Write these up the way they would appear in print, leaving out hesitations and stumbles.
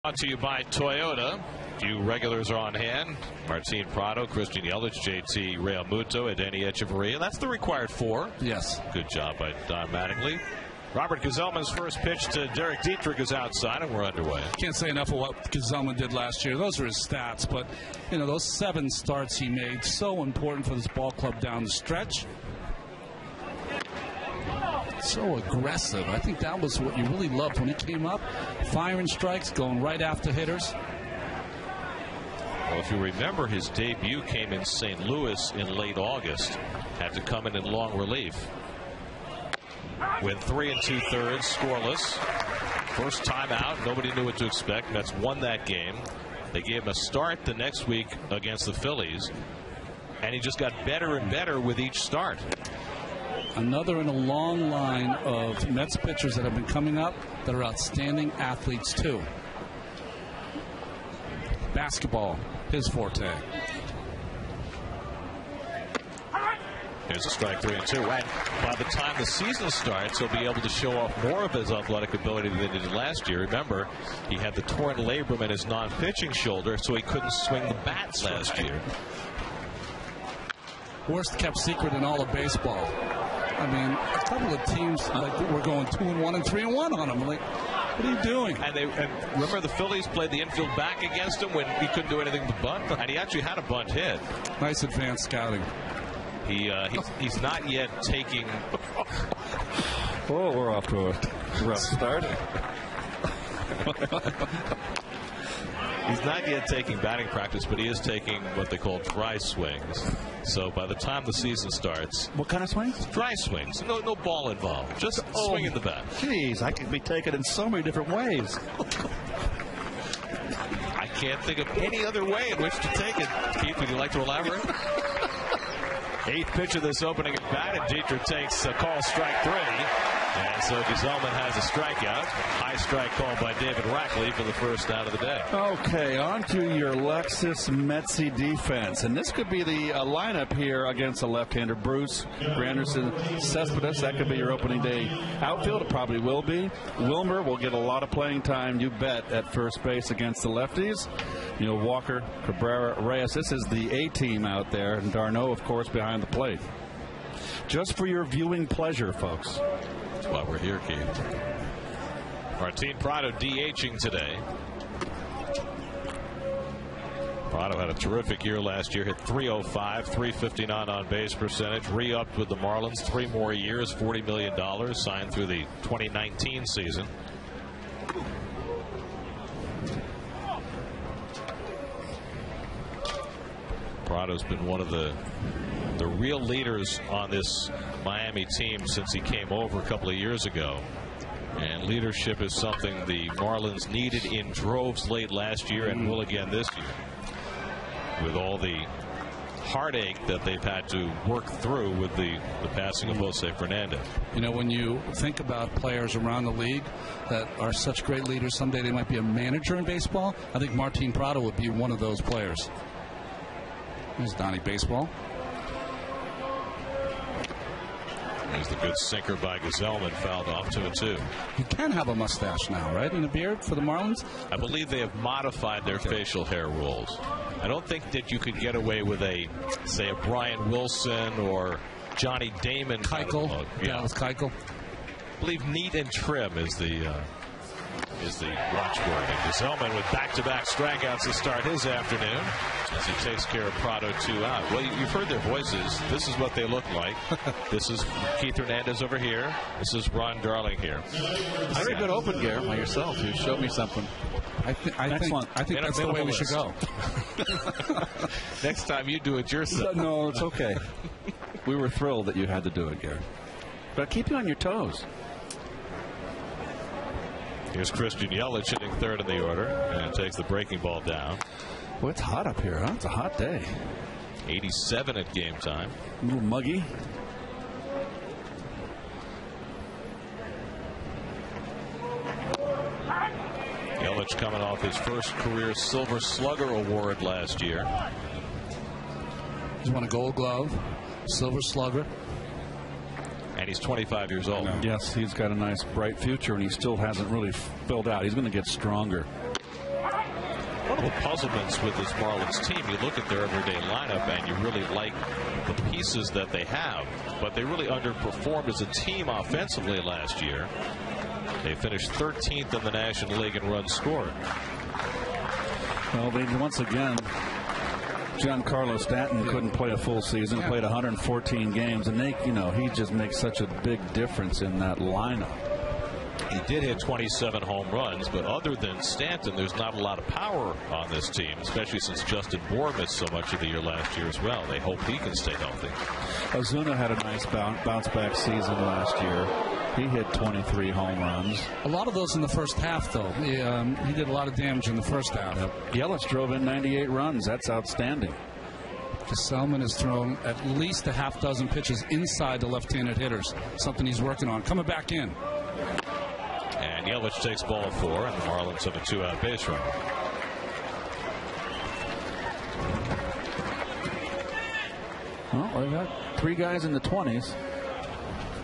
Brought to you by Toyota. Few regulars are on hand. Martin Prado, Christian Yelich, JT Realmuto, and Danny Echeverria. That's the required 4. Yes. Good job by Don Mattingly. Robert Gsellman's first pitch to Derek Dietrich is outside, and we're underway. Can't say enough of what Gsellman did last year. Those are his stats, but you know, those 7 starts he made, so important for this ball club down the stretch. So aggressive. I think that was what you really loved when he came up. Firing strikes, going right after hitters. Well, if you remember, his debut came in St. Louis in late August. Had to come in long relief. Went 3 2/3 scoreless. First time out, nobody knew what to expect. Mets won that game. They gave him a start the next week against the Phillies, and he just got better and better with each start. Another in a long line of Mets pitchers that have been coming up that are outstanding athletes too. Basketball, his forte. Here's a strike, 3 2. And by the time the season starts, he'll be able to show off more of his athletic ability than he did last year. Remember, he had the torn labrum in his non-pitching shoulder, so he couldn't swing the bat last year. Worst kept secret in all of baseball. I mean, a couple of teams like were going 2-1 and 3-1 on him. Like, what are you doing? And remember, the Phillies played the infield back against him when he couldn't do anything but bunt, and he actually had a bunt hit. Nice advanced scouting. He's not yet taking. Oh, we're off to a rough start. He's not yet taking batting practice, but he is taking what they call dry swings. So by the time the season starts, What kind of swings? dry swings, no ball involved, just swinging the bat. Jeez, I could be taken in so many different ways. I can't think of any other way in which to take it. Keith, would you like to elaborate? 8th pitch of this opening at bat, and Dietrich takes a call, strike 3. And so Gsellman has a strikeout. High strike called by David Rackley for the first out of the day. Okay, on to your Lexus Metsy defense. And this could be the lineup here against a left-hander. Bruce, Granderson, Cespedes. That could be your opening day outfield. It probably will be. Wilmer will get a lot of playing time, you bet, at first base against the lefties. You know, Walker, Cabrera, Reyes. This is the A-team out there. And Darno, of course, behind the plate. Just for your viewing pleasure, folks. That's why we're here, Keith. Martin Prado DHing today. Prado had a terrific year last year, hit .305, .359 on base percentage, re-upped with the Marlins, 3 more years, $40 million, signed through the 2019 season. Prado's been one of the real leaders on this Miami team since he came over a couple of years ago. And leadership is something the Marlins needed in droves late last year and will again this year. With all the heartache that they've had to work through with the passing of Jose Fernandez. You know, when you think about players around the league that are such great leaders, someday they might be a manager in baseball. I think Martin Prado would be one of those players. Here's Donnie Baseball. There's the good sinker by Gsellman, fouled off 2-2. You can have a mustache now, right, and a beard for the Marlins? I believe they have modified their facial hair rules. I don't think that you could get away with say a Brian Wilson or Johnny Damon. Keuchel. Kind of Dallas Keuchel. I believe neat and trim is the watchword. And Gsellman with back-to-back strikeouts to start his afternoon as he takes care of Prado 2 out. Well, you've heard their voices. This is what they look like. This is Keith Hernandez over here. This is Ron Darling here. Very good open, Garrett, by yourself. You showed me something. I think that's the way we should go. Next time you do it yourself. No, it's okay. We were thrilled that you had to do it, Garrett. But keep you on your toes. Here's Christian Yelich hitting 3rd in the order and takes the breaking ball down. Well, it's hot up here, huh? It's a hot day. 87 at game time. A little muggy. Yelich coming off his first career Silver Slugger award last year. He's won a Gold Glove, Silver Slugger. And he's 25 years old. Yes, he's got a nice bright future, and he still hasn't really filled out. He's going to get stronger. One of the puzzlements with this Marlins team, you look at their everyday lineup and you really like the pieces that they have, but they really underperformed as a team offensively last year. They finished 13th in the National League in runs scored. Well, they once again, Giancarlo Stanton couldn't play a full season, played 114 games, and he just makes such a big difference in that lineup. He did hit 27 home runs, but other than Stanton, there's not a lot of power on this team, especially since Justin Bour missed so much of the year last year as well. They hope he can stay healthy. Ozuna had a nice bounce back season last year. He hit 23 home runs. A lot of those in the first half, though. He did a lot of damage in the first half. Yelich drove in 98 runs. That's outstanding. Gesellman has thrown at least a half dozen pitches inside the left-handed hitters, something he's working on. Coming back in. And Yelich takes ball 4, and the Marlins have a 2-out base runner. Well, they got 3 guys in the 20s.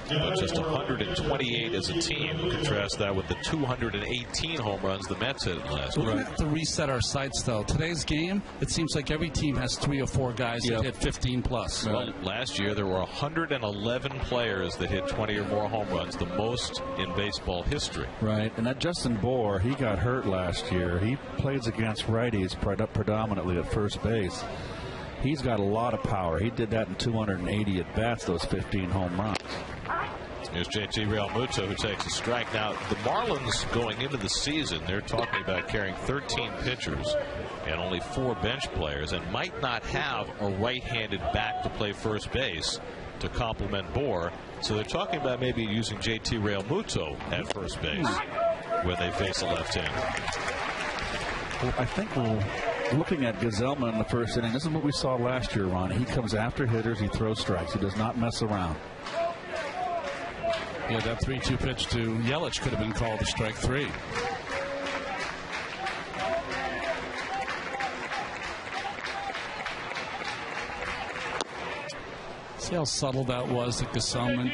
But just 128 as a team. Contrast that with the 218 home runs the Mets hit last week. We're going to have to reset our sights, though. Today's game, it seems like every team has 3 or 4 guys that hit 15 plus. Well, last year there were 111 players that hit 20 or more home runs, the most in baseball history. Right, and that Justin Bour, he got hurt last year. He plays against righties predominantly at first base. He's got a lot of power. He did that in 280 at bats, those 15 home runs. Here's JT Realmuto, who takes a strike. Now, the Marlins going into the season, they're talking about carrying 13 pitchers and only 4 bench players, and might not have a right-handed bat to play first base to complement Bour. So they're talking about maybe using JT Realmuto at first base when they face a left-hander. Well, I think we're looking at Gesellman in the first inning. This is what we saw last year, Ron. He comes after hitters. He throws strikes. He does not mess around. Yeah, that 3-2 pitch to Yelich could have been called a strike 3. See how subtle that was at Gesellman?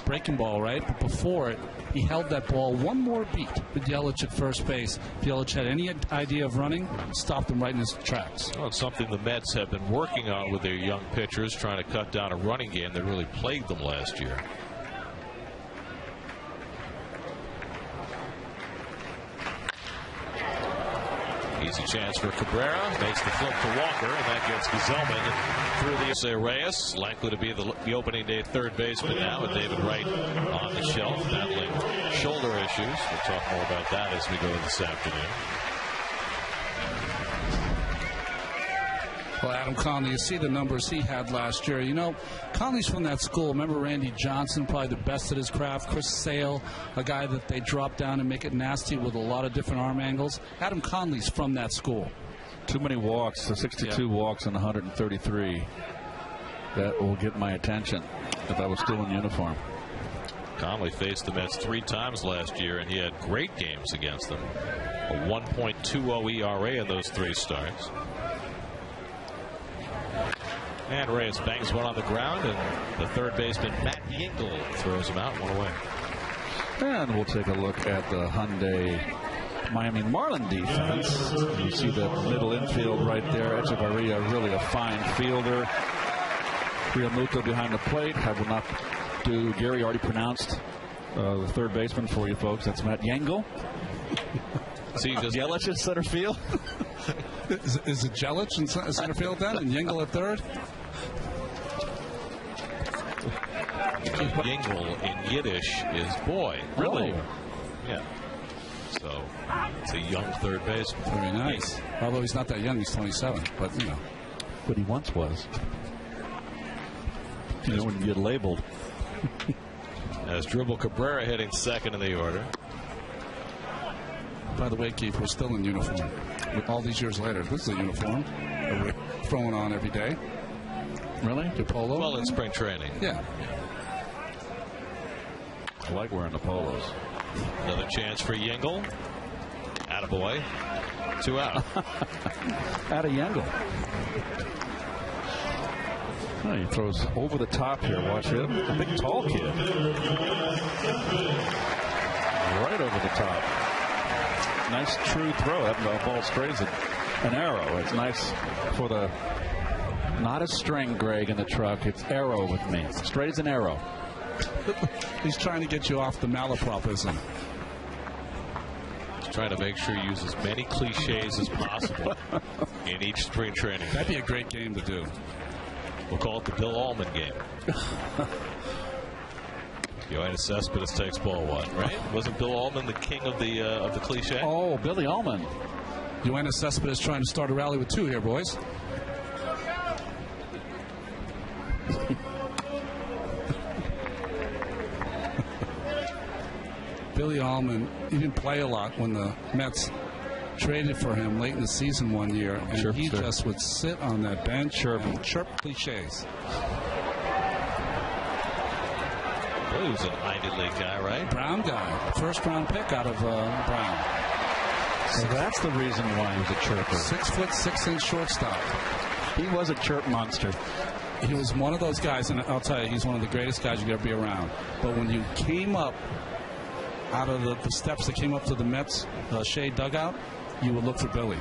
Breaking ball, right? But before it, he held that ball one more beat with Yelich at first base. If Yelich had any idea of running, stopped him right in his tracks. Well, it's something the Mets have been working on with their young pitchers, trying to cut down a running game that really plagued them last year. Easy chance for Cabrera. Makes the flip to Walker, and that gets Gesellman through the Jose Reyes. Likely to be the opening day third baseman now, with David Wright on the shelf, battling shoulder issues. We'll talk more about that as we go this afternoon. Well, Adam Conley, you see the numbers he had last year. You know, Conley's from that school. Remember Randy Johnson, probably the best at his craft. Chris Sale, a guy that they drop down and make it nasty with a lot of different arm angles. Adam Conley's from that school. Too many walks, so 62 walks and 133. That will get my attention if I was still in uniform. Conley faced the Mets 3 times last year, and he had great games against them. A 1.20 ERA in those 3 starts. And Reyes bangs one on the ground, and the third baseman, Matt Yingle, throws him out, 1 away. And we'll take a look at the Hyundai Miami Marlin defense. You see the middle infield right there. Echevarria, really a fine fielder. Realmuto behind the plate. I will not do. Gary already pronounced the third baseman for you folks. That's Matt Yingle. See, just Yelich at center field. Is it Yelich in center field then, and Yingle at third? Yingle in Yiddish is boy. Really? Oh. Yeah. So it's a young third baseman. Very nice. Although he's not that young, he's 27. But you know, But he once was. You know, when you get labeled. As Dribble Cabrera hitting second in the order. By the way, Keith, we're still in uniform. All these years later, this is a uniform that we're throwing on every day. Really? Your polo? Well, in spring training. Yeah. I like wearing the polos. Another chance for Yingle. Attaboy. 2 out. Atta Yingle. Oh, he throws over the top here. Watch him. A big tall kid. Right over the top. Nice true throw. That ball strays it an arrow. It's nice for the, not a string, Greg, in the truck. It's arrow with me. Straight as an arrow. He's trying to get you off the malapropism. He's trying to make sure you use as many cliches as possible in each spring training. That'd be a great game to do. We'll call it the Bill Allman game. Yoenis Cespedes takes ball one, right? Wasn't Bill Allman the king of the cliche? Oh, Billy Allman. Yoenis Cespedes trying to start a rally with 2 here, boys. Billy Allman, he didn't play a lot when the Mets traded for him late in the season one year, and he just would sit on that bench and chirp cliches. He was an Ivy League guy, right? Brown guy. First round pick out of Brown. So that's the reason why he was a chirper. 6'6" shortstop. He was a chirp monster. He was one of those guys, and I'll tell you, he's one of the greatest guys you could ever be around. But when you came up out of the steps that came up to the Mets shade dugout, you would look for Billy.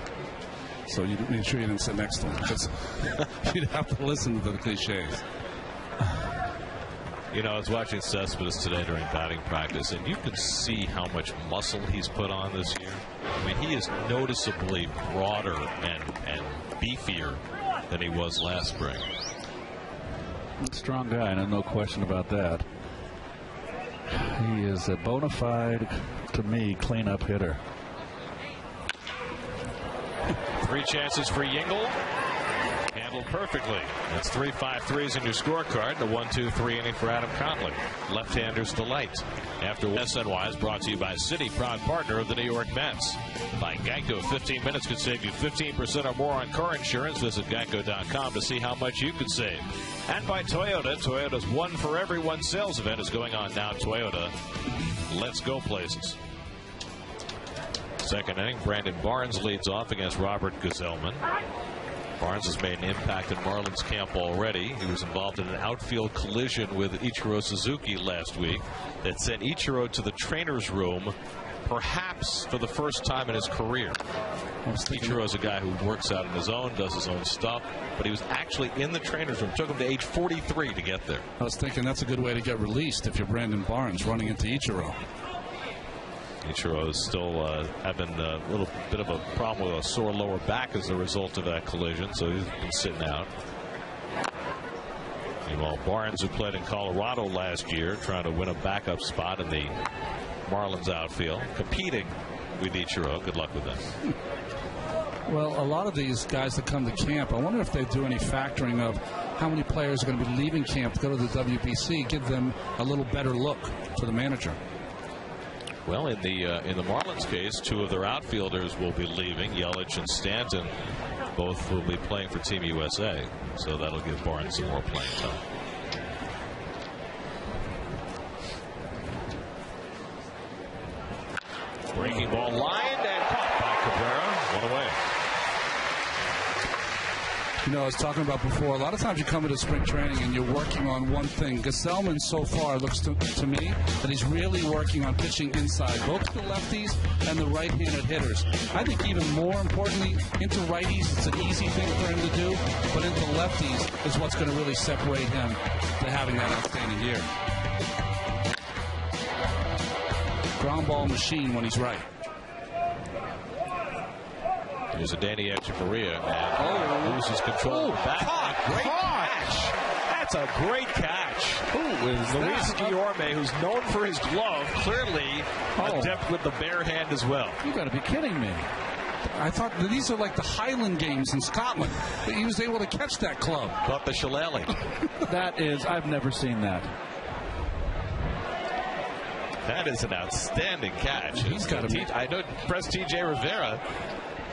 So you made sure you didn't sit next to him, because you'd have to listen to the cliches. You know, I was watching Cespedes today during batting practice, and you can see how much muscle he's put on this year. I mean, he is noticeably broader and beefier than he was last spring. Strong guy, no question about that. He is a bona fide, to me, cleanup hitter. 3 chances for Yingle. Handled perfectly. That's 3 5-3s in your scorecard. The 1-2-3 inning for Adam Conley. Left-hander's delight. After SNY is brought to you by Citi, proud partner of the New York Mets. By Geico, 15 minutes could save you 15% or more on car insurance. Visit geico.com to see how much you could save. And by Toyota. Toyota's One for Everyone sales event is going on now. Toyota, let's go places. Second inning, Brandon Barnes leads off against Robert Gazelman. Barnes has made an impact in Marlins camp already. He was involved in an outfield collision with Ichiro Suzuki last week that sent Ichiro to the trainer's room, perhaps for the first time in his career. Ichiro is a guy who works out on his own, does his own stuff, but he was actually in the trainer's room. It took him to age 43 to get there. I was thinking that's a good way to get released if you're Brandon Barnes running into Ichiro. Ichiro is still having a little bit of a problem with a sore lower back as a result of that collision, so he's been sitting out. Meanwhile, Barnes, who played in Colorado last year, trying to win a backup spot in the Marlins outfield, competing with Ichiro. Good luck with that. Well, a lot of these guys that come to camp, I wonder if they do any factoring of how many players are going to be leaving camp to go to the WBC, give them a little better look to the manager. Well, in the Marlins case, 2 of their outfielders will be leaving. Yelich and Stanton both will be playing for Team USA, so that'll give Barnes some more playing time. Breaking ball lined and caught by Cabrera. 1 away. You know, I was talking about before, a lot of times you come into spring training and you're working on one thing. Gazelman so far looks to me that he's really working on pitching inside, both the lefties and the right-handed hitters. I think even more importantly, into righties, it's an easy thing for him to do, but into lefties is what's going to really separate him to having that outstanding year. Ground ball machine when he's right. There's a Danny Echeverria and loses control of the bat. Great catch. That's a great catch. Who is Luis Guillorme, who's known for his glove, clearly adept with the bare hand as well. You got to be kidding me. I thought that these are like the Highland games in Scotland. He was able to catch that club. Caught the shillelagh. That is, I've never seen that. That is an outstanding catch. He's got to. I know Press TJ Rivera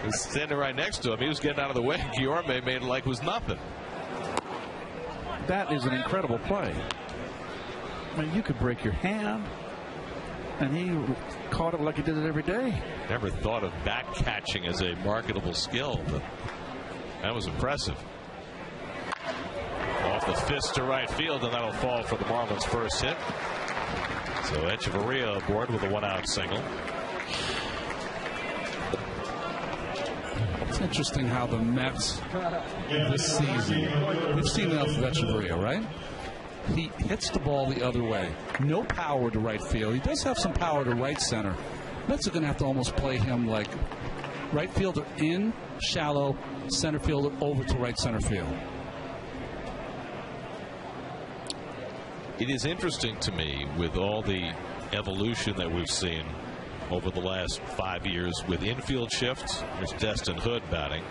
was standing right next to him. He was getting out of the way. Guillorme made it like it was nothing. That is an incredible play. I mean, you could break your hand, and he caught it like he did it every day. Never thought of back catching as a marketable skill, but that was impressive. Off the fist to right field, and that'll fall for the Marlins' first hit. So Echeverria aboard with a 1-out single. It's interesting how the Mets this season, we've seen Allan Echeverria, right? He hits the ball the other way. No power to right field. He does have some power to right center. Mets are going to have to almost play him like right fielder in, shallow, center fielder over to right center field. It is interesting to me with all the evolution that we've seen over the last 5 years with infield shifts. There's Destin Hood batting.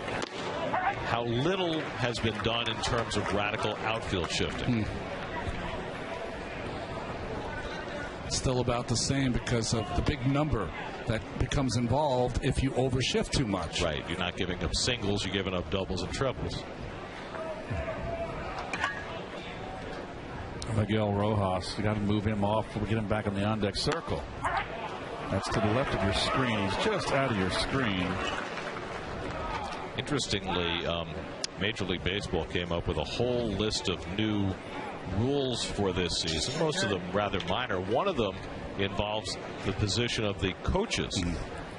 How little has been done in terms of radical outfield shifting. Still about the same because of the big number that becomes involved if you overshift too much. Right. You're not giving up singles, you're giving up doubles and triples. Miguel Rojas, you got to move him off before we get him back in the on-deck circle. That's to the left of your screen. He's just out of your screen. Interestingly, Major League Baseball came up with a whole list of new rules for this season, most of them rather minor. One of them involves the position of the coaches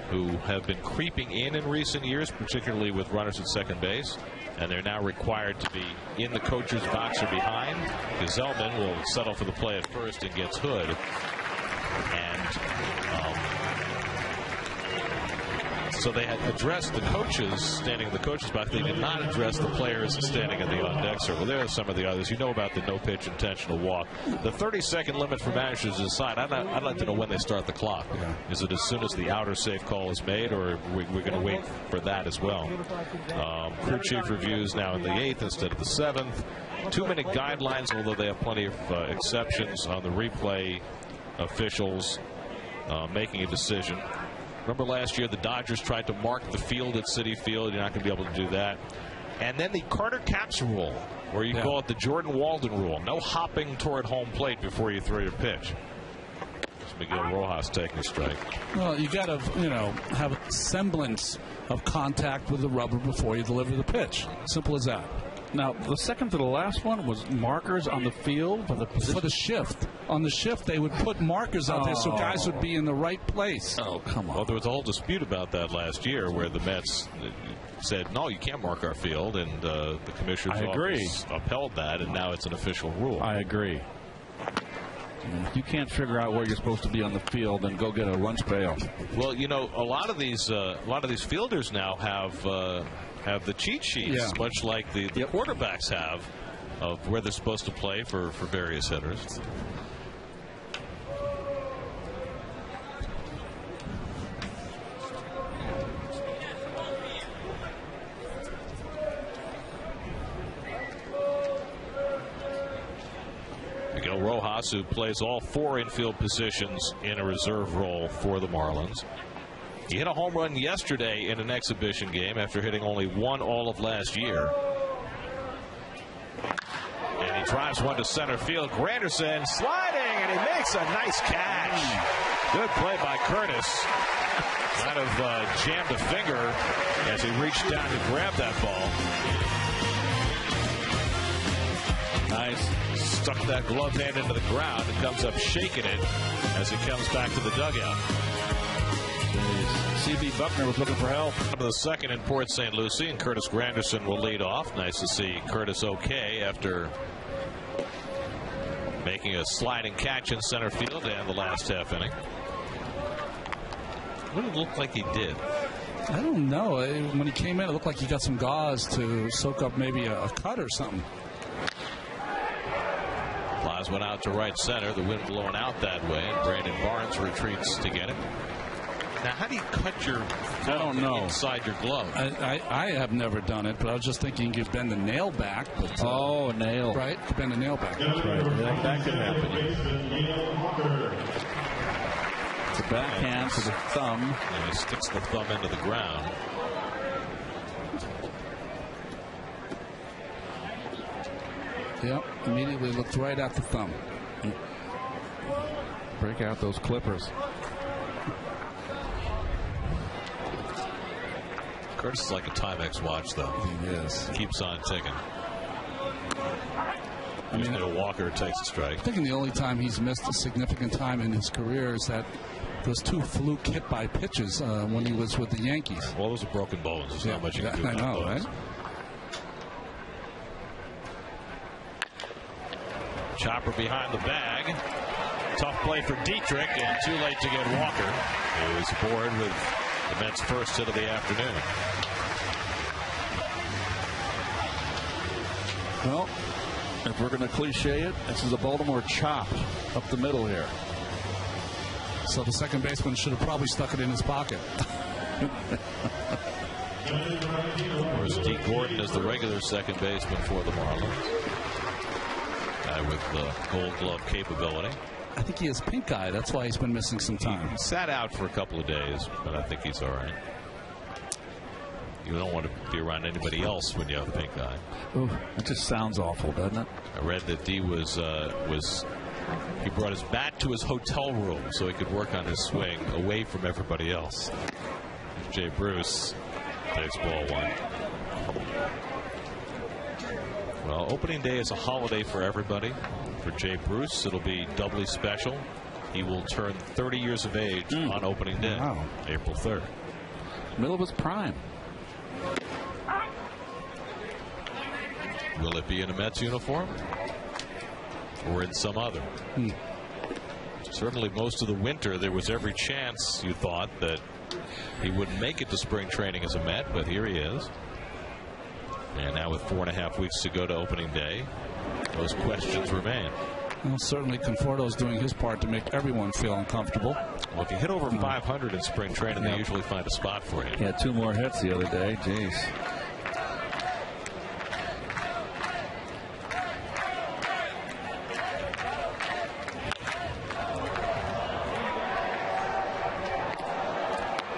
who have been creeping in recent years, particularly with runners at second base, and they're now required to be in the coach's box or behind. Gesellman will settle for the play at first and gets Hood. And so they had addressed the coaches standing in the coach's box. They did not address the players standing in the on-deck circle. There are some of the others. You know about the no-pitch intentional walk. The 30-second limit for managers to decide. I'd like to know when they start the clock. Yeah. Is it as soon as the outer safe call is made, or we're going to wait for that as well? Crew chief reviews now in the 8th instead of the 7th. 2-minute guidelines, although they have plenty of exceptions on the replay officials making a decision. Remember last year the Dodgers tried to mark the field at Citi Field. You're not going to be able to do that. And then the Carter Capps rule, where you call it the Jordan Walden rule. No hopping toward home plate before you throw your pitch. It's Miguel Rojas taking a strike. Well, you got to, have a semblance of contact with the rubber before you deliver the pitch. Simple as that. Now, the second to the last one was markers on the field for the position. For the shift. On the shift, they would put markers out there so guys would be in the right place. Oh, come on. Well, there was a whole dispute about that last year where the Mets said, no, you can't mark our field, and the commissioner's office upheld that, and now it's an official rule. I agree. If you can't figure out where you're supposed to be on the field, then go get a lunch pail. Well, a lot of these fielders now have the cheat sheets, much like the quarterbacks have, of where they're supposed to play for various hitters. Miguel Rojas, who plays all 4 infield positions in a reserve role for the Marlins. He hit a home run yesterday in an exhibition game after hitting only 1 all of last year. And he drives one to center field. Granderson sliding, and he makes a nice catch. Good play by Curtis. Kind of jammed a finger as he reached down to grab that ball. Nice. Stuck that glove hand into the ground and comes up shaking it as he comes back to the dugout. C.B. Buckner was looking for help. To the second in Port St. Lucie, and Curtis Granderson will lead off. Nice to see Curtis okay after making a sliding catch in center field and the last half inning. What did it look like he did? I don't know. When he came in, it looked like he got some gauze to soak up maybe a cut or something. Flies went out to right center. The wind blowing out that way, and Brandon Barnes retreats to get it. Now, how do you cut your glove inside your glove? I have never done it, but I was just thinking you could bend the nail back. But, a nail. Right? You could bend the nail back. That's right. That could happen. It's a backhand to the thumb. And he sticks the thumb into the ground. Yep, immediately looked right at the thumb. Break out those clippers. Curtis is like a Timex watch, though. He is. Keeps on ticking. Walker takes a strike. I think the only time he's missed a significant time in his career is that those 2 fluke hit by pitches when he was with the Yankees. Well, those are broken bones. There's not much you can do I about know, those. right? Chopper behind the bag. Tough play for Dietrich, and too late to get Walker, who is aboard with the Mets' first hit of the afternoon. Well, if we're going to cliche it, this is a Baltimore chop up the middle here. So the second baseman should have probably stuck it in his pocket. Of course, D. Gordon is the regular second baseman for the Marlins. Guy with Gold Glove capability. I think he has pink eye. That's why he's been missing some time. He sat out for a couple of days, but I think he's all right. You don't want to be around anybody else when you have pink eye. Ooh, that just sounds awful, doesn't it? I read that D he brought his bat to his hotel room so he could work on his swing away from everybody else. Jay Bruce takes ball 1. Well, opening day is a holiday for everybody. For Jay Bruce, it'll be doubly special. He will turn 30 years of age on opening day, April 3rd. Middle of his prime. Will it be in a Mets uniform or in some other? Certainly most of the winter there was every chance, you thought, that he wouldn't make it to spring training as a Met, but here he is. And now with 4.5 weeks to go to opening day, those questions remain. Well, certainly Conforto's doing his part to make everyone feel uncomfortable. Well, if you hit over 500 in spring training, they usually find a spot for you. He had 2 more hits the other day. Jeez.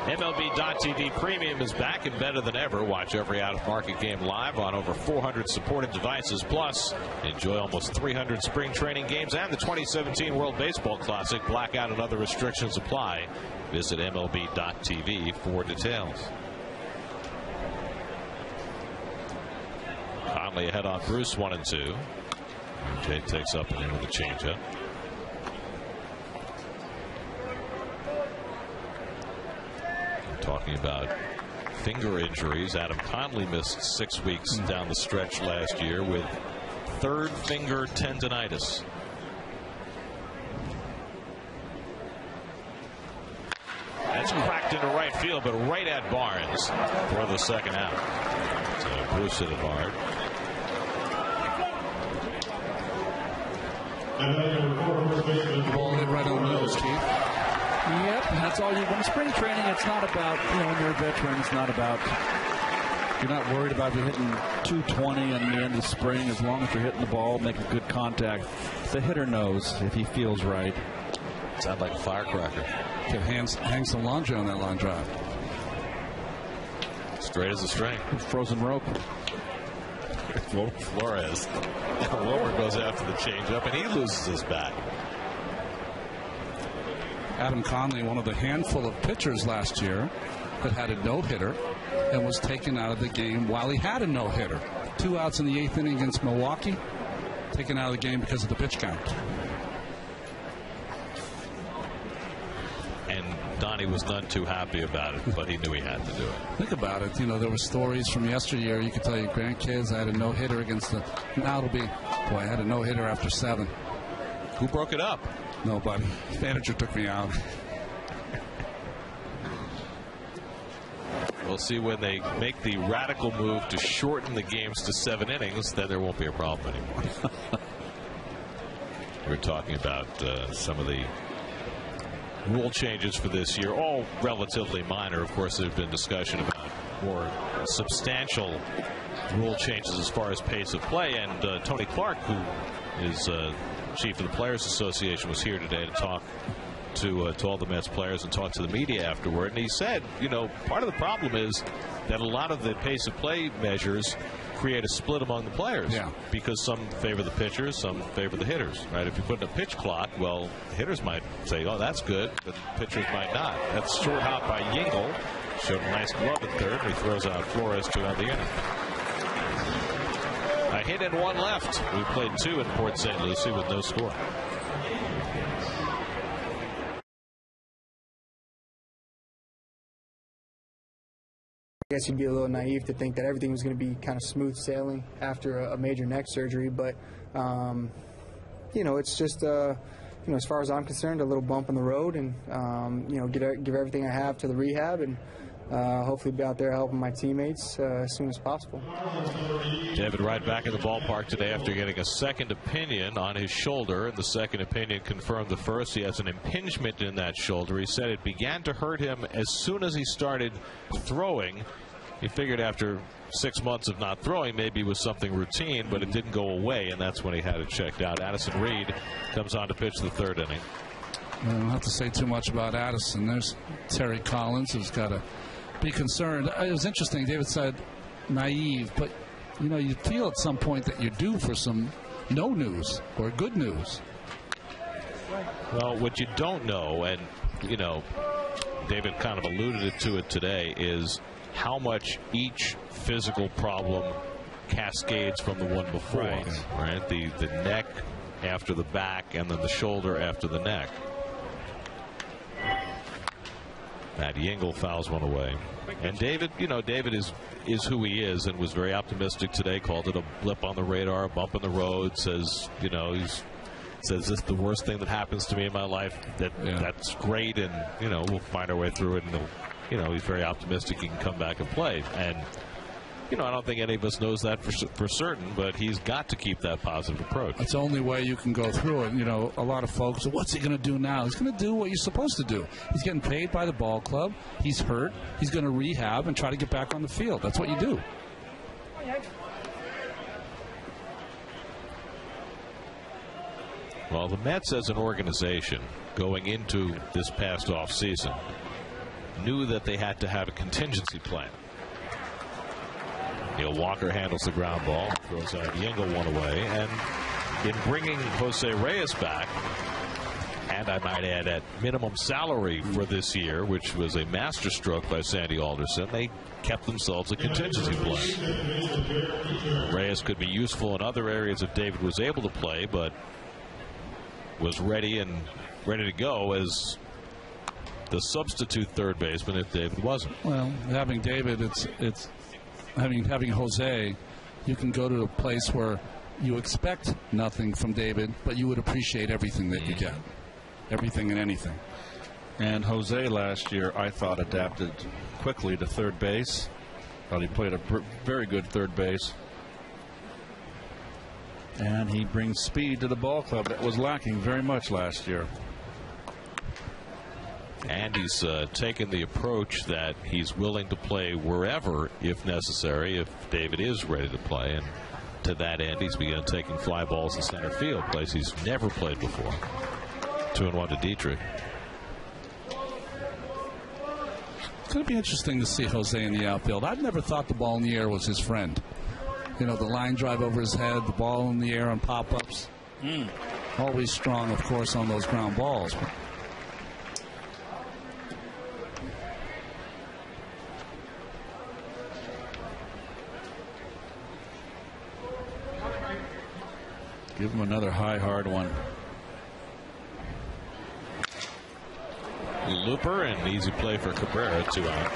MLB.TV Premium is back and better than ever. Watch every out-of-market game live on over 400 supported devices. Plus, enjoy almost 300 spring training games and the 2017 World Baseball Classic. Blackout and other restrictions apply. Visit MLB.TV for details. Conley ahead on Bruce, 1-2. Jay takes up and in with a changeup. Talking about finger injuries, Adam Conley missed 6 weeks down the stretch last year with 3rd finger tendonitis. That's cracked into right field, but right at Barnes for the second out. So Bruce hit it hard. Ball hit right on the nose, Keith. Yep, that's all you want. Spring training, it's not about, when you're a veteran, it's not about, you're not worried about you hitting 220 in the end of spring. As long as you're hitting the ball, making good contact. The hitter knows if he feels right. Sound like a firecracker. Hang some laundry on that line drive. Straight as a string. Frozen rope. Flores. Wilmer goes after the changeup, and he loses his bat. Adam Conley, one of the handful of pitchers last year that had a no-hitter and was taken out of the game while he had a no-hitter. 2 outs in the 8th inning against Milwaukee, taken out of the game because of the pitch count. And Donnie was none too happy about it, but he knew he had to do it. Think about it. There were stories from yesteryear. You could tell your grandkids, I had a no-hitter against the... Now it'll be, boy, I had a no-hitter after 7. Who broke it up? Nobody. Manager took me out. We'll see when they make the radical move to shorten the games to 7 innings, then there won't be a problem anymore. We're talking about some of the rule changes for this year, all relatively minor. Of course, there's been discussion about more substantial rule changes as far as pace of play, and Tony Clark, who is chief of the Players Association, was here today to talk to all the Mets players and talk to the media afterward. And he said, part of the problem is that a lot of the pace of play measures create a split among the players. Yeah. Because some favor the pitchers, some favor the hitters. Right? If you put in a pitch clock, well, the hitters might say, oh, that's good, but pitchers might not. That's short hop by Yingle. Showed a nice glove at third. He throws out Flores to end the inning. A hit and 1 left. We played 2 in Port St. Lucie with no score. guess you'd be a little naive to think that everything was going to be kind of smooth sailing after a major neck surgery. But, it's just, as far as I'm concerned, a little bump in the road, and, give everything I have to the rehab, and hopefully be out there helping my teammates as soon as possible. David right back in the ballpark today after getting a second opinion on his shoulder. The second opinion confirmed the first. He has an impingement in that shoulder. He said it began to hurt him as soon as he started throwing. He figured after 6 months of not throwing, maybe it was something routine, but it didn't go away, and that's when he had it checked out. Addison Reed comes on to pitch the third inning. I don't have to say too much about Addison. There's Terry Collins, who's got to be concerned. It was interesting. David said naive, but you feel at some point that you're due for some no news or good news. Well, what you don't know, and David kind of alluded to it today, is how much each physical problem cascades from the one before. Right? The neck after the back, and then the shoulder after the neck. Matt Yingle fouls one away. And David, David is who he is, and was very optimistic today. Called it a blip on the radar, a bump in the road. Says, says this is the worst thing that happens to me in my life. That's great, and we'll find our way through it. And he's very optimistic he can come back and play. And I don't think any of us knows that for certain, but he's got to keep that positive approach. It's the only way you can go through it. A lot of folks, what's he going to do now? He's going to do what you're supposed to do. He's getting paid by the ball club. He's hurt. He's going to rehab and try to get back on the field. That's what you do. Well, the Mets as an organization going into this past offseason knew that they had to have a contingency plan. Walker handles the ground ball, throws out Yingle one away, and in bringing Jose Reyes back, and I might add at minimum salary for this year, which was a masterstroke by Sandy Alderson, they kept themselves a contingency plan. Reyes could be useful in other areas if David was able to play, but was ready to go as the substitute third baseman if David wasn't. Well, having David, it's having Jose, you can go to a place where you expect nothing from David, but you would appreciate everything that you get. Everything and anything. And Jose last year, I thought, adapted quickly to third base. Thought he played a very good third base. And he brings speed to the ball club that was lacking very much last year. And he's taken the approach that he's willing to play wherever, if necessary, if David is ready to play. And to that end, he's begun taking fly balls in center field, place he's never played before. 2-1 to Dietrich. It's going to be interesting to see Jose in the outfield. I've never thought the ball in the air was his friend. The line drive over his head, the ball in the air on pop-ups. Always strong, of course, on those ground balls. Give him another high, hard one. Looper, and easy play for Cabrera, 2 out.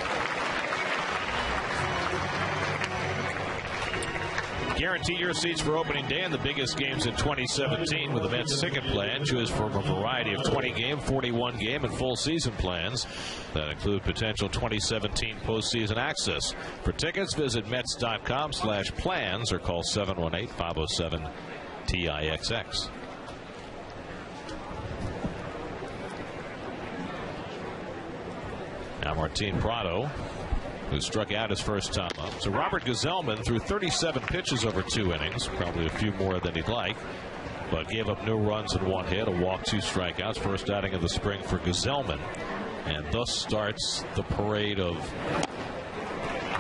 Guarantee your seats for opening day and the biggest games in 2017 with the Mets ticket plan. Choose from a variety of 20-game, 41-game, and full season plans that include potential 2017 postseason access. For tickets, visit Mets.com/plans or call 718-507-TIXX. Now Martin Prado, who struck out his first time up. So Robert Gesellman threw 37 pitches over 2 innings, probably a few more than he'd like, but gave up no runs and 1 hit, a walk, 2 strikeouts. First outing of the spring for Gesellman, and thus starts the parade of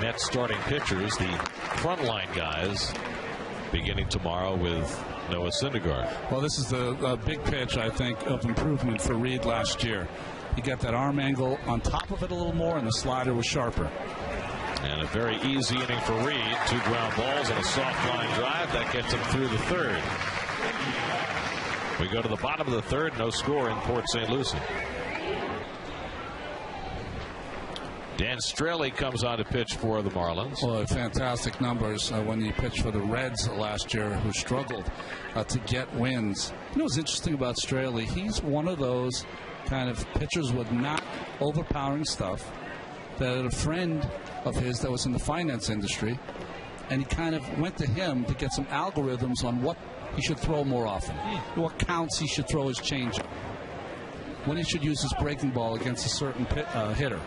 Mets starting pitchers, the frontline guys, beginning tomorrow with Noah Syndergaard. Well, this is the big pitch, I think, of improvement for Reed last year. He got that arm angle on top of it a little more, and the slider was sharper. And a very easy inning for Reed. 2 ground balls and a soft line drive. That gets him through the third. We go to the bottom of the third. No score in Port St. Lucie. Dan Straley comes on to pitch for the Marlins. Well, fantastic numbers when he pitched for the Reds last year, who struggled to get wins. You know what's interesting about Straley? He's one of those kind of pitchers with not overpowering stuff. That a friend of his that was in the finance industry, and he kind of went to him to get some algorithms on what he should throw more often, what counts he should throw his changeup, when he should use his breaking ball against a certain hitter.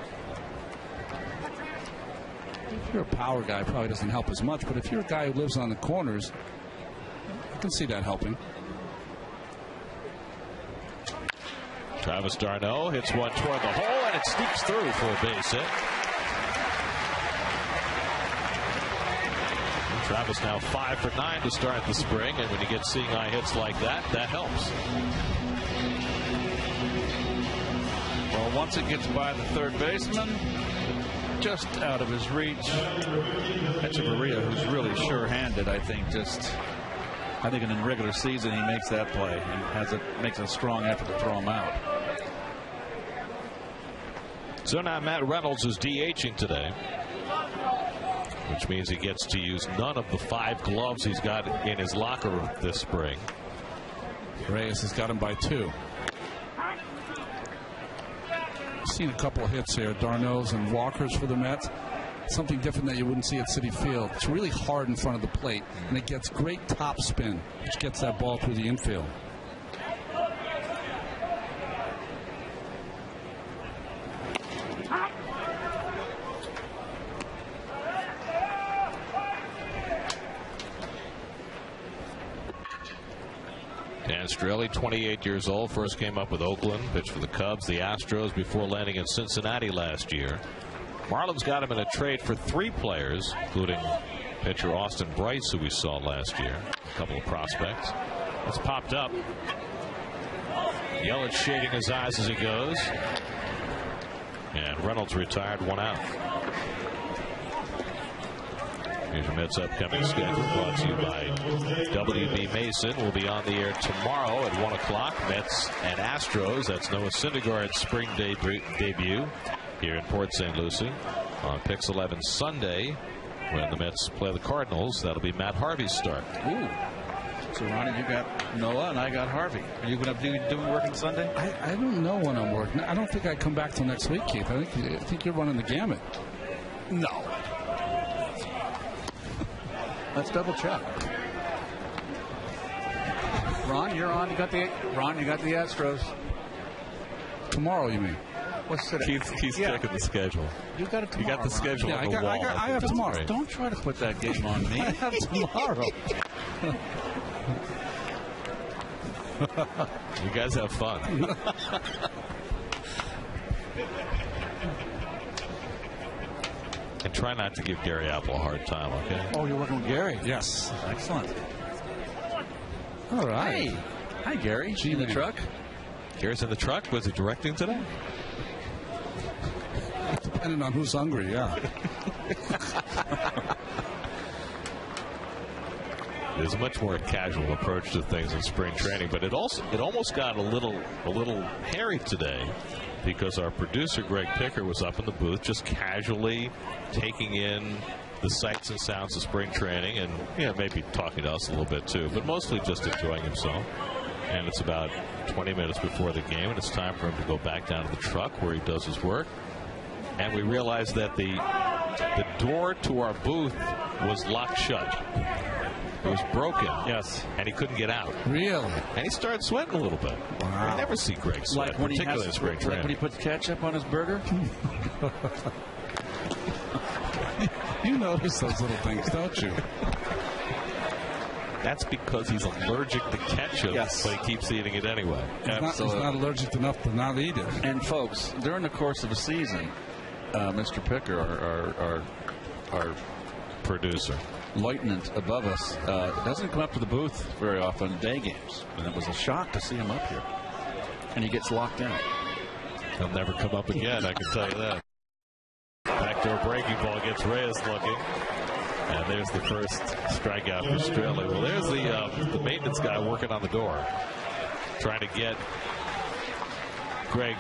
If you're a power guy, it probably doesn't help as much, but if you're a guy who lives on the corners, I can see that helping. Travis d'Arnaud hits one toward the hole, and it sneaks through for a base hit. And Travis now 5 for 9 to start the spring, and when you get seeing eye hits like that, that helps. Well, once it gets by the third baseman, just out of his reach. Echeverria, who's really sure-handed, I think in the regular season he makes that play and makes a strong effort to throw him out. So now Matt Reynolds is DHing today, which means he gets to use none of the 5 gloves he's got in his locker this spring. Reyes has got him by 2. Seen a couple of hits here, d'Arnaud's and Walker's for the Mets. Something different that you wouldn't see at Citi Field. It's really hard in front of the plate, and it gets great top spin, which gets that ball through the infield. Dan Straley, 28 years old, first came up with Oakland, pitched for the Cubs, the Astros, before landing in Cincinnati last year. Marlins got him in a trade for 3 players, including pitcher Austin Bryce, who we saw last year. A couple of prospects. It's popped up. Yelich shading his eyes as he goes. And Reynolds retired, 1 out. Here's your Mets upcoming schedule, brought to you by WB Mason. We'll be on the air tomorrow at 1 o'clock. Mets and Astros. That's Noah Syndergaard's spring debut here in Port St. Lucie. On Pix 11 Sunday, when the Mets play the Cardinals, that'll be Matt Harvey's start. Ooh. So, Ronnie, you got Noah and I got Harvey. Are you going to be doing work on Sunday? I don't know when I'm working. I don't think I come back till next week, Keith. I think you're running the gamut. No. Let's double check. Ron, you're on. You got the Astros. Tomorrow, you mean? What's today? Keith's checking the schedule. You got it tomorrow. You got the schedule on the wall. I have tomorrow. Right. Don't try to put that game on me. I have tomorrow. You guys have fun. And try not to give Gary Apple a hard time, okay? Oh, you're working with Gary? Yes. Excellent. All right. Hey. Hi, Gary. In the truck? Gary's in the truck. Was he directing today? Depending on who's hungry, yeah. There's a much more casual approach to things in spring training, but it almost got a little hairy today, because our producer Greg Picker was up in the booth just casually taking in the sights and sounds of spring training, and maybe talking to us a little bit too, but mostly just enjoying himself. And it's about 20 minutes before the game, and it's time for him to go back down to the truck where he does his work. And we realized that the door to our booth was locked shut. It was broken. Yes. And he couldn't get out. Really? And he started sweating a little bit. Wow. I never see Greg sweat, particularly in spring training. Like when he puts ketchup on his burger? You notice those little things, don't you? That's because he's allergic to ketchup, yes, but he keeps eating it anyway. He's not allergic enough to not eat it. And folks, during the course of a season, Mr. Picker, our producer, lieutenant above us, doesn't come up to the booth very often in day games. And it was a shock to see him up here. And he gets locked in. He'll never come up again, I can tell you that. Backdoor breaking ball gets Reyes looking. And there's the first strikeout for Straley. Well, there's the maintenance guy working on the door, trying to get Greg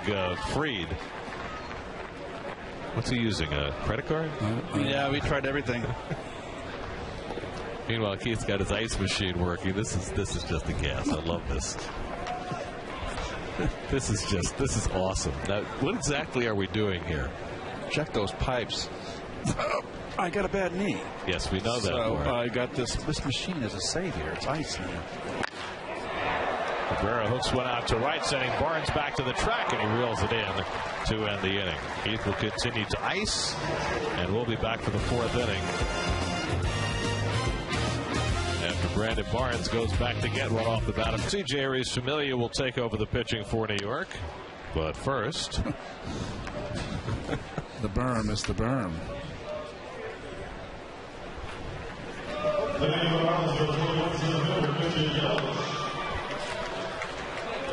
freed. What's he using? A credit card? Yeah, we tried everything. Meanwhile, Keith's got his ice machine working. This is just a gas. I love this. This is awesome. Now, what exactly are we doing here? Check those pipes. I got a bad knee. Yes, we know that. So I got this machine is a savior. It's ice now. Cabrera hooks one out to right, sending Barnes back to the track, and he reels it in to end the inning. Keith will continue to ice, and we'll be back for the 4th inning. After Brandon Barnes goes back to get one off the bat. C.J. Aries-Familia will take over the pitching for New York. But first, the berm is the berm.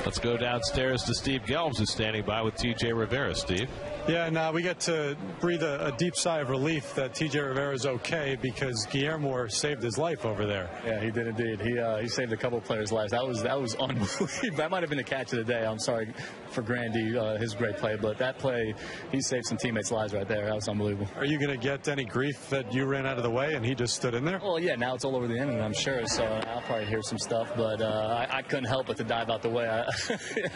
Let's go downstairs to Steve Gelbs, who's standing by with T.J. Rivera. Steve. Yeah, now we get to breathe a deep sigh of relief that T.J. Rivera's okay because Guillorme saved his life over there. Yeah, he did indeed. He saved a couple of players' lives. That was unbelievable. That might have been the catch of the day. I'm sorry for Grandy, his great play, but that play, he saved some teammates' lives right there. That was unbelievable. Are you going to get any grief that you ran out of the way and he just stood in there? Well, yeah, now it's all over the internet, I'm sure, so I'll probably hear some stuff, but I couldn't help but to dive out the way.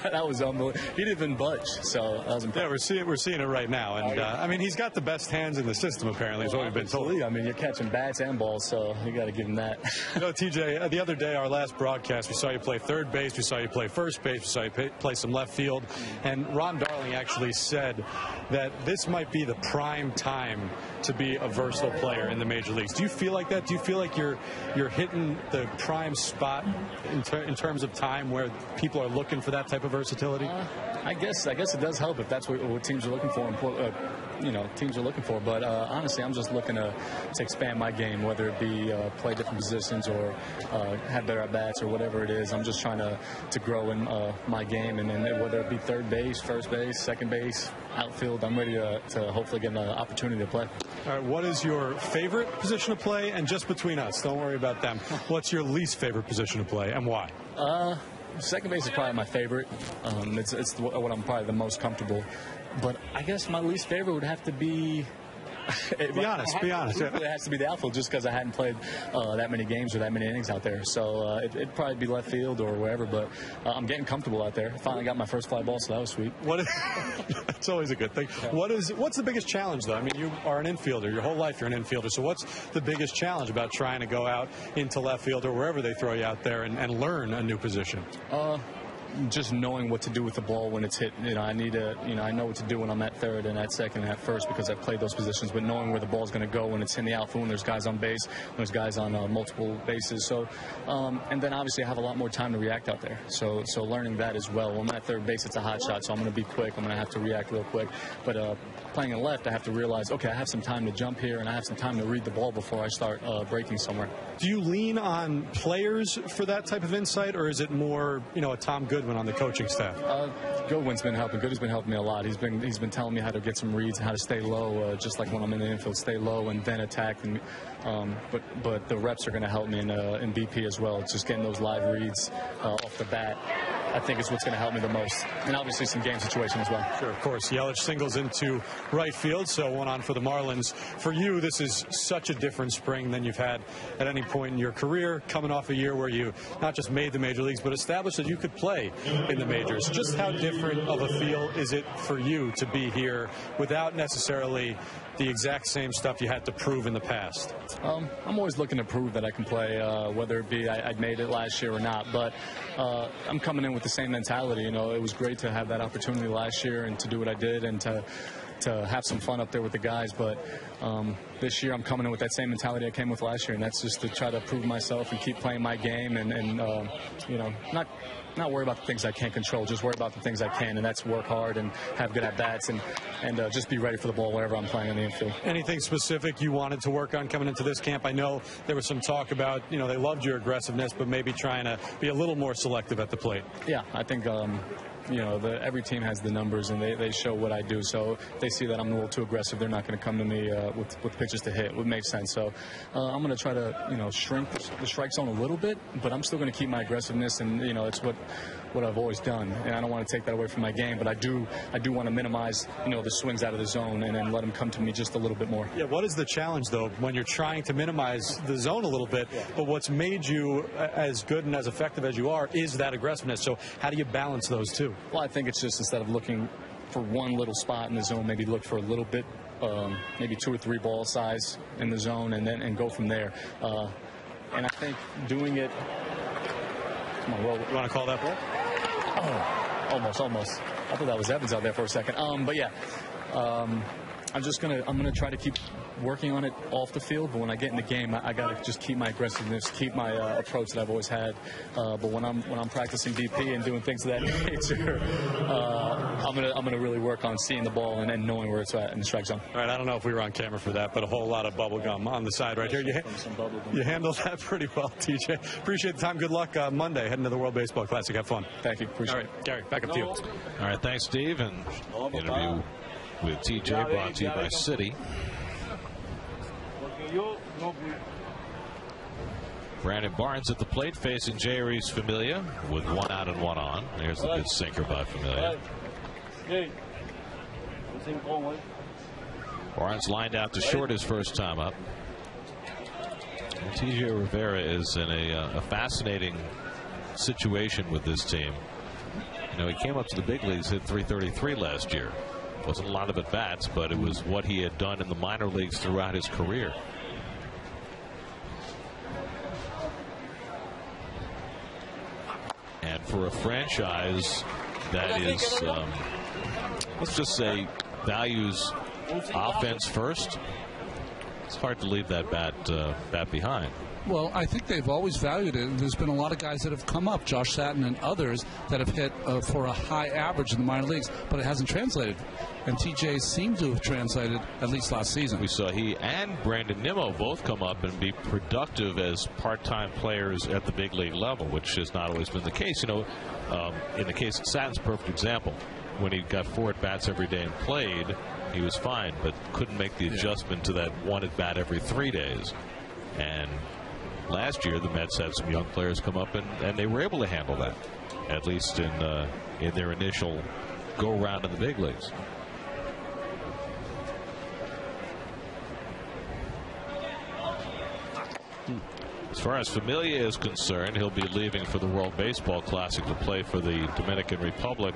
That was unbelievable. He didn't even budge, so that was impressive. Yeah, we're seeing it right now, and I mean, he's got the best hands in the system, apparently, is what we've been told. I mean, you're catching bats and balls, so you got to give him that. You know, TJ, the other day, our last broadcast, we saw you play third base, we saw you play first base, we saw you play some left field, and Ron Darling actually said that this might be the prime time to be a versatile player in the major leagues. Do you feel like that? Do you feel like you're hitting the prime spot in terms of time where people are looking for that type of versatility? I guess it does help if that's what teams are looking for. Teams are looking for. But honestly, I'm just looking to expand my game, whether it be play different positions or have better at bats or whatever it is. I'm just trying to grow in my game, and then whether it be third base, first base, second base, outfield, I'm ready to hopefully get an opportunity to play. All right, what is your favorite position to play? And just between us, don't worry about them. What's your least favorite position to play, and why? Second base is probably my favorite. It's what I'm probably the most comfortable. But I guess my least favorite would have to be... Be honest. Yeah. It has to be the outfield just because I hadn't played that many games or that many innings out there. So it'd probably be left field or wherever. But I'm getting comfortable out there. Finally got my first fly ball, so that was sweet. It's always a good thing. Yeah. What's the biggest challenge, though? I mean, you are an infielder. Your whole life you're an infielder. So what's the biggest challenge about trying to go out into left field or wherever they throw you out there and learn a new position? Just knowing what to do with the ball when it's hit. I know what to do when I'm at third and at second and at first because I've played those positions, but knowing where the ball's going to go when it's in the outfield, when there's guys on base, when there's guys on multiple bases. So, and then obviously I have a lot more time to react out there. So learning that as well. When I'm at third base, it's a hot shot, so I'm going to be quick. I'm going to have to react real quick. But playing in left, I have to realize, okay, I have some time to jump here and I have some time to read the ball before I start breaking somewhere. Do you lean on players for that type of insight, or is it more, a Tom Goodwin on the coaching staff? Goodwin's been helping. Goodwin's been helping me a lot. He's been telling me how to get some reads and how to stay low, just like when I'm in the infield, stay low and then attack. But the reps are going to help me in BP as well. It's just getting those live reads off the bat, I think, is what's going to help me the most. And obviously some game situation as well. Sure, of course. Yelich singles into right field, so one on for the Marlins. For you, this is such a different spring than you've had at any point in your career, coming off a year where you not just made the major leagues, but established that you could play in the majors. Just how different of a feel is it for you to be here without necessarily the exact same stuff you had to prove in the past? I'm always looking to prove that I can play, whether it be I'd made it last year or not. But I'm coming in with the same mentality. It was great to have that opportunity last year and to do what I did and to have some fun up there with the guys. But this year I'm coming in with that same mentality I came with last year, and that's just to try to prove myself and keep playing my game and not worry about the things I can't control, just worry about the things I can, and that's work hard and have good at-bats and just be ready for the ball wherever I'm playing on the infield. Anything specific you wanted to work on coming into this camp? I know there was some talk about, they loved your aggressiveness, but maybe trying to be a little more selective at the plate. Yeah, I think every team has the numbers, and they show what I do. So if they see that I'm a little too aggressive, they're not going to come to me with pitches to hit. It would make sense. So I'm going to try to shrink the strike zone a little bit, but I'm still going to keep my aggressiveness, and it's what I've always done, and I don't want to take that away from my game. But I do want to minimize, the swings out of the zone and then let them come to me just a little bit more. Yeah. What is the challenge though when you're trying to minimize the zone a little bit, but what's made you as good and as effective as you are is that aggressiveness? So how do you balance those two? Well, I think it's just instead of looking for one little spot in the zone, maybe look for a little bit, maybe 2 or 3 ball size in the zone, and go from there. And I think doing it. Come on, roll. You want to call that play? Oh, almost. I thought that was Evans out there for a second. But yeah, I'm gonna try to keep working on it off the field. But when I get in the game, I gotta just keep my aggressiveness, keep my approach that I've always had. But when I'm practicing BP and doing things of that nature, I'm gonna really work on seeing the ball and knowing where it's at in the strike zone. All right, I don't know if we were on camera for that, but a whole lot of bubble gum on the side right here. You handled that pretty well, TJ. Appreciate the time. Good luck Monday heading to the World Baseball Classic. Have fun. Thank you. Appreciate it. All right, Gary, back up to you. All right, thanks, Steve. And interview with TJ brought to you by Citi. Brandon Barnes at the plate facing Jeurys Familia with 1 out and 1 on. There's the good sinker by Familia. Barnes lined out to short his first time up. TJ Rivera is in a fascinating situation with this team. He came up to the big leagues, hit .333 last year. Wasn't a lot of at-bats, but it was what he had done in the minor leagues throughout his career. And for a franchise that is, let's just say, values offense first, it's hard to leave that bat behind. Well, I think they've always valued it. There's been a lot of guys that have come up, Josh Satin and others, that have hit for a high average in the minor leagues, but it hasn't translated. And TJ seemed to have translated at least last season. We saw he and Brandon Nimmo both come up and be productive as part-time players at the big league level, which has not always been the case. In the case of Satin's a perfect example. When he got 4 at-bats every day and played, he was fine, but couldn't make the adjustment to that 1 at-bat every 3 days. And last year, the Mets had some young players come up, and they were able to handle that, at least in their initial go-round in the big leagues. As far as Familia is concerned, he'll be leaving for the World Baseball Classic to play for the Dominican Republic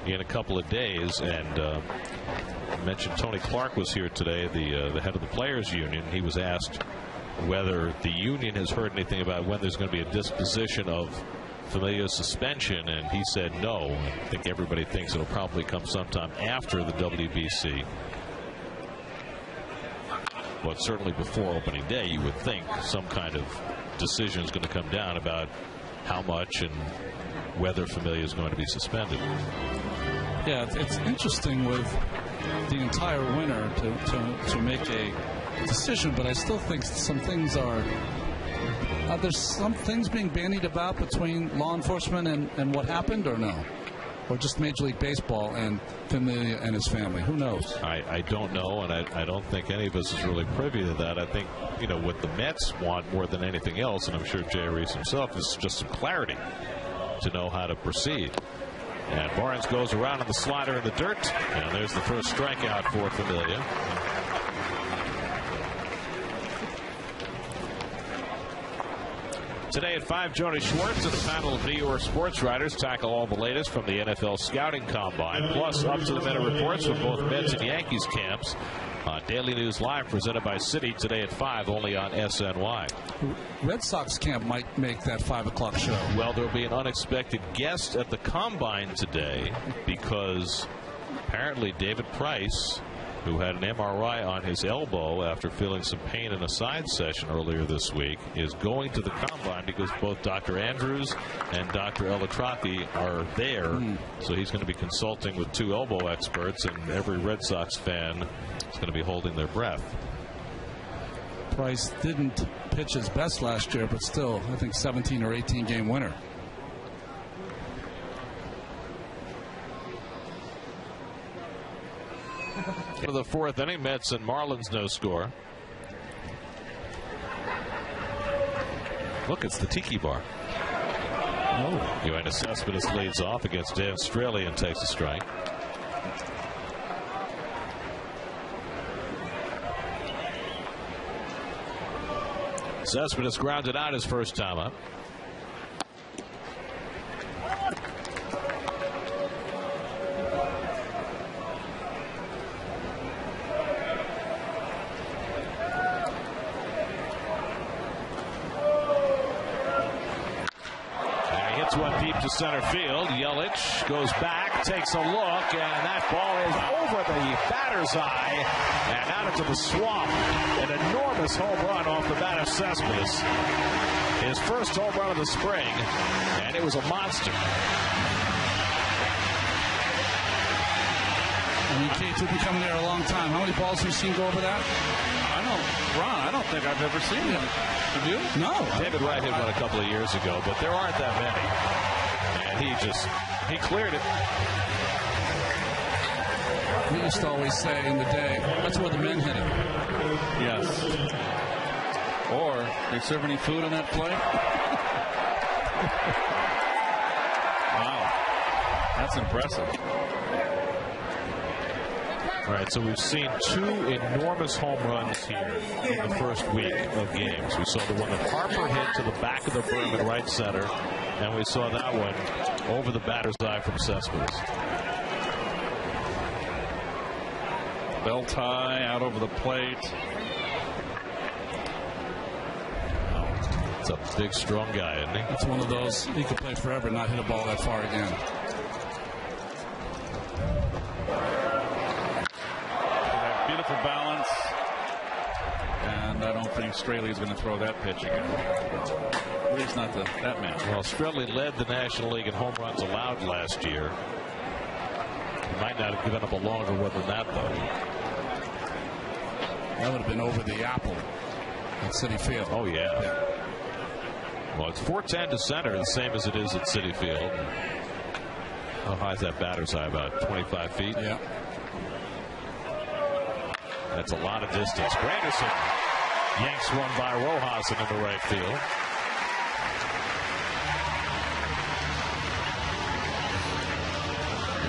in a couple of days. And I mentioned Tony Clark was here today, the head of the Players Union. He was asked whether the union has heard anything about when there's going to be a disposition of Familia's suspension, and he said no. I think everybody thinks it'll probably come sometime after the WBC. But certainly before opening day, you would think some kind of decision is going to come down about how much and whether Familia is going to be suspended. Yeah, it's interesting with the entire winter to make a decision, but I still think some things are there's some things being bandied about between law enforcement and what happened, or no? Or just Major League Baseball and Familia and his family? Who knows? I don't know, and I don't think any of us is really privy to that. I think, what the Mets want more than anything else, and I'm sure Jeurys himself, is just some clarity to know how to proceed. And Barnes goes around on the slider in the dirt, and there's the first strikeout for Familia. Today at 5, Joni Schwartz and a panel of New York sports writers tackle all the latest from the NFL scouting combine, plus up-to-the-minute reports from both Mets and Yankees camps. Daily News Live presented by Citi today at 5, only on SNY. Red Sox camp might make that 5 o'clock show. Well, there will be an unexpected guest at the combine today because apparently David Price, who had an MRI on his elbow after feeling some pain in a side session earlier this week, is going to the combine because both Dr. Andrews and Dr. Elatrati are there. So he's going to be consulting with 2 elbow experts, and every Red Sox fan is going to be holding their breath. Price didn't pitch his best last year, but still, I think 17 or 18 game winner. To the 4th inning, Mets and Marlins no score. Look, it's the Tiki Bar. Yoenis Cespedes leads off against Dan Straley and takes a strike. Cespedes grounded out his first time up. One deep to center field. Yelich goes back, takes a look, and that ball is over the batter's eye and out into the swamp. An enormous home run off the bat of Cespedes. His first home run of the spring, and it was a monster. And Keith, you've been coming there a long time. How many balls have you seen go over that? I don't think I've ever seen it. Have you? No. David Wright hit one a couple of years ago, but there aren't that many. And he cleared it. We used to always say in the day, that's where the men hit it. Yes. Or, they serve any food on that plate? Wow. That's impressive. All right, so we've seen two enormous home runs here in the first week of games. We saw the one that Harper hit to the back of the berm in right center, and we saw that one over the batter's eye from Cespedes. Bell tie out over the plate. It's a big, strong guy, isn't he? It's one of those, he could play forever and not hit a ball that far again. Beautiful balance, and I don't think Straley is going to throw that pitch again. At least not that man. Well, Straley led the National League in home runs allowed last year. He might not have given up a longer one than that, though. That would have been over the apple at Citi Field. Oh, yeah. Well, it's 410 to center, the same as it is at Citi Field. How high is that batter's eye? About 25 feet? Yeah. That's a lot of distance. Granderson yanks one by Rojas into the right field.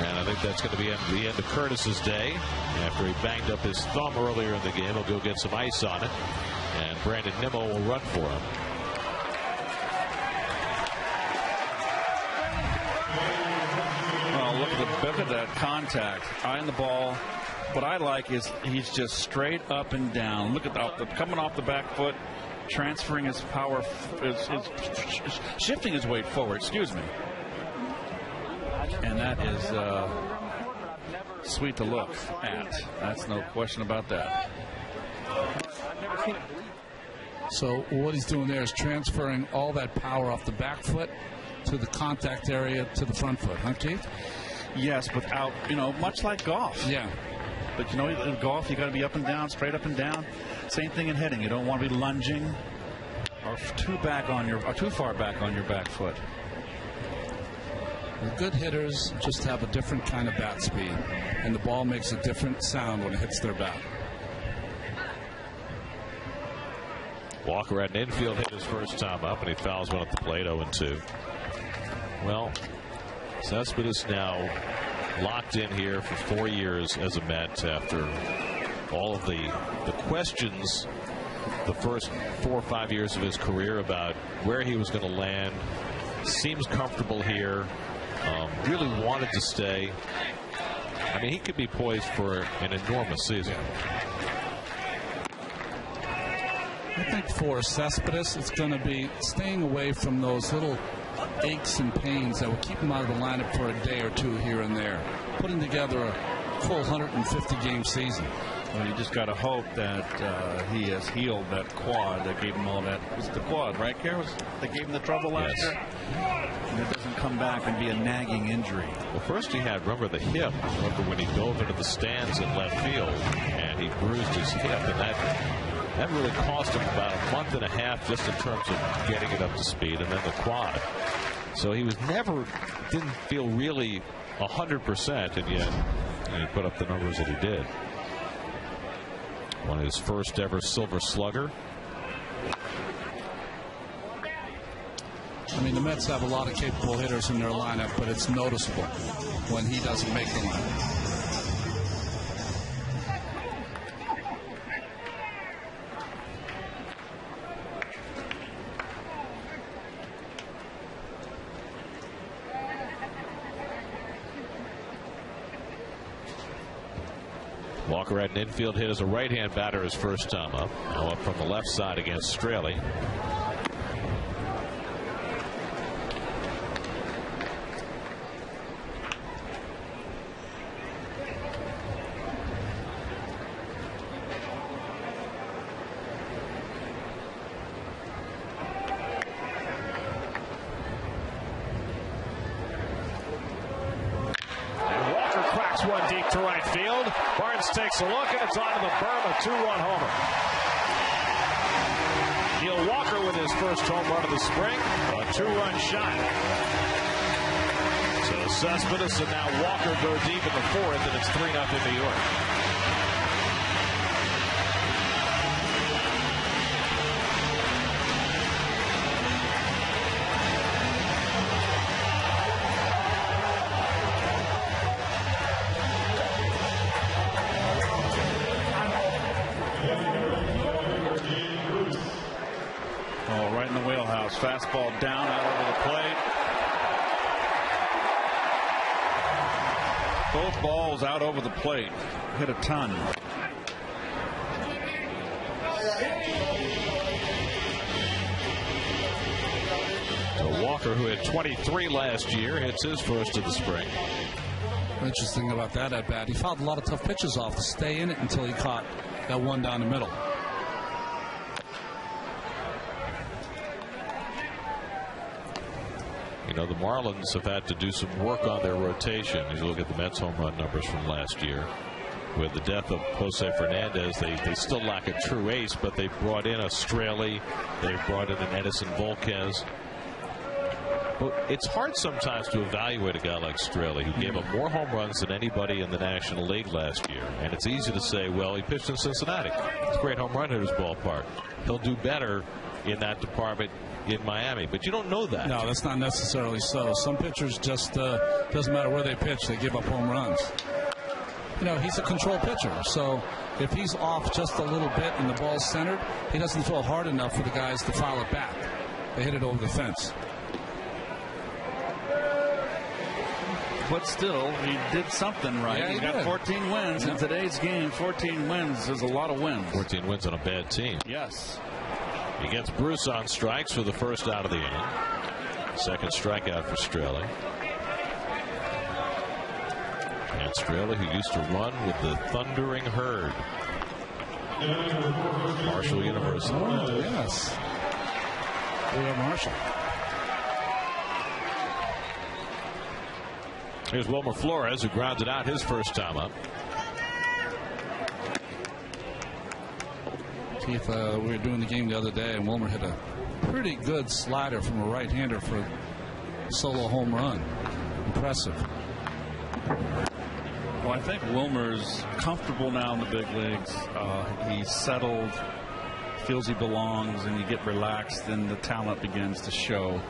And I think that's going to be the end of Curtis's day. After he banged up his thumb earlier in the game, he'll go get some ice on it. And Brandon Nimmo will run for him. Well, look at that contact. Eye on the ball. What I like is he's just straight up and down. Look at coming off the back foot, transferring his power, shifting his weight forward. Excuse me. And that is sweet to look at. That's no question about that. So what he's doing there is transferring all that power off the back foot to the contact area to the front foot, huh, Keith? Yes, without, much like golf. Yeah. But in golf, you got to be up and down, straight up and down. Same thing in hitting. You don't want to be lunging or too far back on your back foot. The good hitters just have a different kind of bat speed, and the ball makes a different sound when it hits their bat. Walker at an infield hit his first time up, and he fouls one at the plate, 0-2. Well, Cespedes now locked in here for 4 years as a Met after all of the questions the first 4 or 5 years of his career about where he was going to land. Seems comfortable here. Really wanted to stay. I mean, he could be poised for an enormous season. I think for Cespedes, it's going to be staying away from those little aches and pains that will keep him out of the lineup for a day or two here and there. Putting together a full 150-game season. Well, you just got to hope that he has healed that quad that gave him all that. It was the quad, right, Kerr? That gave him the trouble last year? And it doesn't come back and be a nagging injury. Well, first he had, remember, the hip. Remember when he dove into the stands in left field and he bruised his hip, and that really cost him about a month and a half just in terms of getting it up to speed, and then the quad. So he didn't feel really 100%, and yet he put up the numbers that he did. Won his first ever Silver Slugger. mean, the Mets have a lot of capable hitters in their lineup, but it's noticeable when he doesn't make the lineup. Walker had an infield hit as a right-hand batter his first time up. Now up from the left side against Selig. One deep to right field. Barnes takes a look, and it's onto the berm, a 2-run homer. Neil Walker with his first home run of the spring, a 2-run shot. So Cespedes and now Walker go deep in the fourth, and it's 3-0 New York. Right in the wheelhouse. Fastball down, out over the plate. Both balls out over the plate. Hit a ton. So Walker, who had 23 last year, hits his first of the spring. Interesting about that at bat. He fouled a lot of tough pitches off to stay in it until he caught that one down the middle. You know, the Marlins have had to do some work on their rotation. As you look at the Mets home run numbers from last year, with the death of Jose Fernandez, they still lack a true ace, but they brought in a Straley, they brought in an Edison Volquez. But it's hard sometimes to evaluate a guy like Straley, who gave up more home runs than anybody in the National League last year. And it's easy to say, well, he pitched in Cincinnati. It's a great home run hitter's ballpark. He'll do better in that department in Miami, but you don't know that. No, that's not necessarily so. Some pitchers just doesn't matter where they pitch, they give up home runs. You know, he's a control pitcher, so if he's off just a little bit and the ball's centered, he doesn't throw hard enough for the guys to foul it back. They hit it over the fence. But still, he did something right. Yeah, He's got 14 wins in today's game. 14 wins is a lot of wins. 14 wins on a bad team. Yes. He gets Bruce on strikes for the first out of the inning. Second strikeout for Straley. And Straley, who used to run with the Thundering Herd. Marshall University. Oh, yes. Leo Marshall. Here's Wilmer Flores, who grounded out his first time up. Keith, we were doing the game the other day, and Wilmer hit a pretty good slider from a right-hander for a solo home run. Impressive. Well, I think Wilmer's comfortable now in the big leagues. He's settled, feels he belongs, and you get relaxed, and the talent begins to show.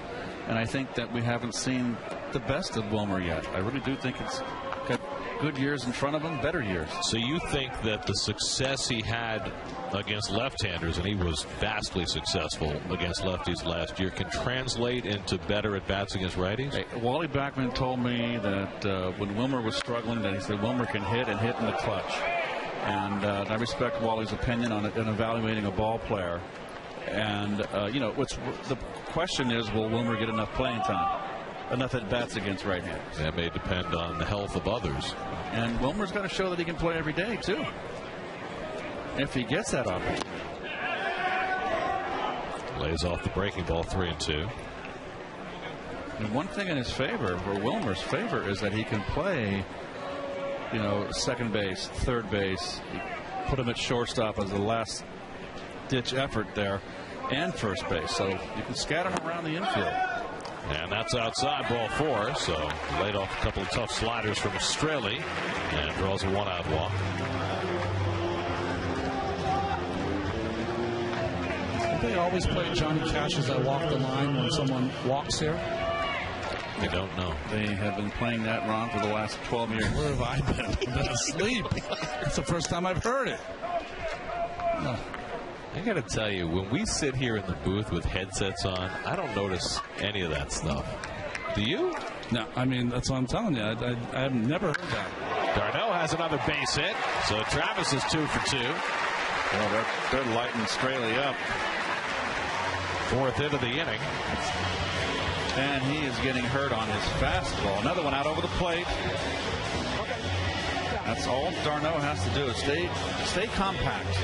And I think that we haven't seen the best of Wilmer yet. I really do think it's got good years in front of him, better years. So you think that the success he had against left-handers, and he was vastly successful against lefties last year, can translate into better at-bats against righties? Hey, Wally Backman told me that when Wilmer was struggling, that he said Wilmer can hit and hit in the clutch. And I respect Wally's opinion on it in evaluating a ball player. And, you know, the question is, will Wilmer get enough playing time? Enough at-bats against right-handers? That may depend on the health of others. And Wilmer's got to show that he can play every day, too, if he gets that opportunity. Lays off the breaking ball, 3-2. And one thing in his favor, or Wilmer's favor, is that he can play, you know, second base, third base, put him at shortstop as the last ditch effort there, and first base, so you can scatter him around the infield. And that's outside, ball 4. So laid off a couple of tough sliders from Straley and draws a 1-out walk. they always play Johnny Cash as I walk the line when someone walks here? I don't know. They have been playing that, Ron, for the last 12 years. Where have I been? I've been asleep. It's the first time I've heard it. I got to tell you, when we sit here in the booth with headsets on, I don't notice any of that stuff. Do you? No, I mean, that's what I'm telling you. I've never heard that. Darno has another base hit, so Travis is 2 for 2. Well, they're lighting Straley up. 4th hit of the inning. And he is getting hurt on his fastball. Another one out over the plate. That's all Darno has to do is stay compact.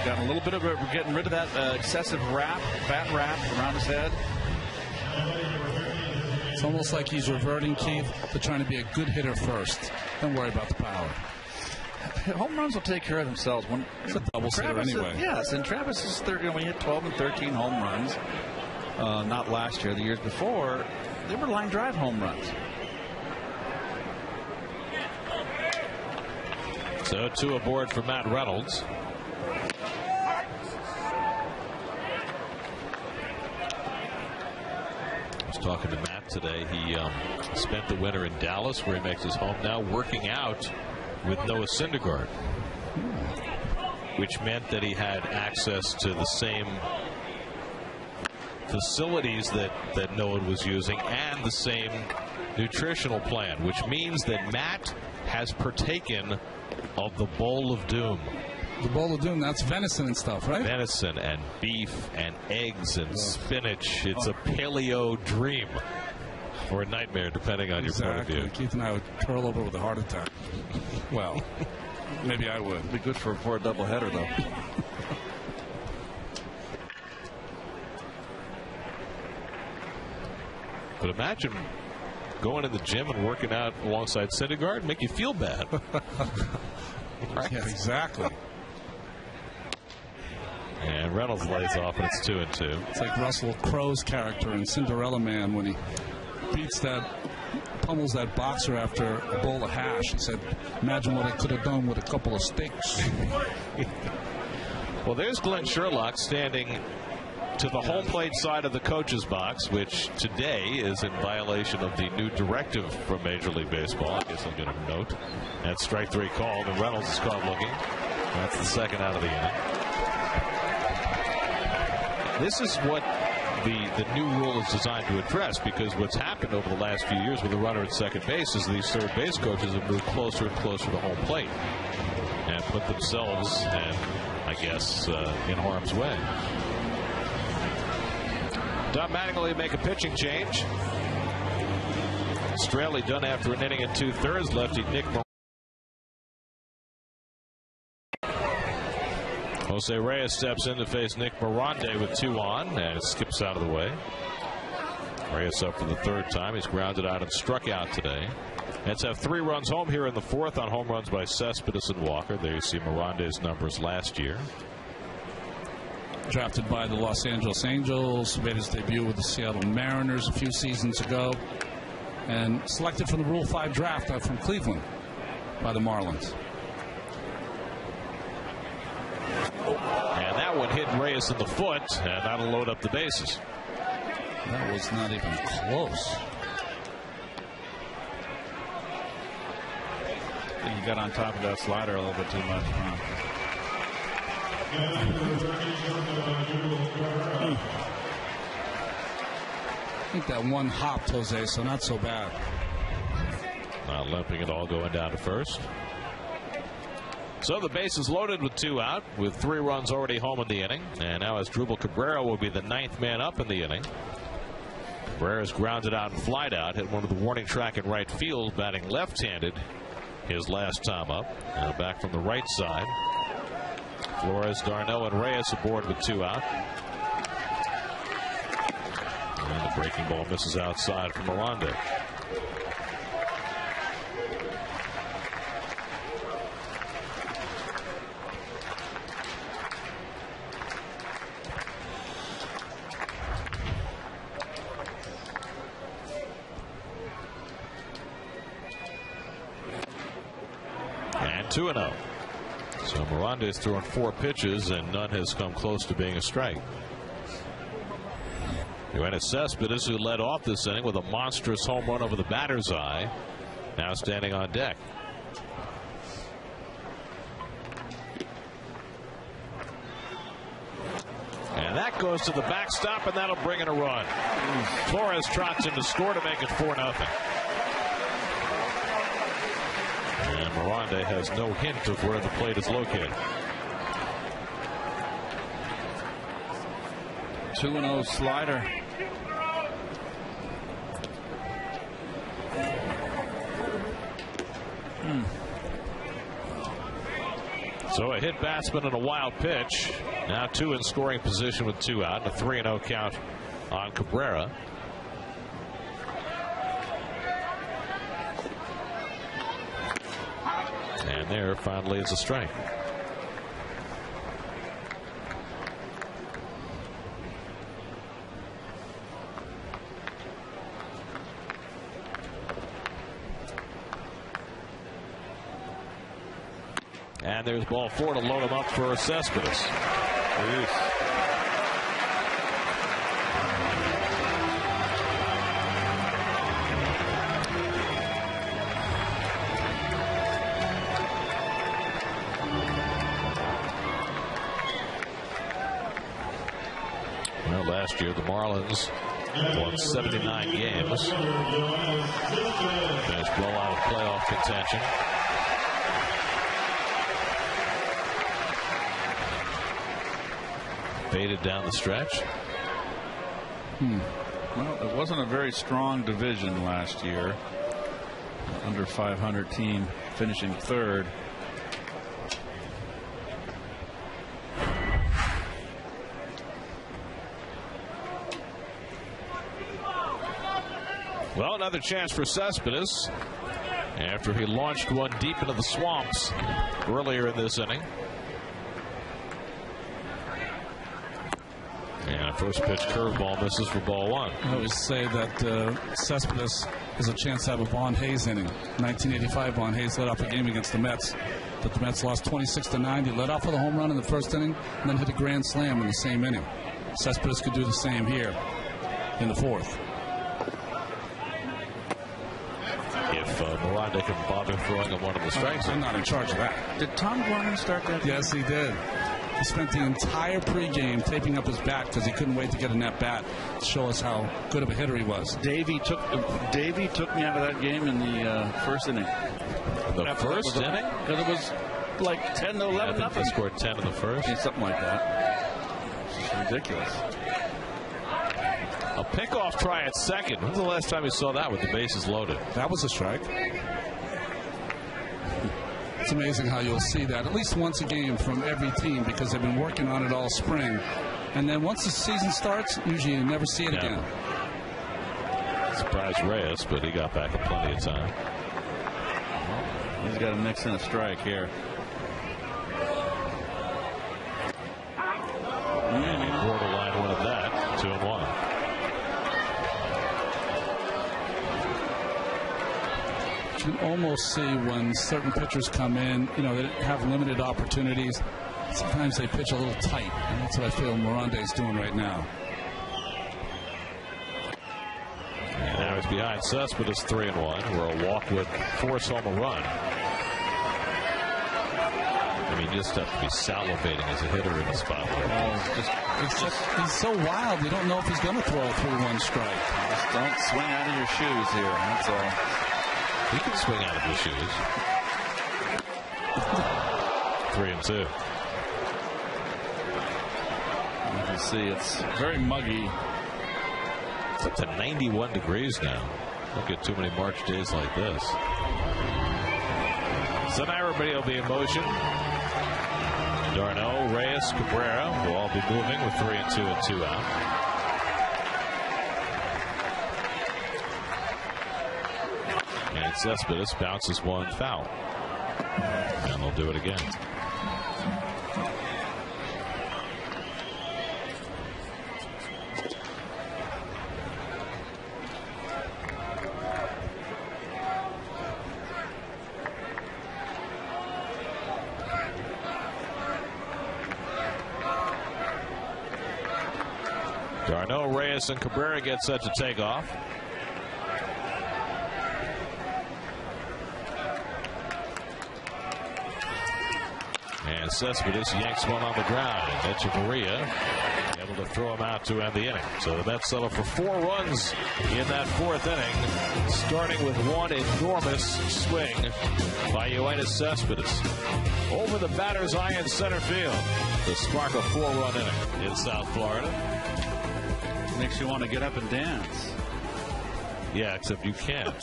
Got a little bit of getting rid of that excessive bat wrap around his head. It's almost like he's reverting, Keith, to trying to be a good hitter first. Don't worry about the power. Home runs will take care of themselves. When it's a double hitter anyway. Yes, and Travis is we hit 12 and 13 home runs. Not last year, the years before, they were line drive home runs. So 2 aboard for Matt Reynolds. I was talking to Matt today. He spent the winter in Dallas, where he makes his home now, working out with Noah Syndergaard, which meant that he had access to the same facilities that Noah was using and the same nutritional plan, which means that Matt has partaken of the bowl of doom. The bowl of doom, that's venison and stuff, right? Venison and beef and eggs and spinach. It's a paleo dream, or a nightmare, depending on your point of view. Keith and I would curl over with a heart attack. Well, maybe I would. Be good for a doubleheader, though. But imagine going to the gym and working out alongside Syndergaard, make you feel bad. Right. Yeah, exactly. And Reynolds lays off, and it's 2 and 2. It's like Russell Crowe's character in Cinderella Man when he pummels that boxer after a bowl of hash. He said, imagine what I could have done with a couple of steaks. Well, there's Glenn Sherlock standing to the home plate side of the coach's box, which today is in violation of the new directive from Major League Baseball. I guess I'll get a note. That's strike 3 called, and Reynolds is caught looking. That's the 2nd out of the inning. This is what the new rule is designed to address, because what's happened over the last few years with the runner at second base is these third base coaches have moved closer and closer to home plate and put themselves, and I guess, in harm's way. Don Mattingly make a pitching change. Straley done after an inning and 2/3. Lefty Nick Jose Reyes steps in to face Nick Morande with 2 on, and it skips out of the way. Reyes up for the 3rd time. He's grounded out and struck out today. Mets have 3 runs home here in the 4th on home runs by Cespedes and Walker. There you see Morande's numbers last year. Drafted by the Los Angeles Angels, made his debut with the Seattle Mariners a few seasons ago, and selected from the Rule 5 draft from Cleveland by the Marlins. And that one hit Reyes in the foot, and that'll load up the bases. That was not even close. I think he got on top of that slider a little bit too much. I think that one hopped, Jose, so not so bad. Not limping at all, going down to first. So the base is loaded with 2 out, with 3 runs already home in the inning. And now Asdrubal Cabrera will be the 9th man up in the inning. Cabrera's grounded out and flied out, hit one of the warning track in right field, batting left-handed his last time up. Now back from the right side. Flores, Darno, and Reyes aboard with 2 out. And the breaking ball misses outside from Morande. And 2-0. So Miranda's thrown 4 pitches and none has come close to being a strike. Yoenis Cespedes, who led off this inning with a monstrous home run over the batter's eye, now standing on deck. And that goes to the backstop, and that'll bring in a run. Torres trots in to score to make it 4-0. And Miranda has no hint of where the plate is located. 2-0 slider. So a hit batsman and a wild pitch. Now 2 in scoring position with 2 out, and a 3-0 count on Cabrera. And there finally is a strike. And there's ball 4 to load him up for Cespedes. Well, last year the Marlins won 79 games. Finished well out of playoff contention. Faded down the stretch. Well, it wasn't a very strong division last year. Under 500 team finishing 3rd. Well, another chance for Cespedes after he launched one deep into the swamps earlier in this inning. And a first pitch curveball misses for ball 1. I always say that Cespedes has a chance to have a Vaughn Hayes inning. 1985, Vaughn Hayes led off a game against the Mets, but the Mets lost 26-9. He led off with a home run in the first inning and then hit a grand slam in the same inning. Cespedes could do the same here in the 4th. If Miranda can bother throwing him one of the strikes. I'm not in charge of that. Did Tom Gorman start that? Yes, he did. He spent the entire pregame taping up his bat because he couldn't wait to get an at bat to show us how good of a hitter he was. Davey took me out of that game in the first inning. The first inning? Because it was like 10-11. I think they scored 10 in the first. Yeah, something like that. It's just ridiculous. A pickoff try at second. When's the last time you saw that with the bases loaded? That was a strike. It's amazing how you'll see that at least once a game from every team because they've been working on it all spring. And then once the season starts, usually you never see it again. Surprised Reyes, but he got back in plenty of time. He's got to mix in a strike here. And he borderline one of that. 2-1. You can almost see when certain pitchers come in, you know, they have limited opportunities. Sometimes they pitch a little tight, and that's what I feel Miranda is doing right now. And now he's behind Cespedes 3-1, where a walk would force home a run. I mean, you just have to be salivating as a hitter in the spot. He's so wild, you don't know if he's going to throw a 3-1 strike. Just don't swing out of your shoes here, that's all. He can swing out of his shoes. 3-2. You can see it's very muggy. It's up to 91 degrees now. Don't get too many March days like this. So now everybody will be in motion. Darno, Reyes, Cabrera will all be moving with 3-2 and 2 out. And Cespedes bounces one foul. And they'll do it again. Darno, Reyes, and Cabrera get set to take off. And Cespedes yanks one on the ground. Echeverria able to throw him out to end the inning. So the Mets settle for 4 runs in that 4th inning, starting with one enormous swing by Yoenis Cespedes over the batter's eye in center field to spark a 4-run inning in South Florida. Makes you want to get up and dance. Yeah, except you can't.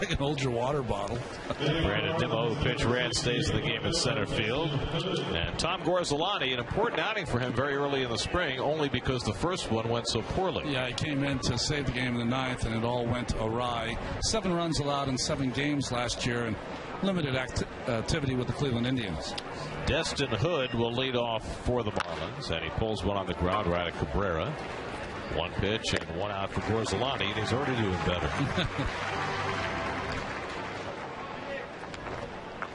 I can hold your water bottle. Brandon Nimmo, the pitch ran, stays in the game in center field. And Tom Gorzolani, an important outing for him very early in the spring, only because the first one went so poorly. Yeah, he came in to save the game in the 9th, and it all went awry. 7 runs allowed in 7 games last year, and limited activity with the Cleveland Indians. Destin Hood will lead off for the Marlins, and he pulls one on the ground right at Cabrera. 1 pitch and 1 out for Gorzolani, and he's already doing better.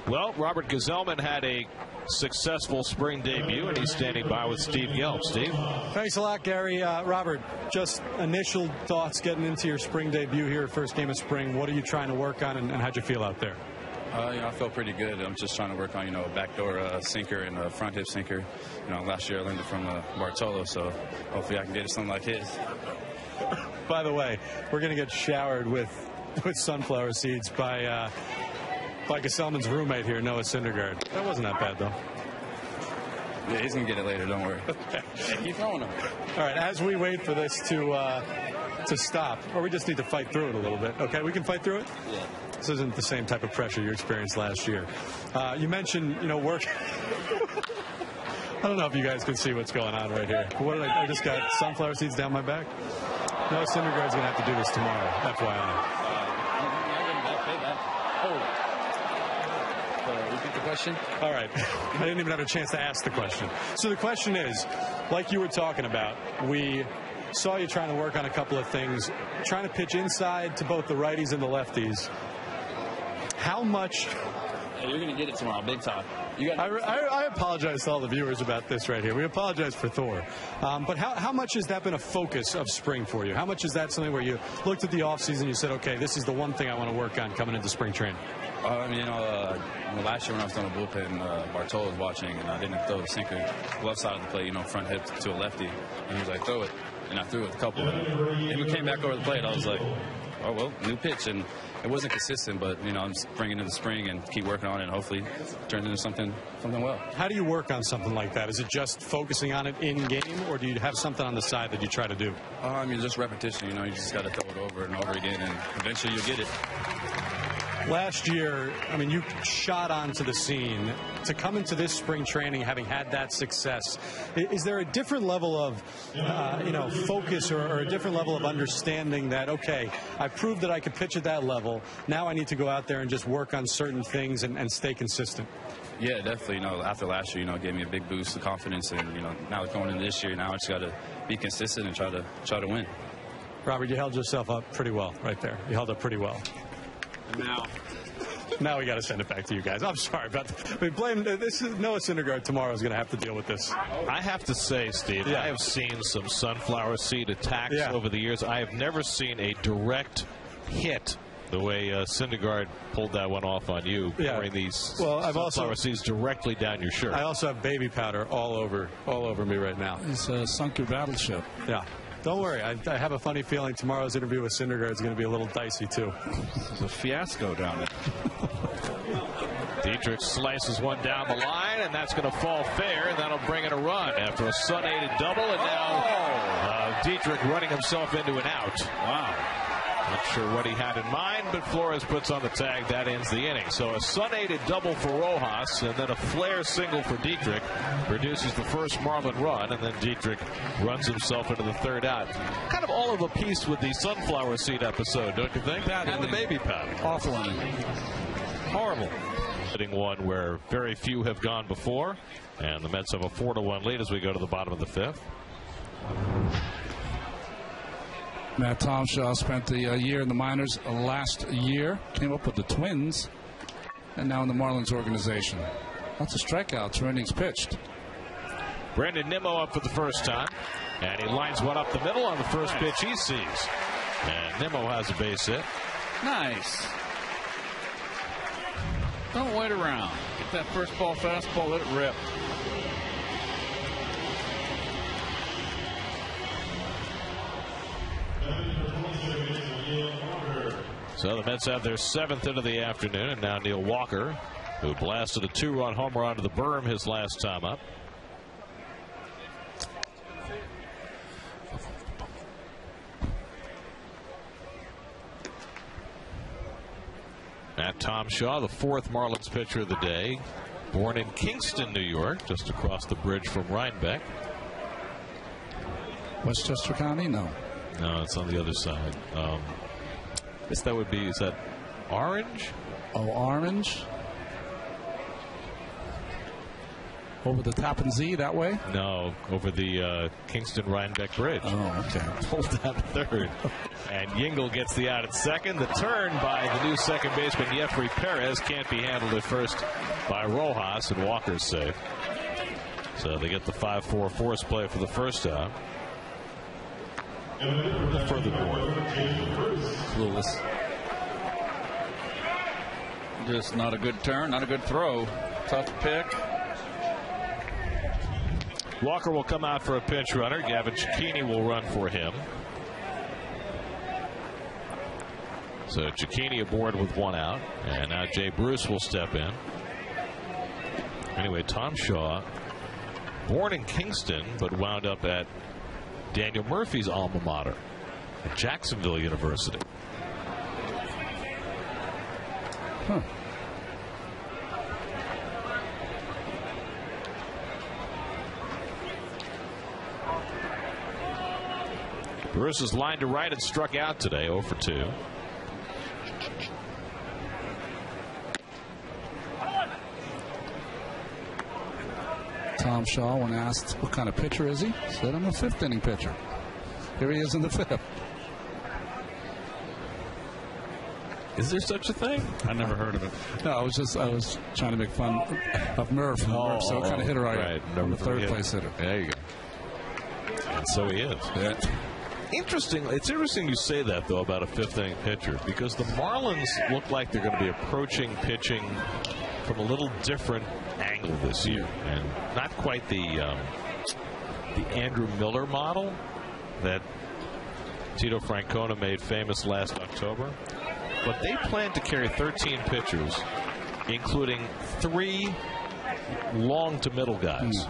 Well, Robert Gazelman had a successful spring debut, and he's standing by with Steve Gelb. Steve? Thanks a lot, Gary. Robert, just initial thoughts getting into your spring debut here, first game of spring. What are you trying to work on, and how'd you feel out there? I feel pretty good. I'm just trying to work on, a backdoor sinker and a front hip sinker. Last year I learned it from Bartolo, so hopefully I can get something like his. By the way, we're going to get showered with sunflower seeds by Gazelman's roommate here, Noah Syndergaard. That wasn't that bad, though. Yeah, he's going to get it later. Don't worry. Keep throwing him. All right, as we wait for this to stop, or we just need to fight through it a little bit. Okay, we can fight through it? Yeah. This isn't the same type of pressure you experienced last year. You mentioned, work. I don't know if you guys can see what's going on right here. I just got sunflower seeds down my back. Noah Syndergaard's going to have to do this tomorrow, FYI. Repeat the question. All right. I didn't even have a chance to ask the question. So the question is, like you were talking about, we saw you trying to work on a couple of things, trying to pitch inside to both the righties and the lefties. How much... Hey, you're going to get it tomorrow, big time. I apologize to all the viewers about this right here. We apologize for Thor. But how much has that been a focus of spring for you? How much is that something where you looked at the offseason and you said, okay, this is the one thing I want to work on coming into spring training? Last year when I was throwing a bullpen, Bartolo was watching, and I didn't throw the sinker left side of the plate, front hip to a lefty. And he was like, throw it. And I threw it a couple. And we came back over the plate. I was like, oh, well, new pitch. And it wasn't consistent, but, I'm just bringing it into the spring and keep working on it, and hopefully it turns into something well. How do you work on something like that? Is it just focusing on it in game, or do you have something on the side that you try to do? Just repetition. You just got to throw it over and over again, and eventually you'll get it. Last year, you shot onto the scene. To come into this spring training having had that success, is there a different level of, focus or a different level of understanding that, okay, I proved that I could pitch at that level. Now I need to go out there and just work on certain things and stay consistent? Yeah, definitely. After last year, it gave me a big boost of confidence. And, now going into this year, now I just got to be consistent and try to win. Robert, you held yourself up pretty well right there. You held up pretty well. Now we got to send it back to you guys. I'm sorry about that. This is Noah Syndergaard tomorrow is going to have to deal with this. I have to say, Steve, I have seen some sunflower seed attacks over the years. I have never seen a direct hit the way Syndergaard pulled that one off on you, pouring these sunflower seeds directly down your shirt. I also have baby powder all over me right now. He's sunk your battleship. Yeah. Don't worry. I have a funny feeling tomorrow's interview with Syndergaard is going to be a little dicey, too. There's a fiasco down there. Dietrich slices one down the line, and that's going to fall fair, and that'll bring in a run after a Sun-aided double, and now Dietrich running himself into an out. Wow. Not sure what he had in mind, but Flores puts on the tag. That ends the inning. So a Sun-aided double for Rojas, and then a flare single for Dietrich produces the first Marlin run, and then Dietrich runs himself into the third out. Kind of all of a piece with the sunflower seed episode, don't you think? And the baby powder. Awful inning. Horrible. Hitting one where very few have gone before, and the Mets have a 4-1 lead as we go to the bottom of the 5th. Matt Tomshaw spent the year in the minors last year, came up with the Twins, and now in the Marlins organization. Lots of strikeouts for innings pitched. Brandon Nimmo up for the first time, and he lines one up the middle on the first pitch he sees. And Nimmo has a base hit. Nice. Don't wait around. Get that first ball fastball, let it rip. So the Mets have their 7th hit of the afternoon, and now Neil Walker, who blasted a 2-run homer onto the berm his last time up. Matt Tom Shaw, the 4th Marlins pitcher of the day, born in Kingston, New York, just across the bridge from Rhinebeck. Westchester County? No, it's on the other side. I guess that would be, is that Orange? Oh, Orange. Over the Tappan Zee that way? No, over the Kingston Rhinebeck Bridge. Oh, okay. Pulled down third. And Yingle gets the out at second. The turn by the new second baseman, Jeffrey Perez, can't be handled at first by Rojas, and Walker's safe. So they get the 5-4 force play for the first out. Furthermore, Clueless. Just not a good turn, not a good throw. Tough pick. Walker will come out for a pinch runner. Gavin Cecchini will run for him. So Cecchini aboard with 1 out. And now Jay Bruce will step in. Anyway, Tom Shaw, born in Kingston, but wound up at Daniel Murphy's alma mater at Jacksonville University. Huh. Bruce is lined to right and struck out today, 0 for 2. Tom Shaw, when asked what kind of pitcher is he, said, I'm a 5th inning pitcher. Here he is in the 5th. Is there such a thing? I never heard of it. No, I was trying to make fun of Murph. So it kind of hit her right. I'm the 3rd place hitter. There you go. And so he is. Yeah. Interesting. It's interesting you say that, though, about a 5th inning pitcher, because the Marlins look like they're going to be approaching pitching from a little different angle this year, and not quite the Andrew Miller model that Tito Francona made famous last October. But they plan to carry 13 pitchers, including 3 long to middle guys.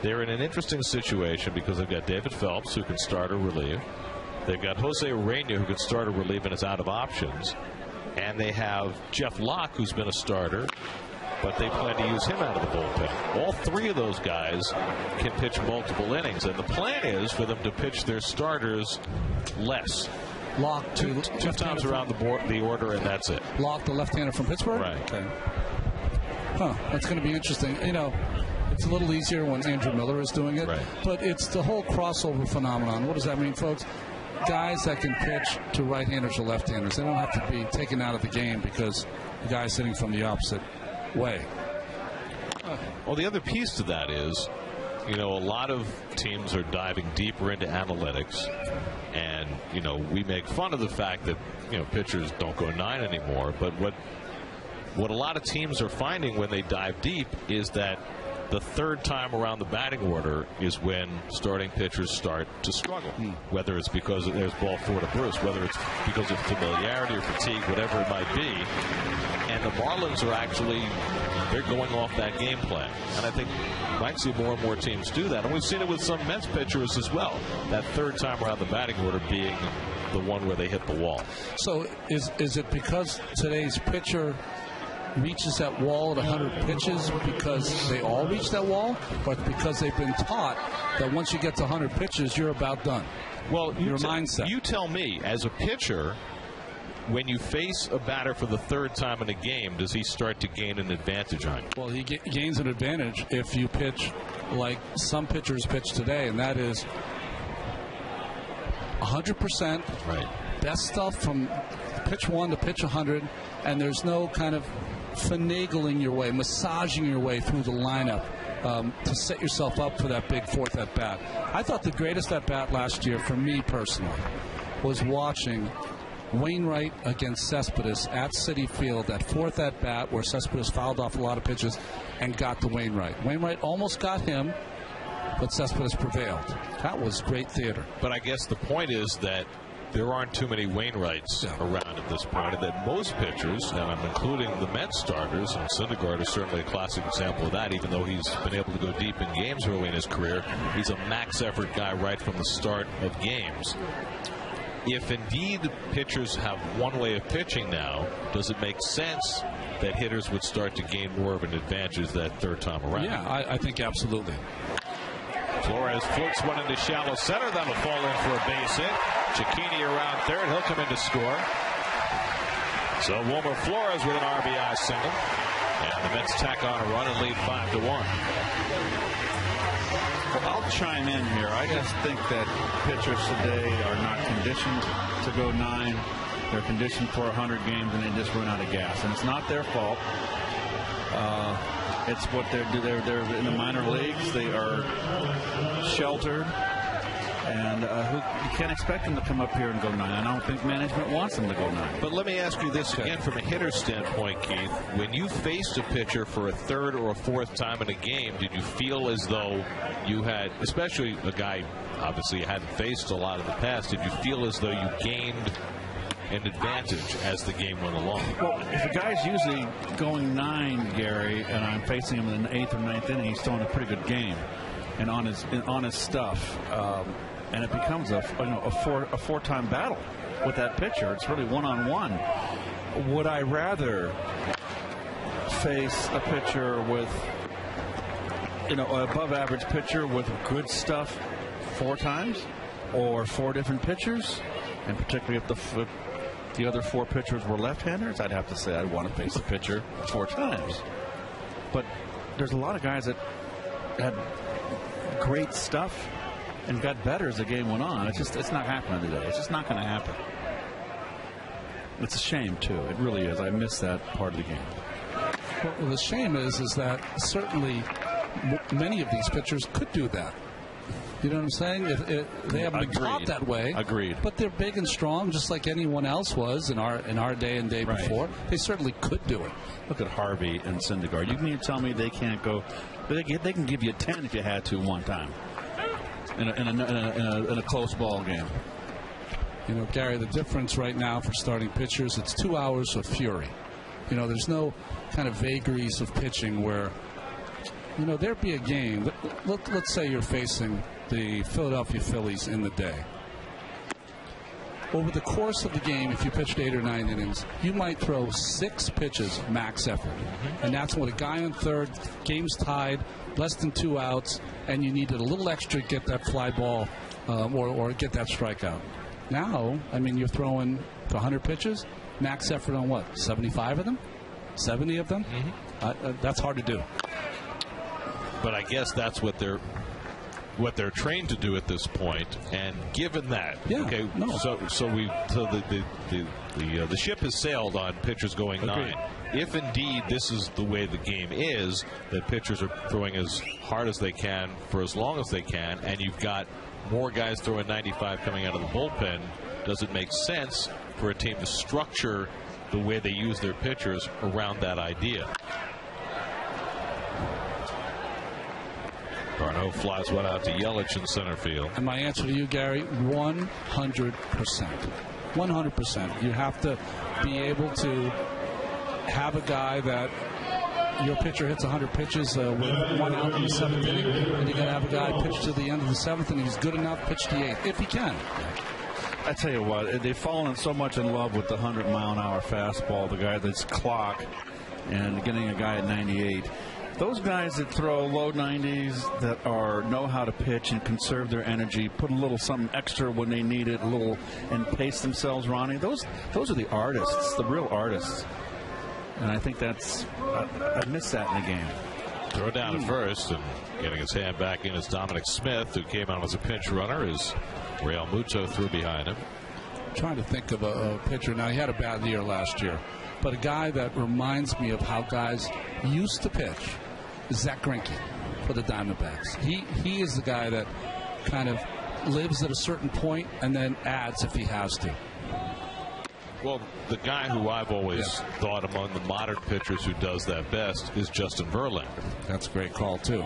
They're in an interesting situation because they've got David Phelps, who can start or relieve. They've got Jose Urena, who can start or relieve and is out of options. And they have Jeff Locke, who's been a starter, but they plan to use him out of the bullpen. All 3 of those guys can pitch multiple innings, and the plan is for them to pitch their starters less. Locke, two times around the order, and that's it. Locke, the left-hander from Pittsburgh? Right. Okay. Huh, that's going to be interesting. You know, it's a little easier when Andrew Miller is doing it, right, but it's the whole crossover phenomenon. What does that mean, folks? Guys that can pitch to right-handers or left-handers, they don't have to be taken out of the game because the guy's hitting from the opposite way. Well, the other piece to that is, you know, a lot of teams are diving deeper into analytics, and, you know, we make fun of the fact that, you know, pitchers don't go 9 anymore, but what a lot of teams are finding when they dive deep is that the 3rd time around the batting order is when starting pitchers start to struggle, whether it's because there's ball 4 to Bruce, whether it's because of familiarity or fatigue, whatever it might be. And the Marlins are actually, they're going off that game plan. And I think you might see more and more teams do that. And we've seen it with some Mets pitchers as well, that 3rd time around the batting order being the one where they hit the wall. So is it because today's pitcher reaches that wall at 100 pitches because they all reach that wall, or because they've been taught that once you get to 100 pitches, you're about done? Well, your mindset. You tell me, as a pitcher, when you face a batter for the 3rd time in a game, does he start to gain an advantage on you? Well, he gains an advantage if you pitch like some pitchers pitch today, and that is 100%. Right. Best stuff from pitch 1 to pitch 100, and there's no kind of finagling your way, massaging your way through the lineup. to set yourself up for that big fourth at bat. I thought the greatest at bat last year, for me personally, was watching Wainwright against Cespedes at Citi Field, that fourth at bat where Cespedes fouled off a lot of pitches and got to Wainwright. Wainwright almost got him, but Cespedes prevailed. That was great theater. But I guess the point is that there aren't too many Wainwrights around at this point, and that most pitchers, and I'm including the Mets starters, and Syndergaard is certainly a classic example of that, even though he's been able to go deep in games early in his career, he's a max effort guy right from the start of games. If indeed pitchers have one way of pitching now, does it make sense that hitters would start to gain more of an advantage that third time around? Yeah, I think absolutely. Flores floats one into shallow center. That'll fall in for a base hit. Cicchini around third. He'll come in to score. So Wilmer Flores with an RBI single. And the Mets tack on a run and lead 5-1. Well, I'll chime in here. I just think that pitchers today are not conditioned to go 9. They're conditioned for 100 games, and they just run out of gas. And it's not their fault. It's what they're in the minor leagues. They are sheltered, and you can't expect them to come up here and go 9. I don't think management wants them to go 9. But let me ask you this again from a hitter's standpoint, Keith. When you faced a pitcher for a third or a fourth time in a game, did you feel as though you had, especially a guy obviously you hadn't faced a lot in the past, did you feel as though you gained an advantage as the game went along? Well, if a guy's usually going 9, Gary, and I'm facing him in the 8th or 9th inning, he's throwing a pretty good game and on his stuff, and it becomes a four-time battle with that pitcher. It's really one-on-one. Would I rather face a pitcher with, an above-average pitcher with good stuff 4 times, or 4 different pitchers, and particularly if the other 4 pitchers were left-handers? I'd have to say I'd want to face a pitcher 4 times. But there's a lot of guys that had great stuff and got better as the game went on. It's not happening today. It's just not going to happen. It's a shame, too. It really is. I miss that part of the game. Well, the shame is that certainly many of these pitchers could do that. You know what I'm saying? They haven't been taught that way. Agreed. But they're big and strong, just like anyone else was in our day and day before. They certainly could do it. Look at Harvey and Syndergaard. You can tell me they can't go. They can give you 10 if you had to one time in a close ball game. You know, Gary, the difference right now for starting pitchers, it's 2 hours of fury. You know, there's no kind of vagaries of pitching where, there'd be a game. Let's say you're facing the Philadelphia Phillies in the day. Over the course of the game, if you pitched 8 or 9 innings, you might throw 6 pitches max effort. And that's when a guy on third, game's tied, less than 2 outs, and you needed a little extra to get that fly ball or get that strikeout. Now, you're throwing 100 pitches, max effort on what, 75 of them? 70 of them? That's hard to do. But I guess that's what they're trained to do at this point. And given that, the ship has sailed on pitchers going 9. If indeed this is the way the game is, that pitchers are throwing as hard as they can for as long as they can, and you've got more guys throwing 95 coming out of the bullpen, does it make sense for a team to structure the way they use their pitchers around that idea? Garneau flies one out to Yelich in center field. And my answer to you, Gary, 100%. 100%. You have to be able to have a guy that your pitcher hits 100 pitches with 1 out in the 7th inning, and you got to have a guy pitch to the end of the 7th, and he's good enough pitch to the 8th, if he can. I tell you what, they've fallen so much in love with the 100-mile-an-hour fastball, the guy that's clock, and getting a guy at 98. Those guys that throw low 90s, that know how to pitch and conserve their energy, put a little something extra when they need it, and pace themselves, Ronnie. Those are the artists, the real artists. And I think I miss that in the game. Throw down at first, and getting his hand back in is Dominic Smith, who came out as a pinch runner. As Real Muto threw behind him. I'm trying to think of a pitcher. Now, he had a bad year last year, but a guy that reminds me of how guys used to pitch is Zach Greinke. for the Diamondbacks. He is the guy that kind of lives at a certain point and then adds if he has to. Well, the guy who I've always thought among the modern pitchers who does that best is Justin Verlander. That's a great call, too.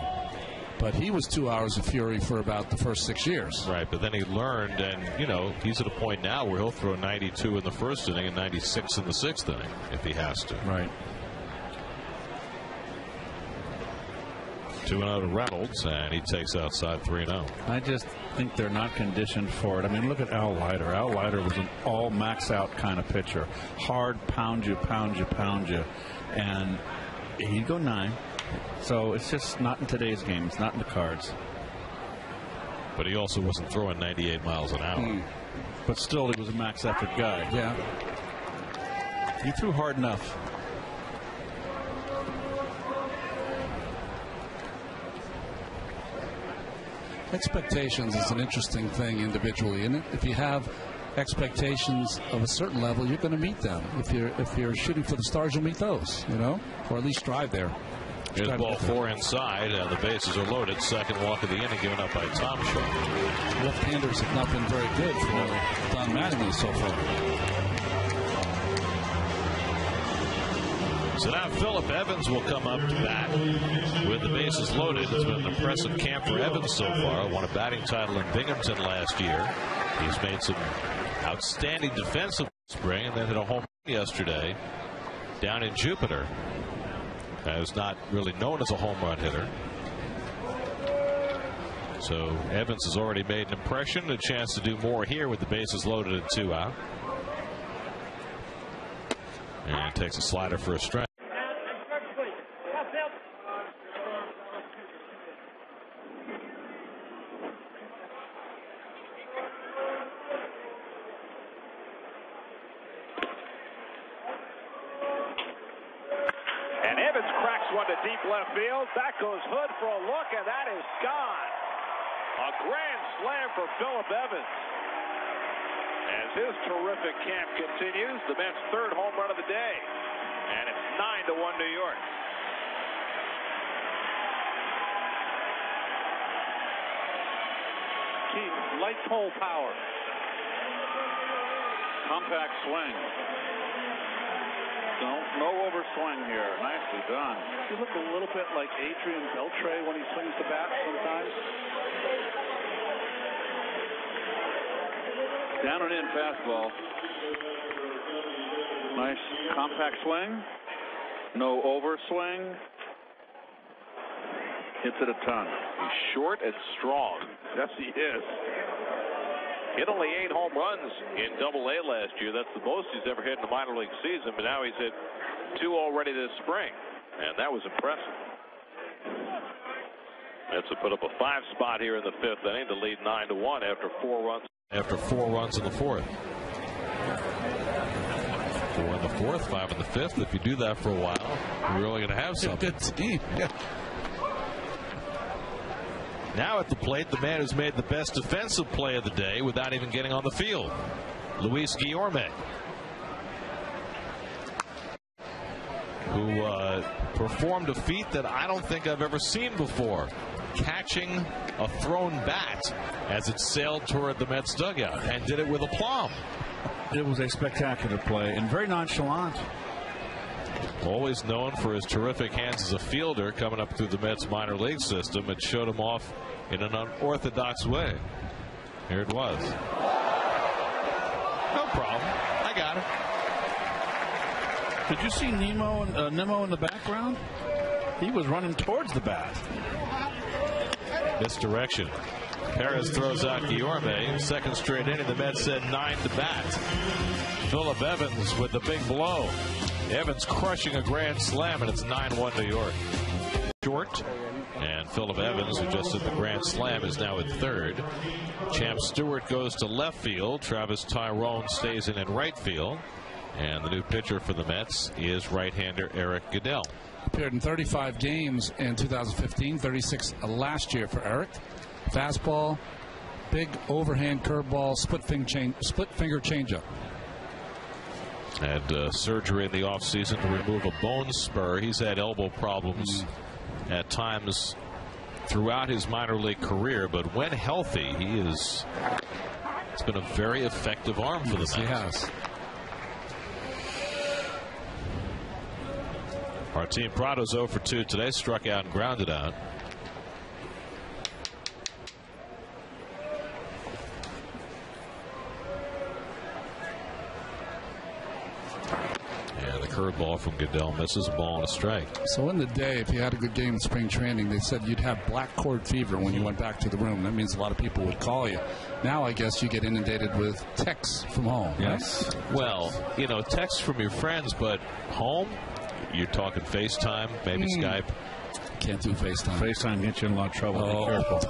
But he was 2 hours of fury for about the first 6 years. Right, but then he learned, and, you know, he's at a point now where he'll throw 92 in the first inning and 96 in the sixth inning if he has to. Right. 2-0 to Reynolds, and he takes outside 3-0. I just think they're not conditioned for it. I mean, look at Al Leiter. Al Leiter was an all max out kind of pitcher. Hard, pound you, and he'd go 9. So it's just not in today's game. It's not in the cards. But he also wasn't throwing 98 miles an hour. But still, he was a max effort guy. Yeah. He threw hard enough. Expectations is an interesting thing individually, and if you have expectations of a certain level, you're going to meet them. If you're shooting for the stars, you'll meet those, you know, or at least strive there. Here's ball 4 inside, and the bases are loaded. Second walk of the inning given up by Tom Shaw. Left-handers have not been very good for Don Mattingly so far. So now Phillip Evans will come up to bat with the bases loaded. It's been an impressive camp for Evans so far. Won a batting title in Binghamton last year. He's made some outstanding defensive spring and then hit a home run yesterday down in Jupiter. Is not really known as a home run hitter. So Evans has already made an impression. A chance to do more here with the bases loaded and 2 out. And takes a slider for a strike. One to deep left field. Back goes Hood for a look, and that is gone. A grand slam for Phillip Evans. As his terrific camp continues, the Mets' third home run of the day. And it's 9-1 New York. Keith, light pole power. Compact swing. No overswing here. Nicely done. You look a little bit like Adrian Beltre when he swings the bat sometimes. Down and in fastball. Nice compact swing. No overswing. Hits it a ton. He's short and strong. Yes, he is. Hit only 8 home runs in Double-A last year. That's the most he's ever hit in the minor league season, but now he's hit 2 already this spring, and that was impressive. Mets have put up a 5 spot here in the 5th inning to lead 9-1 after 4 runs. After 4 runs in the 4th. 4 in the 4th, 5 in the 5th. If you do that for a while, you're really going to have something. Good team. Now at the plate, the man who's made the best defensive play of the day without even getting on the field, Luis Guillorme, who performed a feat that I don't think I've ever seen before, catching a thrown bat as it sailed toward the Mets dugout, and did it with aplomb. It was a spectacular play and very nonchalant. Always known for his terrific hands as a fielder coming up through the Mets minor league system, it showed him off in an unorthodox way. Here it was. No problem. I got it. Did you see Nemo in the background? He was running towards the bat. Misdirection. Perez throws out Guillorme. Second straight inning, the Mets said 9 to bat. Phillip Evans with the big blow. Evans crushing a grand slam, and it's 9-1 New York. Short, and Phillip Evans, who just hit the grand slam, is now at third. Champ Stewart goes to left field. Travis Tyrone stays in right field. And the new pitcher for the Mets is right-hander Eric Goodell. Appeared in 35 games in 2015, 36 last year for Eric. Fastball, big overhand curveball, split finger changeup. Had surgery in the offseason to remove a bone spur. He's had elbow problems at times throughout his minor league career, but when healthy, it's been a very effective arm for the Mets. Yes. Martin Prado's 0 for 2 today, struck out and grounded out. And the curveball from Goodell misses, a ball and a strike. So in the day, if you had a good game in spring training, they said you'd have black cord fever when you went back to the room. That means a lot of people would call you. Now I guess you get inundated with texts from home. Yes. Right? Well, texts from your friends, but home, you're talking FaceTime, maybe Skype. Can't do FaceTime. FaceTime gets you in a lot of trouble. Be careful.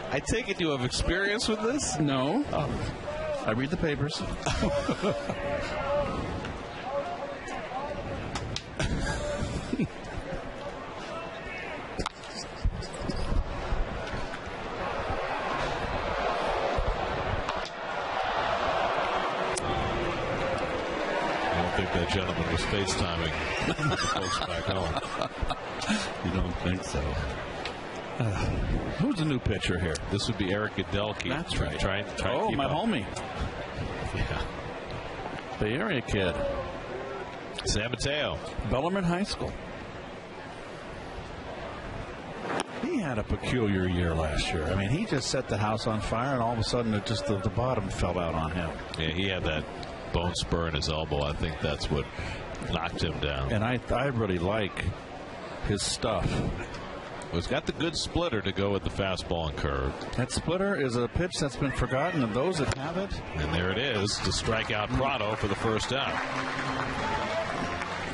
I take it you have experience with this? No. I read the papers. That gentleman was FaceTiming the folks back home. You don't think so? Who's the new pitcher here? This would be Eric Godelke. That's right. Trying to keep my up. homie. Yeah. Bay Area kid. San Mateo. Bellarmine High School. He had a peculiar year last year. I mean, he just set the house on fire, and all of a sudden, the bottom fell out on him. Yeah, he had that bone spur in his elbow. I think that's what knocked him down. And I really like his stuff. Well, he's got the good splitter to go with the fastball and curve. That splitter is a pitch that's been forgotten, and those that have it. And there it is to strike out Prado for the first out.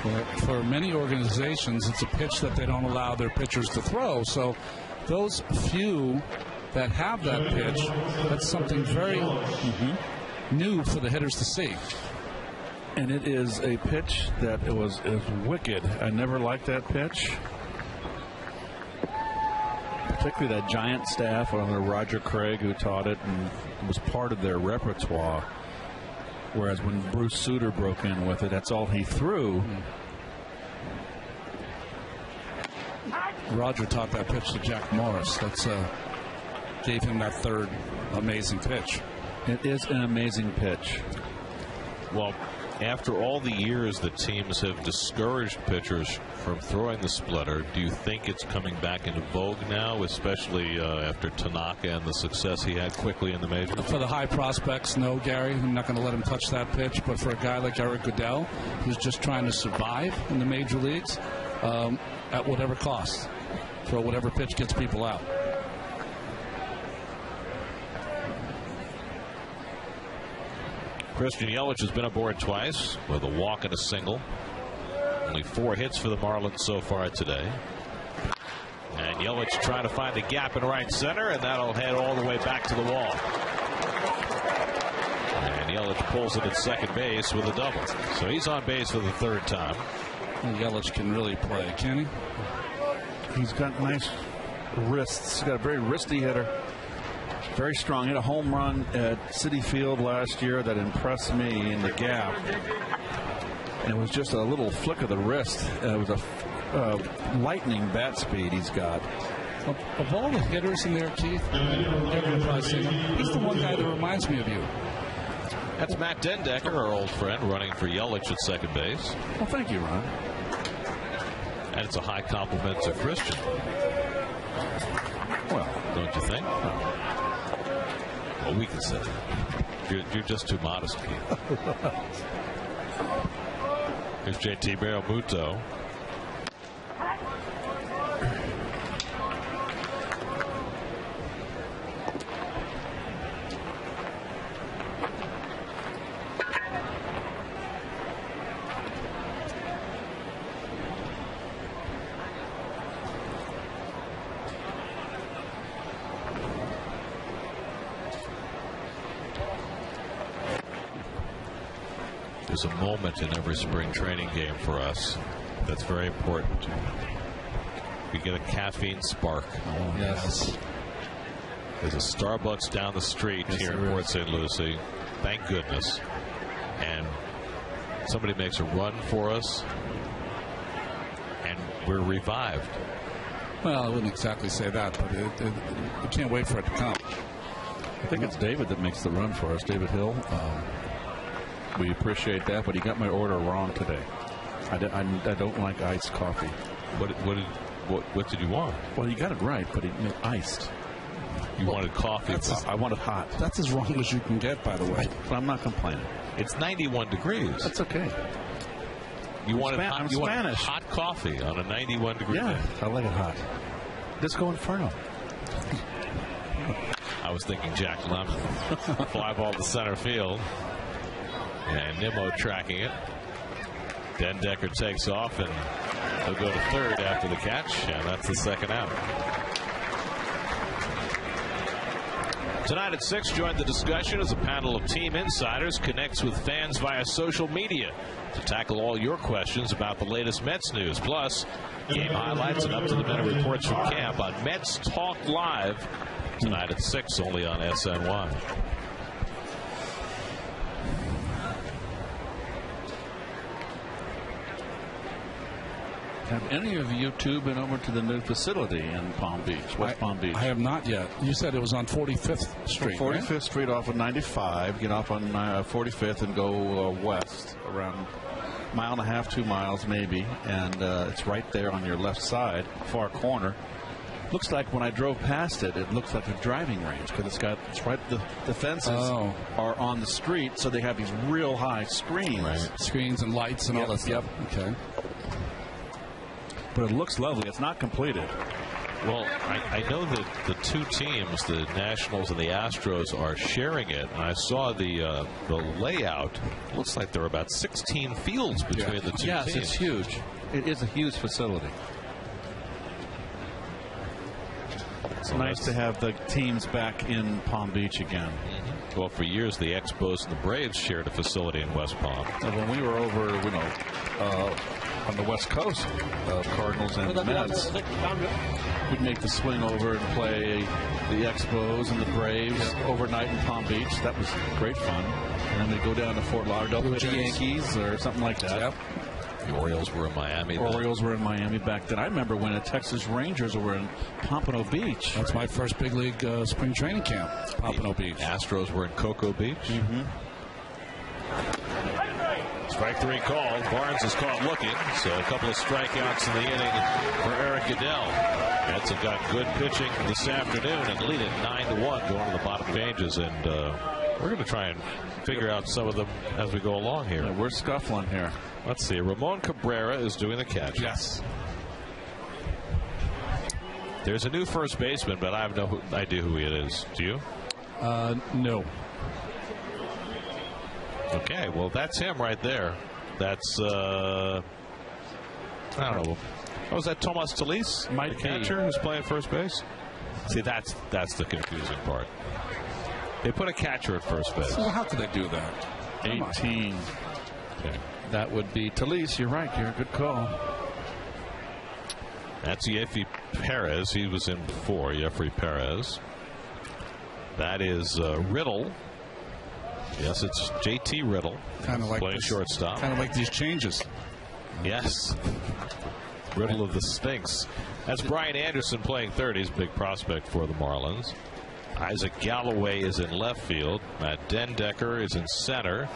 Well, for many organizations, it's a pitch that they don't allow their pitchers to throw. So those few that have that pitch, that's something very new for the hitters to see. And it is a pitch that is wicked. I never liked that pitch. Particularly that Giant staff under Roger Craig, who taught it and was part of their repertoire. Whereas when Bruce Sutter broke in with it, that's all he threw. Roger taught that pitch to Jack Morris. That's gave him that third amazing pitch. It is an amazing pitch. Well, after all the years that teams have discouraged pitchers from throwing the splitter, do you think it's coming back into vogue now, especially after Tanaka and the success he had quickly in the majors? For the high prospects, no, Gary. I'm not going to let him touch that pitch. But for a guy like Eric Goodell, who's just trying to survive in the major leagues at whatever cost, throw whatever pitch gets people out. Christian Yelich has been aboard twice with a walk and a single. Only 4 hits for the Marlins so far today. And Yelich trying to find a gap in right center, and that'll head all the way back to the wall. And Yelich pulls it at second base with a double. So he's on base for the third time. And Yelich can really play, can he? He's got nice wrists. He's got a very wristy hitter. Very strong. Hit a home run at Citi Field last year that impressed me in the gap. And it was just a little flick of the wrist. It was a lightning bat speed he's got. Of all the hitters in there, Keith, he's the one guy that reminds me of you. That's Matt Dendecker, our old friend, running for Yelich at second base. Well, thank you, Ron. And it's a high compliment to Christian. Well, don't you think? Well, we can say that. You're just too modest, Keith. Here's JT Realmuto. There's a moment in every spring training game for us that's very important. We get a caffeine spark. Oh, yes. There's a Starbucks down the street here in Port St. Lucie. Thank goodness. and somebody makes a run for us, and we're revived. Well, I wouldn't exactly say that, but we can't wait for it to come. I think it's David that makes the run for us, David Hill. We appreciate that, but he got my order wrong today. I don't like iced coffee. What did you want? Well, you got it right, but he meant iced. You wanted coffee. I wanted hot. That's as wrong as you can get, by the way. But I'm not complaining. It's 91 degrees. That's okay. You wanted Spanish. Hot coffee on a 91 degree day. I like it hot. Disco Inferno. I was thinking Jack Lemmon. Fly ball to center field. And Nimmo tracking it. Dendecker takes off, and he'll go to third after the catch, and that's the second out. Tonight at 6, join the discussion as a panel of team insiders connects with fans via social media to tackle all your questions about the latest Mets news. Plus, game highlights and up-to-the-minute reports from camp on Mets Talk Live tonight at 6, only on SNY. Have any of you two been over to the new facility in Palm Beach, West Palm Beach? I have not yet. You said it was on 45th Street, 45th right? Street off of 95. Get off on 45th and go west around a mile and a half, 2 miles maybe. And it's right there on your left side, far corner. Looks like when I drove past it, it looks like a driving range because it's right. The fences are on the street, so they have these real high screens. Right. Screens and lights and all that stuff. Okay. But it looks lovely. It's not completed. Well, I know that the two teams, the Nationals and the Astros, are sharing it. And I saw the layout. Looks like there are about 16 fields between the two teams. Yes, it's huge. It is a huge facility. It's nice to have the teams back in Palm Beach again. Mm-hmm. Well, for years, the Expos and the Braves shared a facility in West Palm. When we were over, on the West Coast, Cardinals and Mets, we'd make the swing over and play the Expos and the Braves overnight in Palm Beach. That was great fun. And then we'd go down to Fort Lauderdale, play the Yankees or something like that. Yep. The Orioles were in Miami. Orioles were in Miami back then. I remember when the Texas Rangers were in Pompano Beach. That's my first big league spring training camp, Pompano Beach. Astros were in Cocoa Beach. Mm-hmm. Strike 3 called. Barnes is caught looking, so a couple of strikeouts in the inning for Eric Goodell. Mets have got good pitching this afternoon and lead it 9-1 going to the bottom pages, and we're going to try and figure out some of them as we go along here. Yeah, we're scuffling here. Let's see. Ramon Cabrera is doing the catch. Yes. There's a new first baseman, but I have no idea who it is. Do you? No. Okay, well, that's him right there. That's, I don't know. Oh, is that Tomas Talis? Might the catcher who's playing first base? See, that's the confusing part. They put a catcher at first base. So how could they do that? 18. Okay. That would be Talis. You're right, Gary. Good call. That's Yefry Perez. He was in before, Yefry Perez. That is Riddle. Yes, it's JT Riddle. Kind of like playing shortstop. Kind of like these changes. Yes. Riddle of the Sphinx. That's Brian Anderson playing third. He's a big prospect for the Marlins. Isaac Galloway is in left field. Matt Dendecker is in center.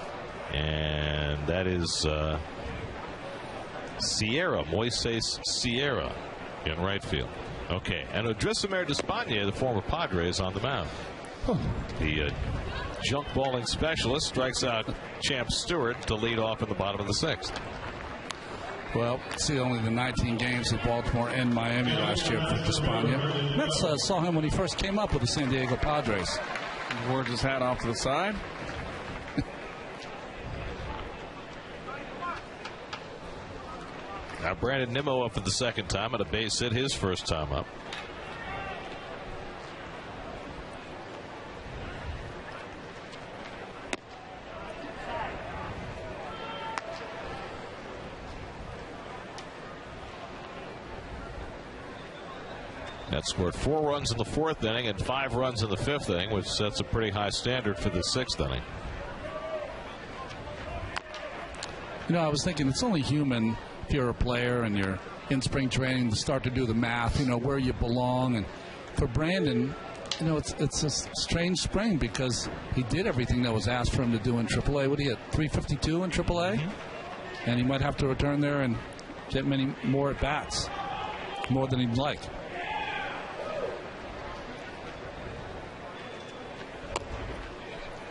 And that is Sierra, Moises Sierra in right field. Okay, and Odrisamer Despaigne, the former Padre, is on the mound. The junk balling specialist strikes out Champ Stewart to lead off in the bottom of the 6th. Well, see, only the 19 games at Baltimore and Miami last year for Despaigne. Mets saw him when he first came up with the San Diego Padres. He wore his hat off to the side. Now Brandon Nimmo up for the second time at a base hit his first time up. That scored 4 runs in the 4th inning and 5 runs in the 5th inning, which sets a pretty high standard for the 6th inning. You know, I was thinking it's only human if you're a player and you're in spring training to start to do the math, you know, where you belong. And for Brandon, you know, it's a strange spring because he did everything that was asked for him to do in AAA. What did he get, 352 in AAA? And he might have to return there and get many more at-bats, more than he'd like.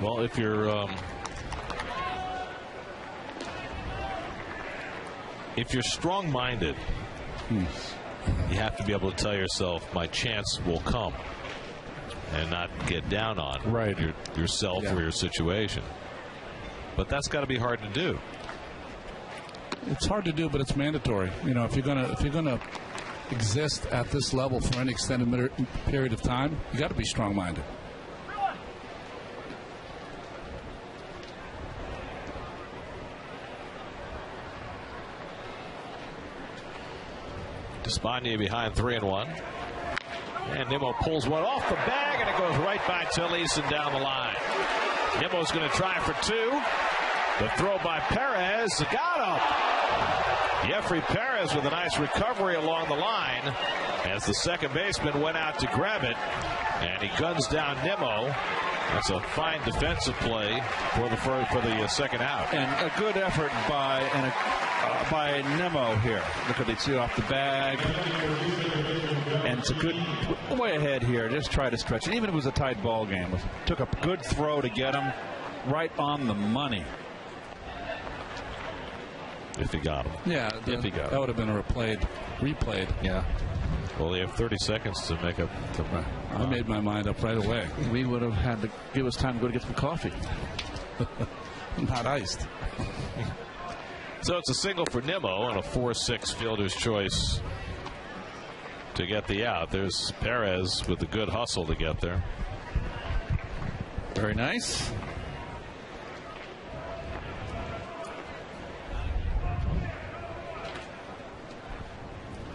Well, if you're strong-minded, you have to be able to tell yourself, my chance will come, and not get down on yourself or your situation. But that's got to be hard to do. It's hard to do, but it's mandatory. You know, if you're gonna exist at this level for any extended period of time, you got to be strong-minded. Despaigne behind 3-1. And Nimmo pulls one off the bag, and it goes right by Tillis and down the line. Nimmo's going to try for two. The throw by Perez got him. Jeffrey Perez with a nice recovery along the line as the second baseman went out to grab it, and he guns down Nimmo. That's a fine defensive play for the second out. And a good effort by Nimmo here. Look at the two off the bag. And it's a good way ahead here. Just try to stretch it. Even if it was a tight ball game. Took a good throw to get him right on the money. If he got him. Yeah, that would have been a replayed. Yeah. Well, they have 30 seconds to make up. I made my mind up right away. We would have had to give us time to go to get some coffee. Not iced. So it's a single for Nimmo and a 4-6 fielder's choice to get the out. There's Perez with a good hustle to get there. Very nice.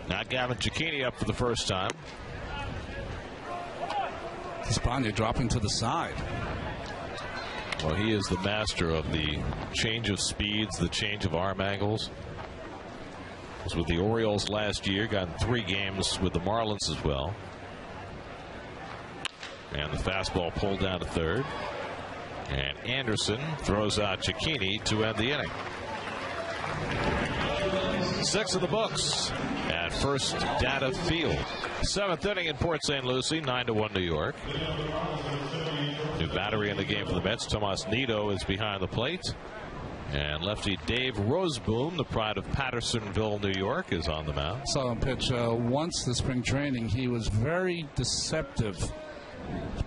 Now Gavin Cicchini up for the first time. Despaigne dropping to the side. Well, he is the master of the change of speeds, the change of arm angles. Was with the Orioles last year, got in 3 games with the Marlins as well. And the fastball pulled down to third. And Anderson throws out Cicchini to end the inning. 6 in the books at First Data Field. 7th inning in Port St. Lucie, 9-1 New York. New battery in the game for the Mets. Tomas Nido is behind the plate. And lefty Dave Roseboom, the pride of Pattersonville, New York, is on the mound. Saw him pitch once this spring training. He was very deceptive.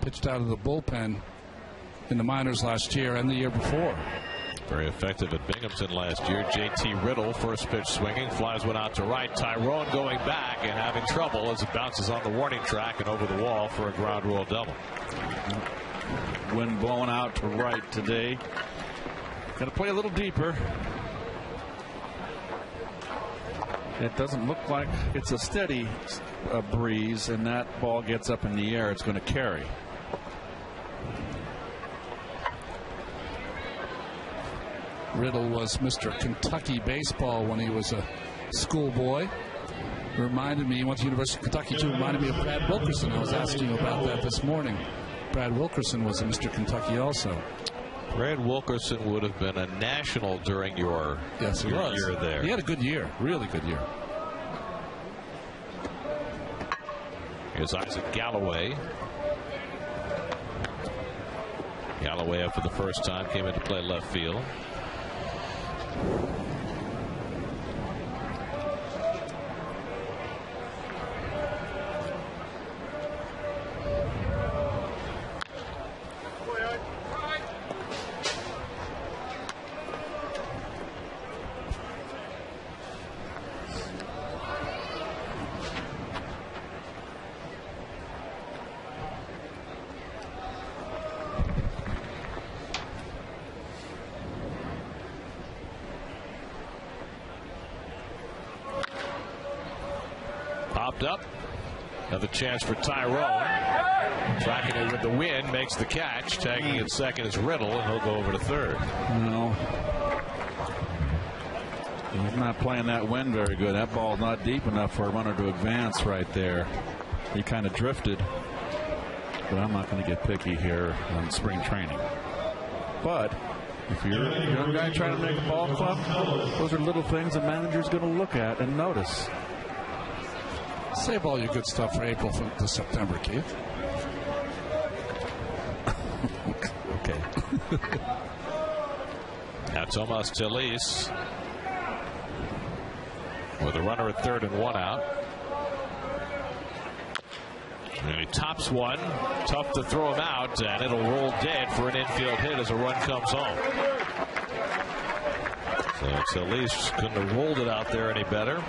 Pitched out of the bullpen in the minors last year and the year before. Very effective at Binghamton last year. J.T. Riddle, first pitch swinging, flies one out to right. Tyrone going back and having trouble as it bounces on the warning track and over the wall for a ground rule double. Wind blowing out to right today. Got to play a little deeper. It doesn't look like it's a steady breeze, and that ball gets up in the air. It's going to carry. Riddle was Mr. Kentucky baseball when he was a schoolboy. Reminded me, he went to University of Kentucky too, reminded me of Brad Wilkerson. I was asking you about that this morning. Brad Wilkerson was a Mr. Kentucky also. Brad Wilkerson would have been a national during your year there. He had a good year, really good year. Here's Isaac Galloway. Galloway up for the first time, came in to play left field. Up. Another chance for Tyrone. Tracking it with the wind, makes the catch. Tagging at second is Riddle, and he'll go over to third. No. He's not playing that wind very good. That ball's not deep enough for a runner to advance right there. He kind of drifted. But I'm not going to get picky here on spring training. But if you're a young guy trying to make a ball club, those are little things a manager's going to look at and notice. Save all your good stuff for April to September, Keith. Okay. Now Tomas Telis with a runner at 3rd and 1 out. And he tops one. Tough to throw him out, and it'll roll dead for an infield hit as a run comes home. So Telis couldn't have rolled it out there any better.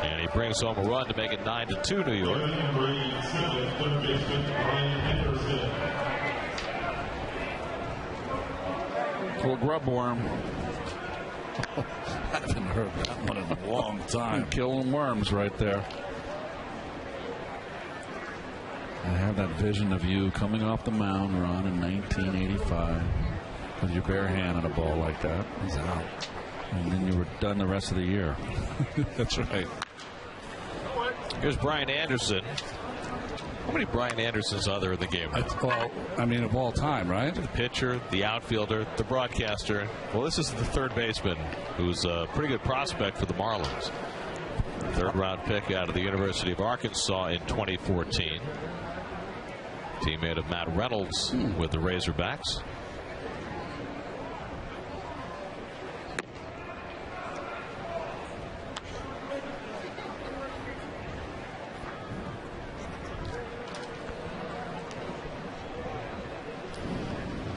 And he brings home a run to make it 9-2 New York. Little grub worm. I haven't heard that one in a long time. Killing worms right there. I have that vision of you coming off the mound, Ron, in 1985 with your bare hand on a ball like that. He's out. And then you were done the rest of the year. That's right. Here's Brian Anderson. How many Brian Andersons are there in the game? Well, I mean, of all time, right? The pitcher, the outfielder, the broadcaster. Well, this is the third baseman, who's a pretty good prospect for the Marlins. Third-round pick out of the University of Arkansas in 2014. Teammate of Matt Reynolds with the Razorbacks.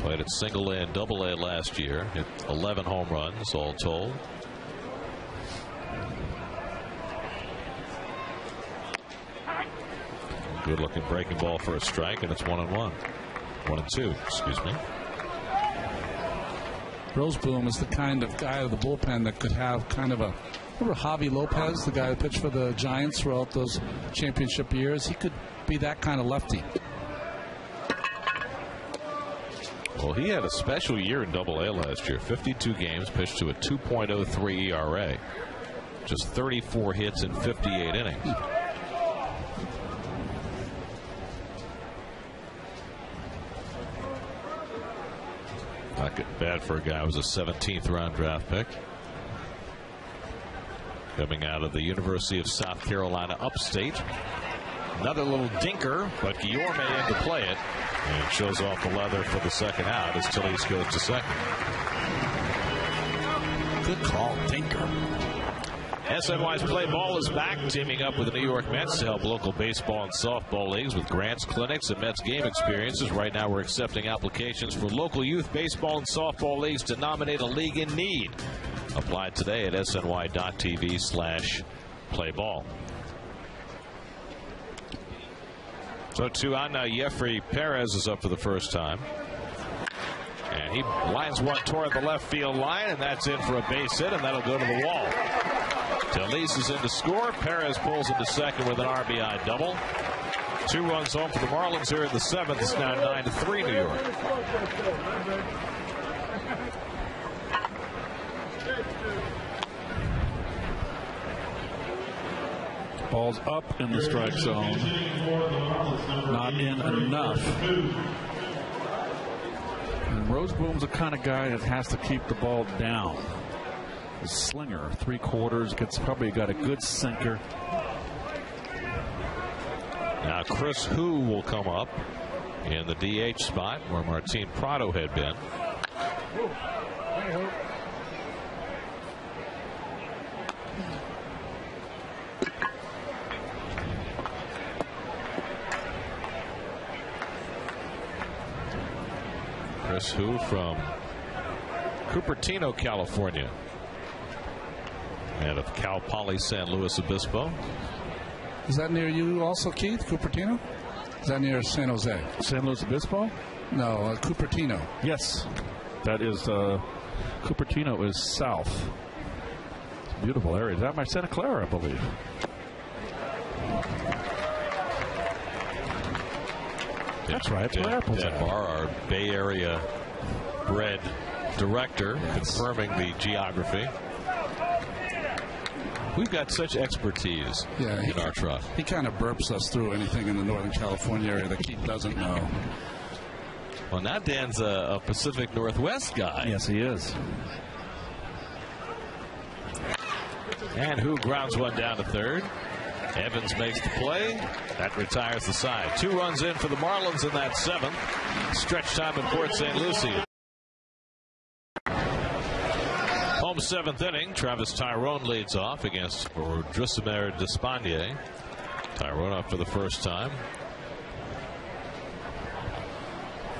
Played at single A and double A last year. Hit 11 home runs all told. Good looking breaking ball for a strike, and it's 1-1. 1-2, excuse me. Roseboom is the kind of guy of the bullpen that could have kind of a. Remember Javi Lopez, the guy who pitched for the Giants throughout those championship years? He could be that kind of lefty. Well, he had a special year in Double A last year. 52 games, pitched to a 2.03 ERA. Just 34 hits in 58 innings. Not getting bad for a guy who was a 17th round draft pick. Coming out of the University of South Carolina upstate. Another little dinker, but Guillorme in to play it. And shows off the leather for the second out as Telis goes to second. Good call, dinker. SNY's Play Ball is back, teaming up with the New York Mets to help local baseball and softball leagues with grants, clinics, and Mets game experiences. Right now we're accepting applications for local youth baseball and softball leagues to nominate a league in need. Apply today at sny.tv/playball. So to Ana Jeffrey Perez is up for the first time. And he lines one toward the left field line, and that's in for a base hit, and that'll go to the wall. Telis is in to score. Perez pulls into second with an RBI double. 2 runs home for the Marlins here in the 7th. It's now 9-3 New York. Ball's up in the strike zone. Not in enough. And Roseboom's the kind of guy that has to keep the ball down. A slinger, 3/4, probably got a good sinker. Now Chris Hu will come up in the DH spot where Martin Prado had been. Chris Hu from Cupertino, California, and of Cal Poly San Luis Obispo. Is that near you also, Keith? Cupertino? Is that near San Jose? San Luis Obispo? No, Cupertino. Yes, that is Cupertino is south. It's a beautiful area. Is that by Santa Clara, I believe? That's right. Dan Barr, our Bay Area bred director, confirming the geography. We've got such expertise in our truck. He kind of burps us through anything in the Northern California area that Keith doesn't know. Well, now Dan's a Pacific Northwest guy. Yes, he is. And who grounds one down to third? Evans makes the play. That retires the side. 2 runs in for the Marlins in that 7th. Stretch time in Port St. Lucie. Home 7th inning. Travis Tyrone leads off against Drusimer Despaigne. Tyrone up for the first time.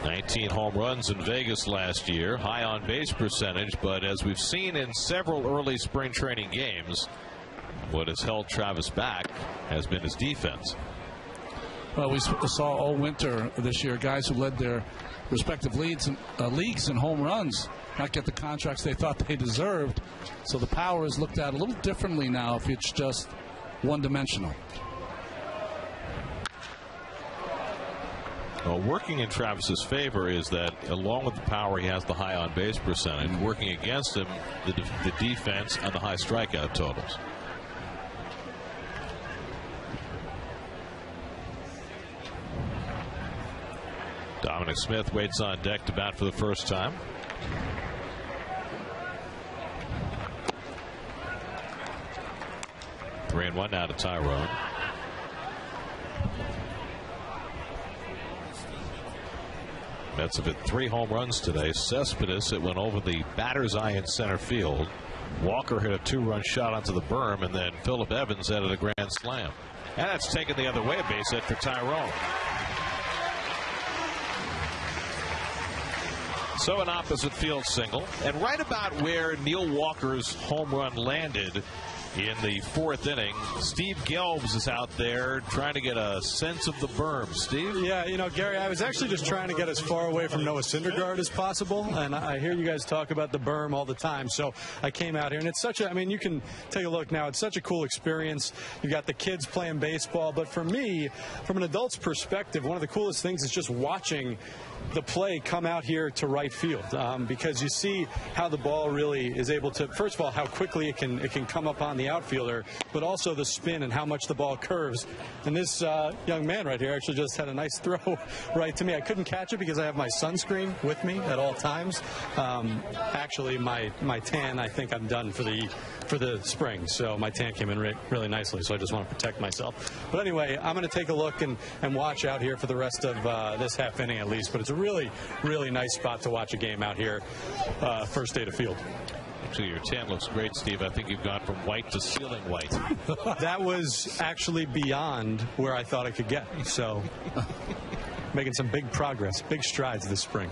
19 home runs in Vegas last year. High on base percentage, but as we've seen in several early spring training games, what has held Travis back has been his defense. Well, we saw all winter this year guys who led their respective leagues in home runs not get the contracts they thought they deserved. So the power is looked at a little differently now if it's just one-dimensional. Well, working in Travis's favor is that along with the power, he has the high on base percentage. Working against him, the defense and the high strikeout totals. Dominic Smith waits on deck to bat for the first time. Three and one now to Tyrone. Mets have hit 3 home runs today. Cespedes, it went over the batter's eye in center field. Walker hit a 2-run shot onto the berm, and then Phillip Evans added a grand slam. And that's taken the other way, a base hit for Tyrone. So an opposite field single, and right about where Neil Walker's home run landed in the 4th inning, Steve Gelbs is out there trying to get a sense of the berm. Steve? Yeah, you know, Gary, I was actually just trying to get as far away from Noah Syndergaard as possible, and I hear you guys talk about the berm all the time, so I came out here, and it's such a, I mean, you can take a look now, it's such a cool experience. You've got the kids playing baseball, but for me, from an adult's perspective, one of the coolest things is just watching the play come out here to right field, because you see how the ball really is able to, first of all, how quickly it can come up on the outfielder, but also the spin and how much the ball curves. And this young man right here actually just had a nice throw right to me. I couldn't catch it because I have my sunscreen with me at all times. Actually, my tan, I think I'm done for the spring, so my tan came in really nicely, so I just want to protect myself. But anyway, I'm going to take a look and watch out here for the rest of this half inning at least, but it's a really, really nice spot to watch a game out here, first day to field. Actually, your tan looks great, Steve. I think you've gone from white to ceiling white. That was actually beyond where I thought I could get, so making some big progress, big strides this spring.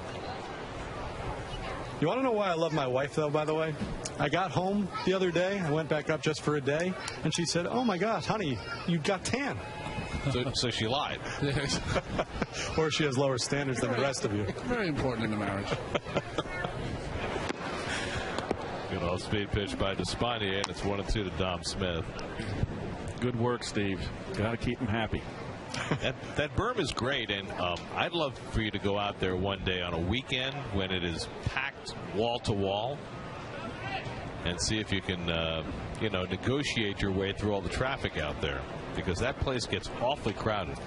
You want to know why I love my wife, though, by the way? I got home the other day. I went back up just for a day, and she said, "Oh, my gosh, honey, you got tan." So she lied. Or she has lower standards than the rest of you. Very important in the marriage. Good off-speed pitch by Despaigne, and it's 1-2 to Dom Smith. Good work, Steve. Got to keep him happy. That berm is great, and I'd love for you to go out there one day on a weekend when it is packed wall to wall and see if you can negotiate your way through all the traffic out there, because that place gets awfully crowded.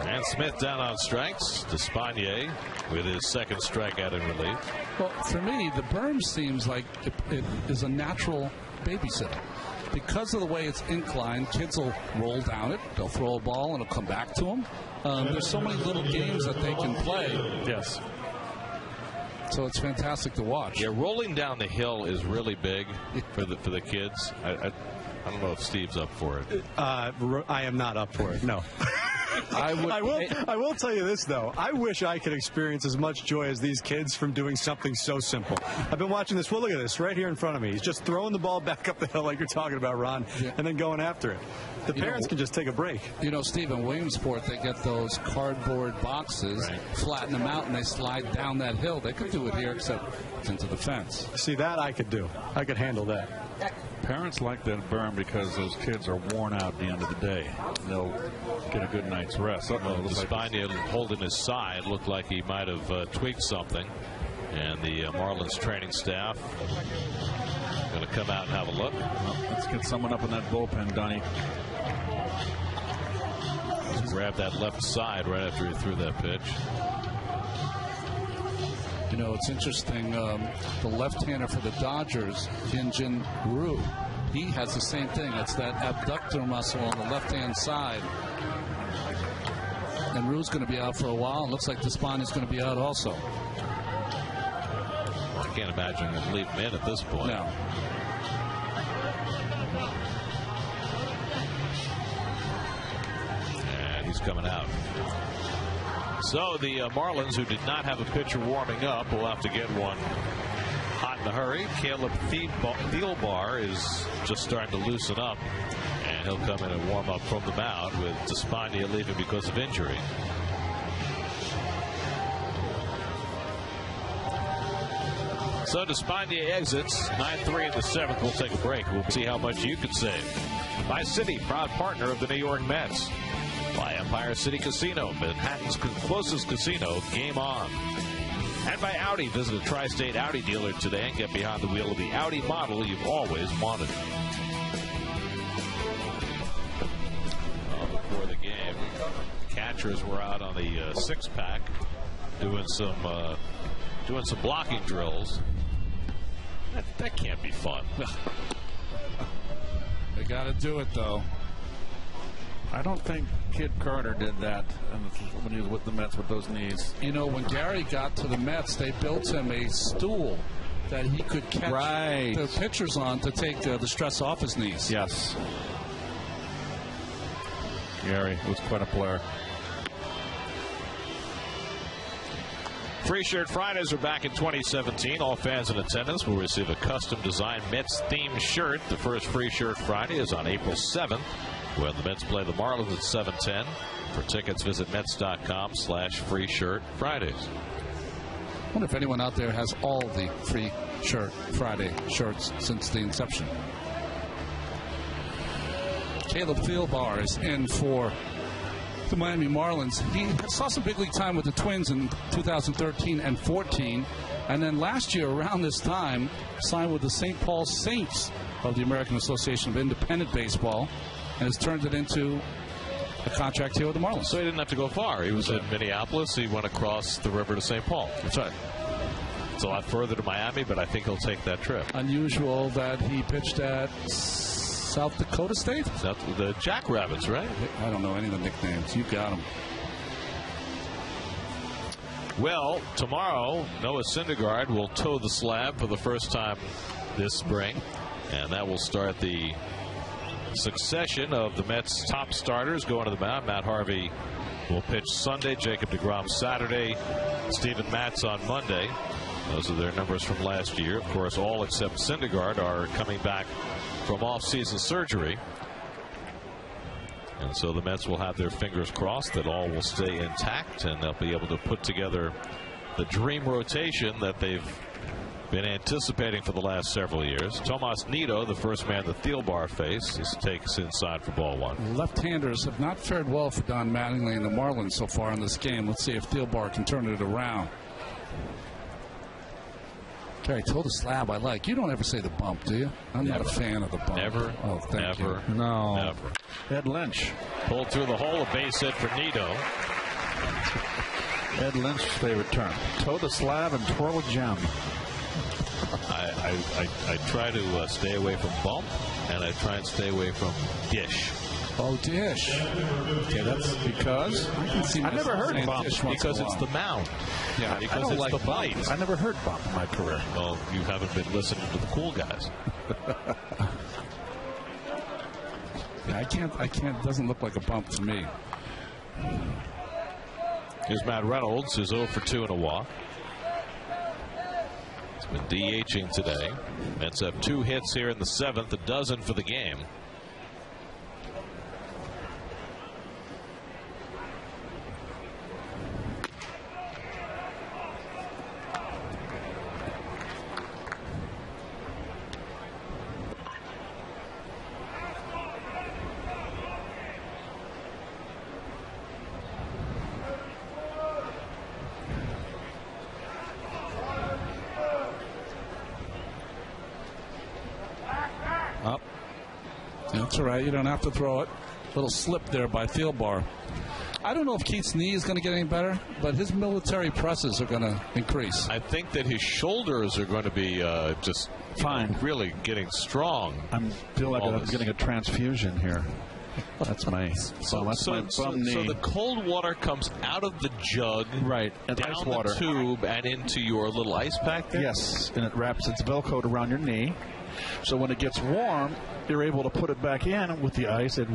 And Smith down on strikes. Despaigne with his 2nd strikeout in relief. Well, for me, the berm seems like it is a natural babysitter. Because of the way it's inclined, kids will roll down it, they'll throw a ball, and it'll come back to them. There's so many little games that they can play. Yes. So it's fantastic to watch. Yeah, rolling down the hill is really big for the kids. I don't know if Steve's up for it. I am not up for it, no. I will tell you this, though. I wish I could experience as much joy as these kids from doing something so simple. I've been watching this. Well, look at this right here in front of me. He's just throwing the ball back up the hill like you're talking about, Ron, and then going after it. The parents can just take a break. You know, Steve, in Williamsport, they get those cardboard boxes, flatten them out, and they slide down that hill. They could do it here, except it's into the fence. See, that I could do. I could handle that. Parents like that berm because those kids are worn out at the end of the day. They'll get a good night's rest. Despaigne holding his side looked like he might have tweaked something. And the Marlins training staff going to come out and have a look. Well, let's get someone up in that bullpen, Donnie. Grab that left side right after he threw that pitch. You know, it's interesting. The left-hander for the Dodgers, Hyun-Jin Ryu, he has the same thing. It's that abductor muscle on the left-hand side. And Ryu's going to be out for a while. It looks like Despaigne is going to be out also. I can't imagine him leave him in at this point. No. And he's coming out. So the Marlins, who did not have a pitcher warming up, will have to get one hot in a hurry. Caleb Thielbar is just starting to loosen up, and he'll come in and warm up from the mound with Despaigne leaving because of injury. So Despaigne exits 9-3 in the 7th. We'll take a break. We'll see how much you can save. By Citi, proud partner of the New York Mets. By Empire City Casino, Manhattan's closest casino. Game on. And by Audi. Visit a Tri-State Audi dealer today and get behind the wheel of the Audi model you've always wanted. Before the game, catchers were out on the six-pack doing some blocking drills. That can't be fun. They got to do it, though. I don't think Kid Carter did that when he was with the Mets with those knees. You know, when Gary got to the Mets, they built him a stool that he could catch the pitchers on to take the stress off his knees. Yes. Gary was quite a player. Free Shirt Fridays are back in 2017. All fans in attendance will receive a custom-designed Mets-themed shirt. The first Free Shirt Friday is on April 7th, when the Mets play the Marlins at 7:10. For tickets, visit Mets.com/Free Shirt Fridays. I wonder if anyone out there has all the Free Shirt Friday shirts since the inception. Caleb Thielbar is in for the Miami Marlins. He saw some big league time with the Twins in 2013 and 14, and then last year around this time signed with the St. Paul Saints of the American Association of Independent Baseball, and has turned it into a contract here with the Marlins. So he didn't have to go far. He was in Minneapolis. He went across the river to St. Paul. That's right. It's a lot further to Miami, but I think he'll take that trip. Unusual that he pitched at South Dakota State? The Jackrabbits, right? I don't know any of the nicknames. You got them. Well, tomorrow, Noah Syndergaard will toe the slab for the first time this spring, and that will start the succession of the Mets' top starters going to the mound. Matt Harvey will pitch Sunday, Jacob deGrom Saturday, Steven Matz on Monday. Those are their numbers from last year. Of course, all except Syndergaard are coming back from off-season surgery. And so the Mets will have their fingers crossed that all will stay intact, and they'll be able to put together the dream rotation that they've been anticipating for the last several years. Tomas Nido, the first man that Thielbar faces, takes inside for ball one. Left-handers have not fared well for Don Mattingly and the Marlins so far in this game. Let's see if Thielbar can turn it around. Gary, toe the slab I like. You don't ever say the bump, do you? I'm not a fan of the bump. Never. Oh, thank you. No. Never. Ed Lynch. Pulled through the hole, a base hit for Nido. Ed Lynch's favorite term. Toe the slab and twirl a gem. I try to stay away from bump, and I try and stay away from dish. Oh, dish. Okay, that's because I've never heard bump. Because it's the mound. Yeah, because it's the bite. I never heard bump in my career. Well, you haven't been listening to the cool guys. Yeah, I can't. It doesn't look like a bump to me. Here's Matt Reynolds, who's 0 for 2 and a walk. He's been DHing today. Mets have 2 hits here in the 7th, a dozen for the game. That's all right. You don't have to throw it. Little slip there by Thielbar. I don't know if Keith's knee is going to get any better, but his military presses are going to increase. I think that his shoulders are going to be just fine, really getting strong. I feel like I'm getting a transfusion here. That's my knee. So the cold water comes out of the jug, right, and down ice water the tube and into your little ice pack there? Yes, and it wraps its Velcro around your knee. So when it gets warm, you're able to put it back in with the ice. It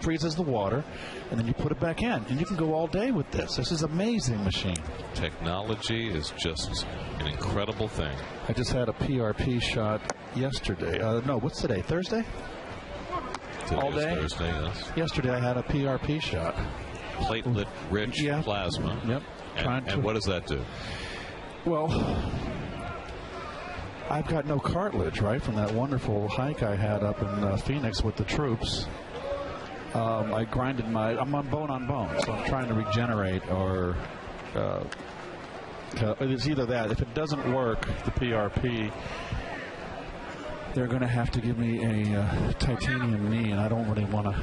freezes the water, and then you put it back in. And you can go all day with this. This is an amazing machine. Technology is just an incredible thing. I just had a PRP shot yesterday. No, what's today? Thursday? Today all day? Thursday, yes. Yesterday I had a PRP shot. Platelet-rich plasma. Yep. And what does that do? Well, I've got no cartilage, right, from that wonderful hike I had up in Phoenix with the troops. I grinded I'm on bone, so I'm trying to regenerate, or it's either that. If it doesn't work, the PRP, they're going to have to give me a titanium knee, and I don't really want to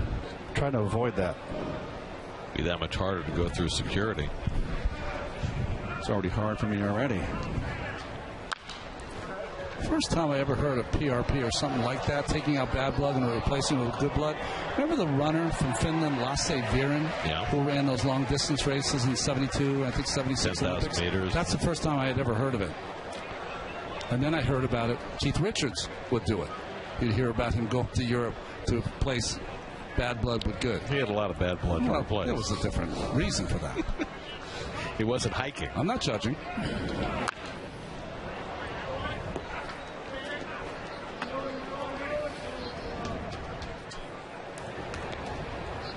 try to avoid that. Be that much harder to go through security. It's already hard for me already. First time I ever heard of PRP or something like that, taking out bad blood and replacing it with good blood. Remember the runner from Finland, Lasse Viren, who ran those long distance races in 72, I think 76 10,000 meters. That's the first time I had ever heard of it. And then I heard about it. Keith Richards would do it. You'd hear about him go to Europe to replace bad blood with good. He had a lot of bad blood to replace. There was a different reason for that. He wasn't hiking. I'm not judging.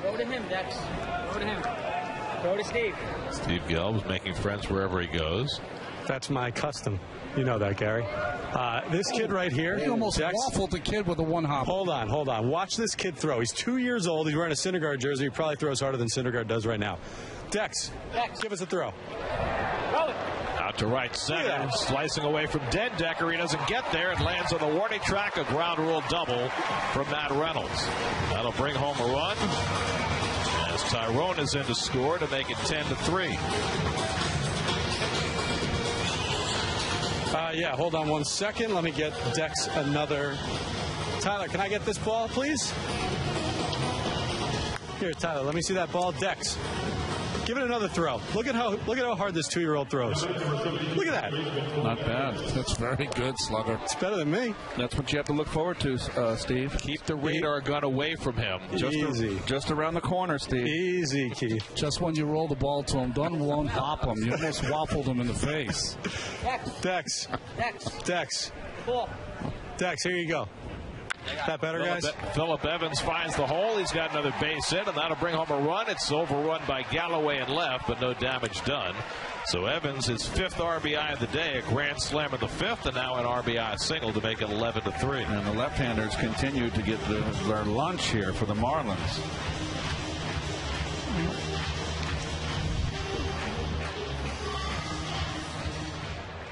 Throw to him, Dex. Throw to him. Throw to Steve. Steve Gelb's making friends wherever he goes. That's my custom. You know that, Gary. This kid right here. He almost waffled the kid with a one-hop. Hold on. Watch this kid throw. He's 2 years old. He's wearing a Syndergaard jersey. He probably throws harder than Syndergaard does right now. Dex, give us a throw. Throw it. Out to right center, slicing away from Dendecker. He doesn't get there and lands on the warning track. A ground rule double from Matt Reynolds. That'll bring home a run as Tyrone is in to score to make it 10-3. Yeah, hold on 1 second. Let me get Dex another. Tyler, can I get this ball, please? Here, Tyler, let me see that ball. Dex, give it another throw. Look at how hard this 2-year-old throws. Look at that. Not bad. That's very good, Slugger. It's better than me. That's what you have to look forward to, Steve. Keep the radar gun away from him. Easy. Just around the corner, Steve. Easy, Keith. Just when you roll the ball to him, don't one-hop him. You almost waffled him in the face. Dex. Ball. Dex, here you go. That better, guys? Phillip Evans finds the hole. He's got another base hit, and that'll bring home a run. It's overrun by Galloway and left, but no damage done. So Evans, his 5th RBI of the day, a grand slam in the 5th, and now an RBI single to make it 11-3. And the left-handers continue to get their lunch here for the Marlins.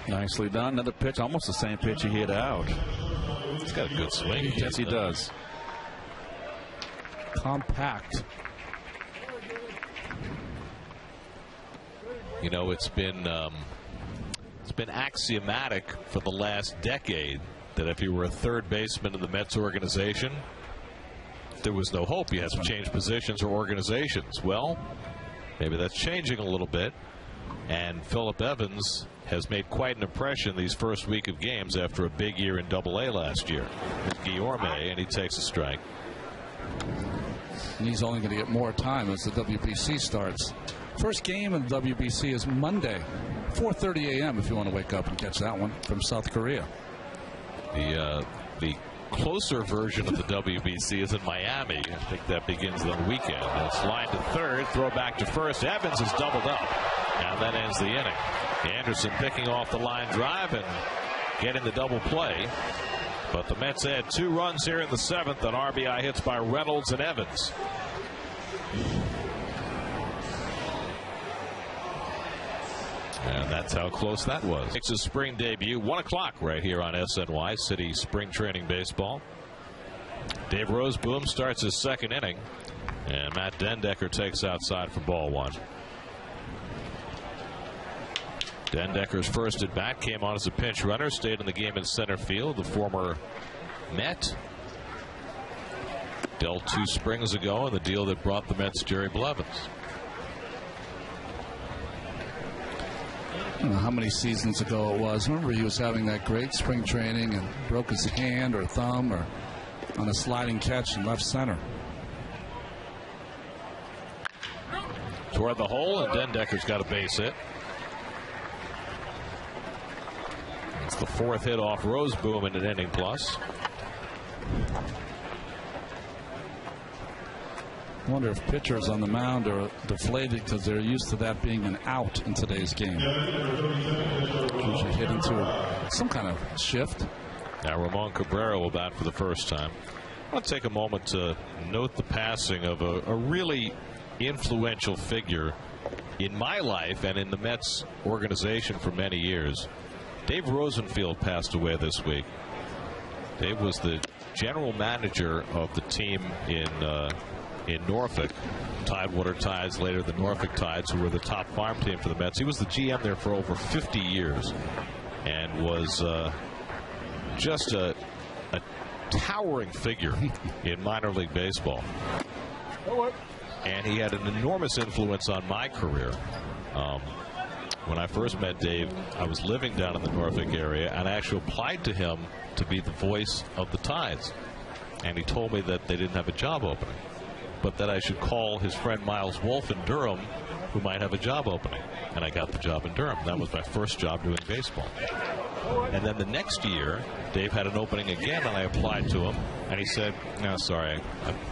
Nicely done. Another pitch, almost the same pitch he hit out. He's got a good swing. Yes, he does. Compact. You know, it's been axiomatic for the last decade that if you were a third baseman in the Mets organization, there was no hope. You had to change positions or organizations. Well, maybe that's changing a little bit. And Phillip Evans has made quite an impression these first week of games after a big year in Double-A last year. With Guillorme, and he takes a strike. And he's only going to get more time as the WBC starts. First game in the WBC is Monday, 4:30 a.m. if you want to wake up and catch that one from South Korea. The closer version of the WBC is in Miami. I think that begins the weekend. It's line to third, throw back to first. Evans is doubled up, and that ends the inning. Anderson picking off the line drive and getting the double play. But the Mets add 2 runs here in the 7th on RBI hits by Reynolds and Evans. And that's how close that was. It's a spring debut, 1 o'clock right here on SNY City Spring Training Baseball. Dave Roseboom starts his second inning, and Matt Dendecker takes outside for ball one. Dendecker's first at bat came on as a pinch runner, stayed in the game in center field. The former Met dealt 2 springs ago in the deal that brought the Mets Jerry Blevins. I don't know how many seasons ago it was. Remember, he was having that great spring training and broke his hand or thumb or on a sliding catch in left center. Toward the hole, and Dendecker's got a base hit. It's the 4th hit off Roseboom in an inning plus. I wonder if pitchers on the mound are deflated because they're used to that being an out in today's game. Usually hit into some kind of shift. Now Ramon Cabrera will bat for the first time. I want to take a moment to note the passing of a really influential figure in my life and in the Mets organization for many years. Dave Rosenfield passed away this week. Dave was the general manager of the team in Norfolk, Tidewater Tides, later the Norfolk Tides, who were the top farm team for the Mets. He was the GM there for over 50 years and was just a towering figure in minor league baseball. And he had an enormous influence on my career. When I first met Dave, I was living down in the Norfolk area, and I actually applied to him to be the voice of the Tides. And he told me that they didn't have a job opening, but that I should call his friend Miles Wolff in Durham, who might have a job opening. And I got the job in Durham. That was my first job doing baseball. And then the next year, Dave had an opening again, and I applied to him. And he said, no, sorry,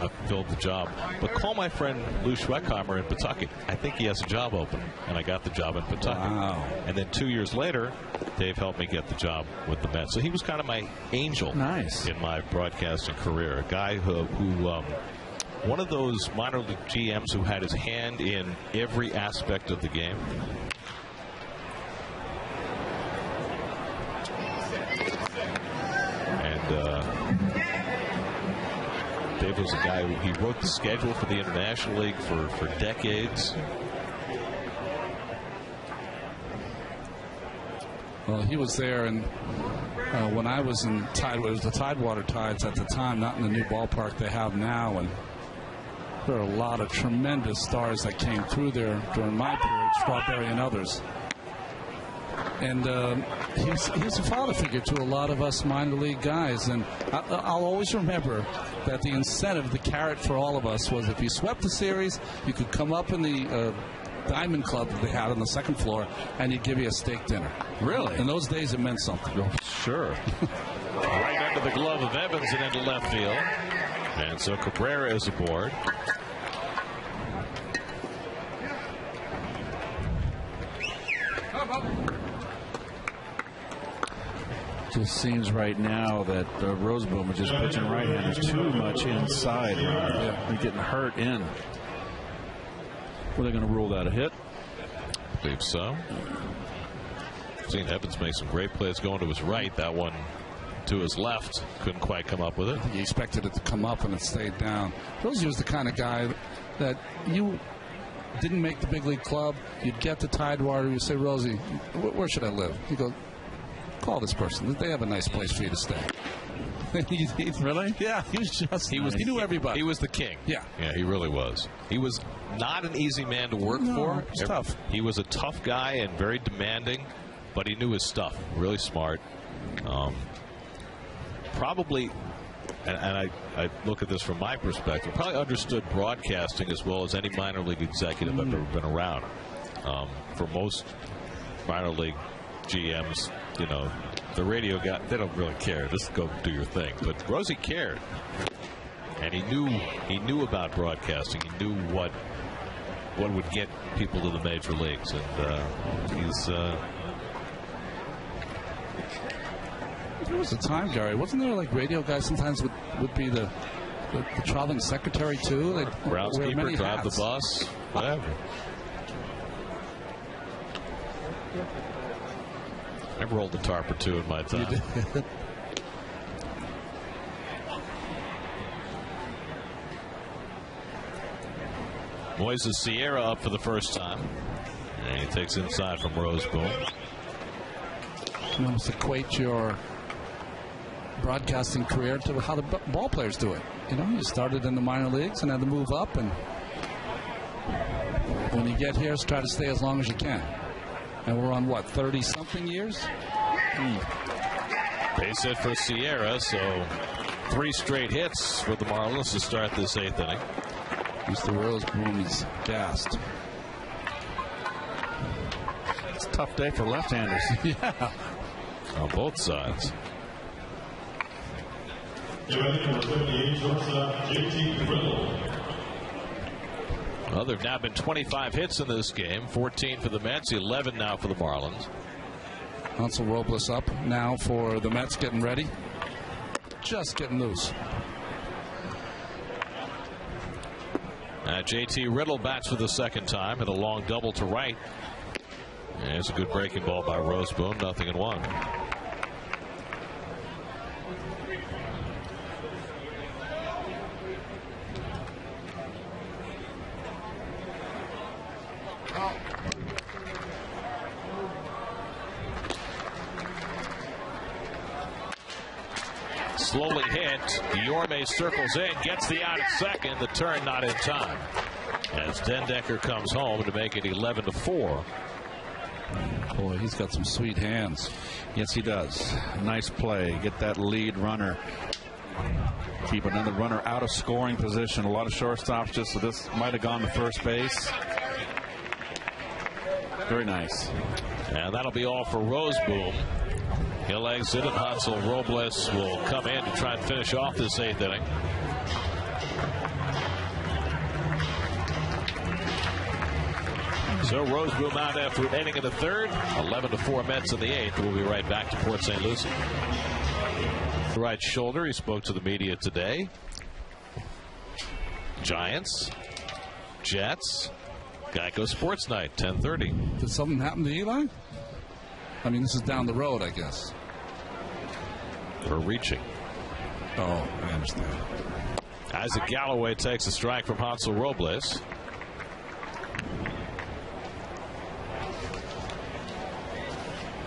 I filled the job. But call my friend Lou Schweckheimer in Pawtucket. I think he has a job open. And I got the job in Pawtucket. Wow. And then 2 years later, Dave helped me get the job with the Mets. So he was kind of my angel in my broadcasting career. A guy who one of those minor league GMs who had his hand in every aspect of the game. Dave was a guy who he wrote the schedule for the International League for decades. Well, he was there, and when I was in Tidewater, it was the Tidewater Tides at the time, not in the new ballpark they have now, and there are a lot of tremendous stars that came through there during my period, Strawberry and others. And he's a father figure to a lot of us minor league guys. And I'll always remember that the incentive, the carrot for all of us was if you swept the series, you could come up in the Diamond Club that they had on the second floor, and he'd give you a steak dinner. Really? In those days, it meant something. Oh, sure. Right under the glove of Evans and into left field. And so Cabrera is aboard. Just seems right now that Roseboom is just pitching right-handers too much inside. They're getting hurt in. Were they going to rule that a hit? I believe so. Seen Evans make some great plays going to his right. That one to his left couldn't quite come up with it. He expected it to come up and it stayed down. Rosie was the kind of guy that you didn't make the big league club. You'd get to Tidewater. You'd say, Rosie, where should I live? He'd go, call this person. They have a nice place for you to stay. Really? Yeah, he was just. He knew everybody. He was the king. Yeah, he really was. He was not an easy man to work for. It's tough. He was a tough guy and very demanding, but he knew his stuff. Really smart. Probably, and I look at this from my perspective, probably understood broadcasting as well as any minor league executive I've ever been around. For most minor league GMs, you know, the radio guy, they don't really care. Just go do your thing. But Rosie cared, and he knew about broadcasting. He knew what would get people to the major leagues, and he's. There was a time, Gary, wasn't there, like, radio guys sometimes would be the traveling secretary too? They'd groundskeeper, drive the bus, whatever. I've rolled a tarp or two in my time. Moises Sierra up for the first time. And he takes inside from Roseboom. You almost equate your broadcasting career to how the ball players do it. You know, you started in the minor leagues and had to move up, and when you get here, try to stay as long as you can. And we're on what, 30-something years? Base hit for Sierra, so 3 straight hits for the Marlins to start this 8th inning. Mr. Roseboom is gassed. It's a tough day for left-handers. Yeah. On both sides. Well, there have now been 25 hits in this game, 14 for the Mets, 11 now for the Marlins. Hansel Robles up now for the Mets, getting ready. Just getting loose. JT Riddle bats for the second time, hit a long double to right. And it's a good breaking ball by Roseboom, 0-1. Slowly hit. Guillorme circles in, gets the out at second. The turn not in time, as Dendecker comes home to make it 11-4. Boy, he's got some sweet hands. Yes, he does. Nice play. Get that lead runner. Keep another runner out of scoring position. A lot of shortstops just, so this might have gone to first base. Very nice. And that'll be all for Roseboom. He'll exit, and Hansel Robles will come in to try and finish off this 8th inning. So Roseboom out after an inning in the 3rd. 11-4 Mets in the 8th. We'll be right back to Port St. Lucie. The right shoulder, he spoke to the media today. Giants, Jets, Geico Sports Night, 10:30. Did something happen to Eli? I mean, this is down the road, I guess. For reaching. Oh, I understand. Isaac Galloway takes a strike from Hansel Robles.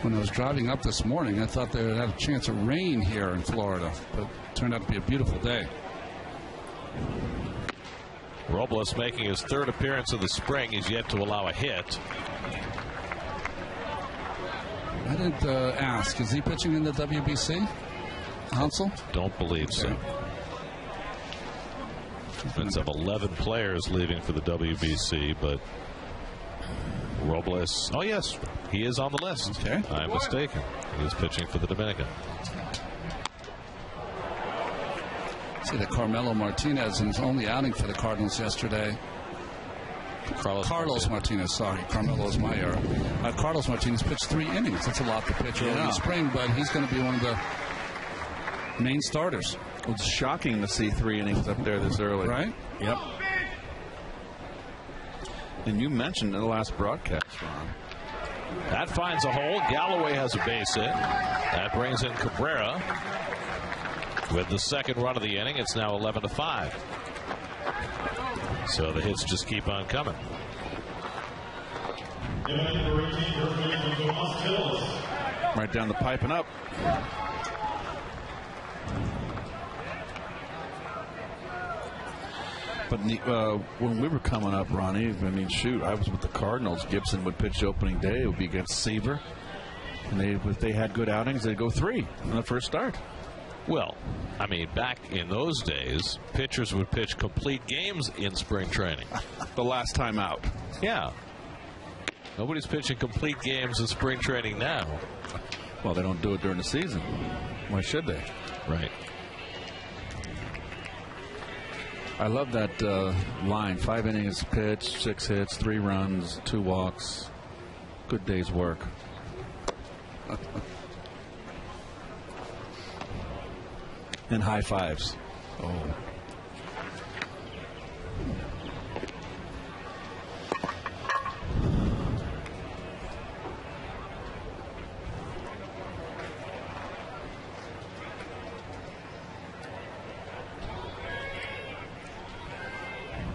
When I was driving up this morning, I thought they had a chance of rain here in Florida, but it turned out to be a beautiful day. Robles making his 3rd appearance of the spring. He's yet to allow a hit. I didn't ask. Is he pitching in the WBC? Hansel? Don't believe so. It's of 11 players leaving for the WBC, but Robles, oh yes, he is on the list. Okay. I'm mistaken. He's pitching for the Dominican. See that Carmelo Martinez in his only outing for the Cardinals yesterday. Carlos Martinez, sorry. Carmelo is my error. Carlos Martinez pitched 3 innings. That's a lot to pitch early in the spring, but he's going to be one of the main starters. Well, it's shocking to see 3 innings up there this early. Right? Yep. And you mentioned in the last broadcast, Ron. That finds a hole. Galloway has a base hit. That brings in Cabrera. With the 2nd run of the inning, it's now 11-5. So the hits just keep on coming. Right down the pipe and up. But when we were coming up, Ronnie, I mean, shoot, I was with the Cardinals. Gibson would pitch opening day. It would be against Seaver. And if they had good outings, they'd go 3 on the first start. Well, I mean, back in those days, pitchers would pitch complete games in spring training. The last time out. Yeah. Nobody's pitching complete games in spring training now. Well, they don't do it during the season. Why should they? Right. I love that line. 5 innings pitched, 6 hits, 3 runs, 2 walks. Good day's work. And high fives. Oh.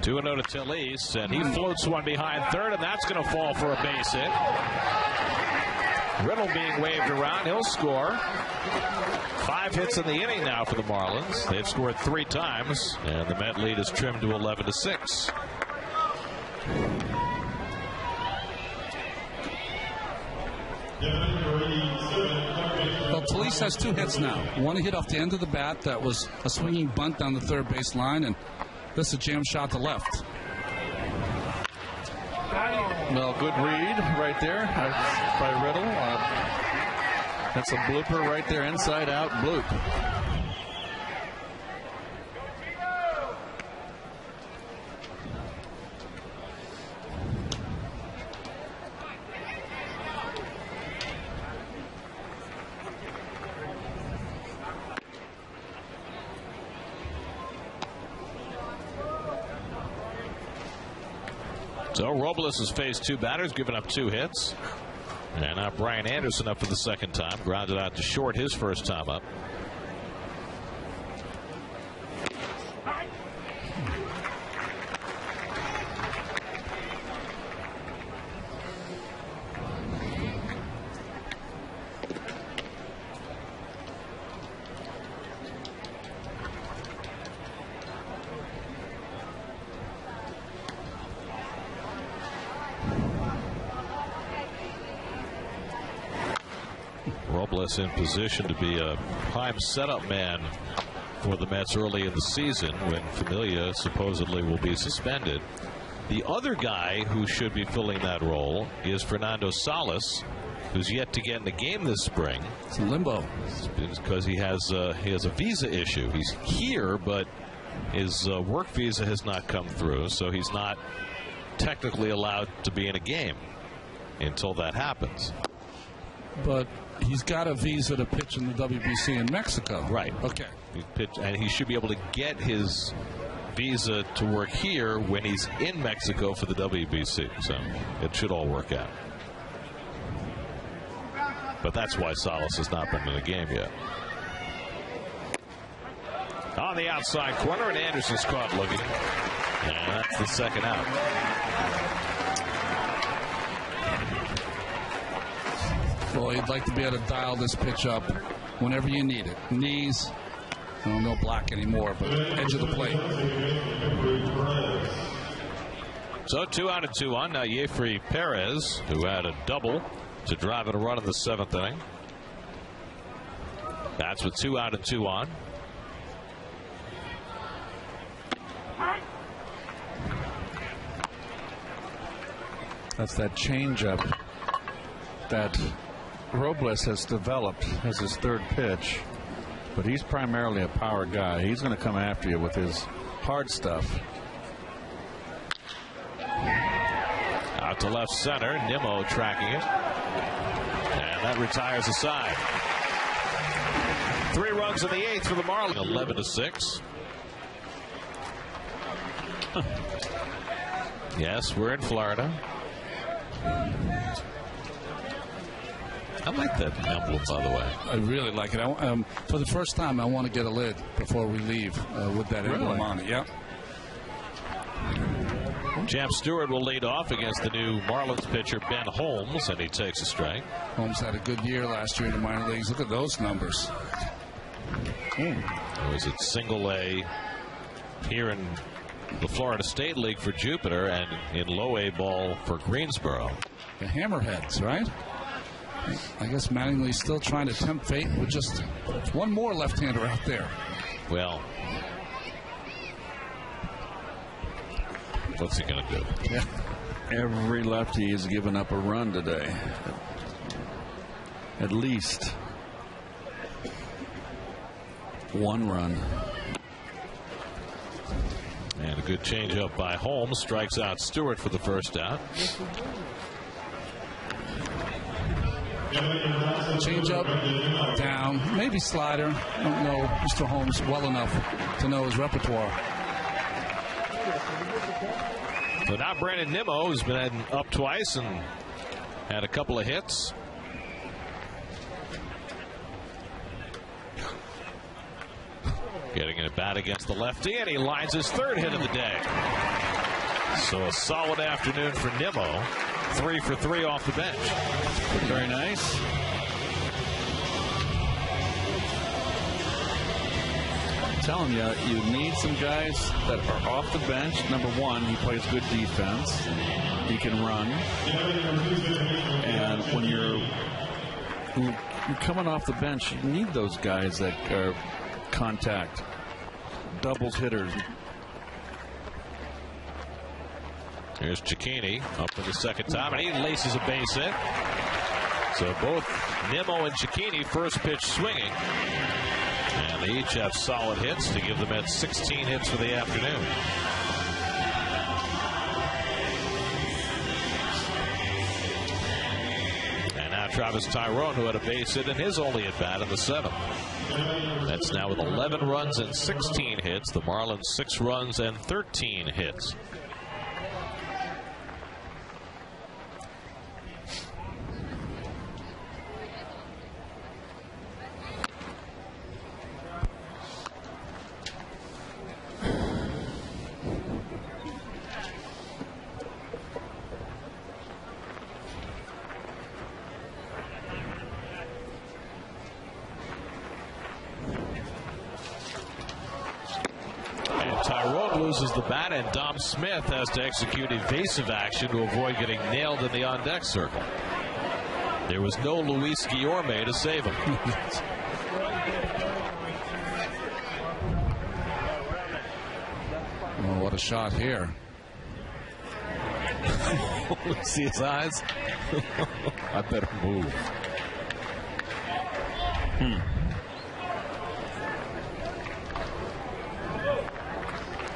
2-0 to Selig, and he floats one behind third, and that's going to fall for a base hit. Riddle being waved around. He'll score. 5 hits in the inning now for the Marlins. They've scored 3 times, and the Met lead is trimmed to 11-6. Well, Talise has 2 hits now. One hit off the end of the bat that was a swinging bunt down the third base line, and this is a jam shot to left. Well, good read right there by Riddle. That's a blooper right there, inside out bloop. So Robles has faced 2 batters, given up 2 hits. And now Brian Anderson up for the second time. Grounded out to short his first time up. Robles in position to be a prime setup man for the Mets early in the season when Familia supposedly will be suspended. The other guy who should be filling that role is Fernando Salas, who's yet to get in the game this spring. It's in limbo. It's because he has a visa issue. He's here, but his work visa has not come through, so he's not technically allowed to be in a game until that happens. But he's got a visa to pitch in the WBC in Mexico. Right. Okay. And he should be able to get his visa to work here when he's in Mexico for the WBC. So it should all work out. But that's why Salas has not been in the game yet. On the outside corner, and Anderson's caught looking. And that's the second out. Well, you'd like to be able to dial this pitch up whenever you need it. Knees, no block anymore, but edge of the plate. So 2 out and 2 on. Now Yefri Perez, who had a double to drive in a run in the 7th inning. That's with 2 out and 2 on. That's that changeup that Robles has developed as his third pitch, but he's primarily a power guy. He's going to come after you with his hard stuff. Out to left center, Nimmo tracking it, and that retires the side. 3 runs in the 8th for the Marlins. 11-6. Yes, we're in Florida. I like that emblem, by the way. I really like it. For the first time, I want to get a lid before we leave with that emblem on it. Yep. Champ Stewart will lead off against the new Marlins pitcher Ben Holmes, and he takes a strike. Holmes had a good year last year in the minor leagues. Look at those numbers. It was at single A here in the Florida State League for Jupiter and in low A ball for Greensboro. The Hammerheads, right? I guess Mattingly's still trying to tempt fate with just one more left-hander out there. Well, what's he going to do? Yeah. Every lefty has given up a run today. At least 1 run. And a good changeup by Holmes. Strikes out Stewart for the first out. Change up, down, maybe slider. I don't know Mr. Holmes well enough to know his repertoire. So now Brandon Nimmo, who's been up twice and had a couple of hits. Getting in a bat against the lefty, and he lines his third hit of the day. So a solid afternoon for Nimmo. 3 for 3 off the bench. Very nice. I'm telling you, you need some guys that are off the bench. Number one, he plays good defense. He can run. And when you're coming off the bench, you need those guys that are contact, doubles hitters. Here's Cicchini up for the second time, and he laces a base hit. So both Nimmo and Cicchini first pitch swinging. And they each have solid hits to give the Mets 16 hits for the afternoon. And now Travis Tyrone, who had a base hit in his only at bat in the 7th. That's now with 11 runs and 16 hits. The Marlins 6 runs and 13 hits. Tyrone loses the bat, and Dom Smith has to execute evasive action to avoid getting nailed in the on-deck circle. There was no Luis Guillorme to save him. Oh, what a shot here. See his eyes? I better move.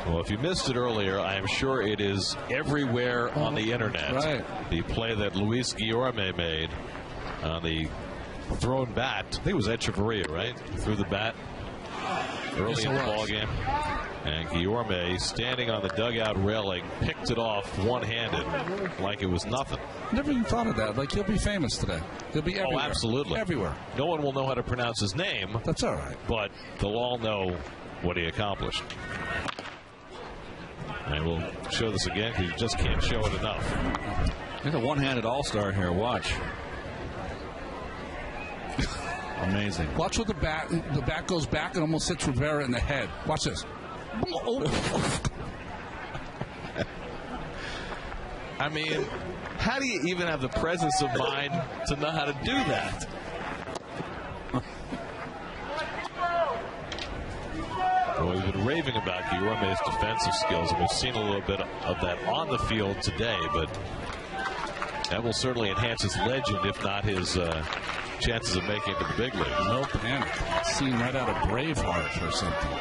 Well, if you missed it earlier, I am sure it is everywhere on the internet. Right. The play that Luis Guillorme made on the thrown bat. I think it was Echeverria, right? Threw the bat early in the ball game. And Guillorme, standing on the dugout railing, picked it off one-handed like it was nothing. Never even thought of that. Like, he'll be famous today. He'll be everywhere. Oh, absolutely. Everywhere. No one will know how to pronounce his name. That's all right. But they'll all know what he accomplished. And we'll show this again because you just can't show it enough. He's a one-handed all-star here. Watch. Amazing. Watch with the bat. The bat goes back and almost hits Rivera in the head. Watch this. I mean, how do you even have the presence of mind to know how to do that? Well, we've been raving about Guillorme's defensive skills, and we've seen a little bit of that on the field today, but that will certainly enhance his legend, if not his chances of making it to the big leagues. No panic. Scene right out of Braveheart or something.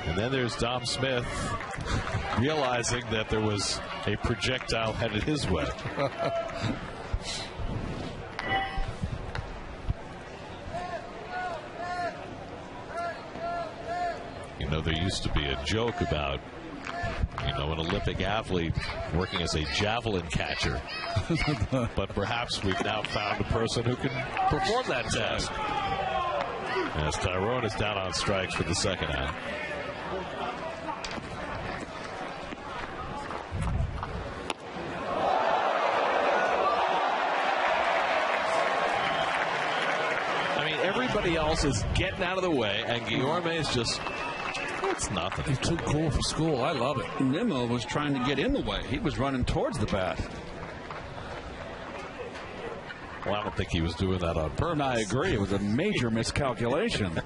And then there's Dom Smith realizing that there was a projectile headed his way. You know, there used to be a joke about, you know, an Olympic athlete working as a javelin catcher. But perhaps we've now found a person who can perform that task. As Tyrone is down on strikes for the second out. I mean, everybody else is getting out of the way, and Guillorme is just... It's nothing. He's too cool for school. I love it. Nimmo was trying to get in the way. He was running towards the bat. Well, I don't think he was doing that on purpose. I agree. It was a major miscalculation.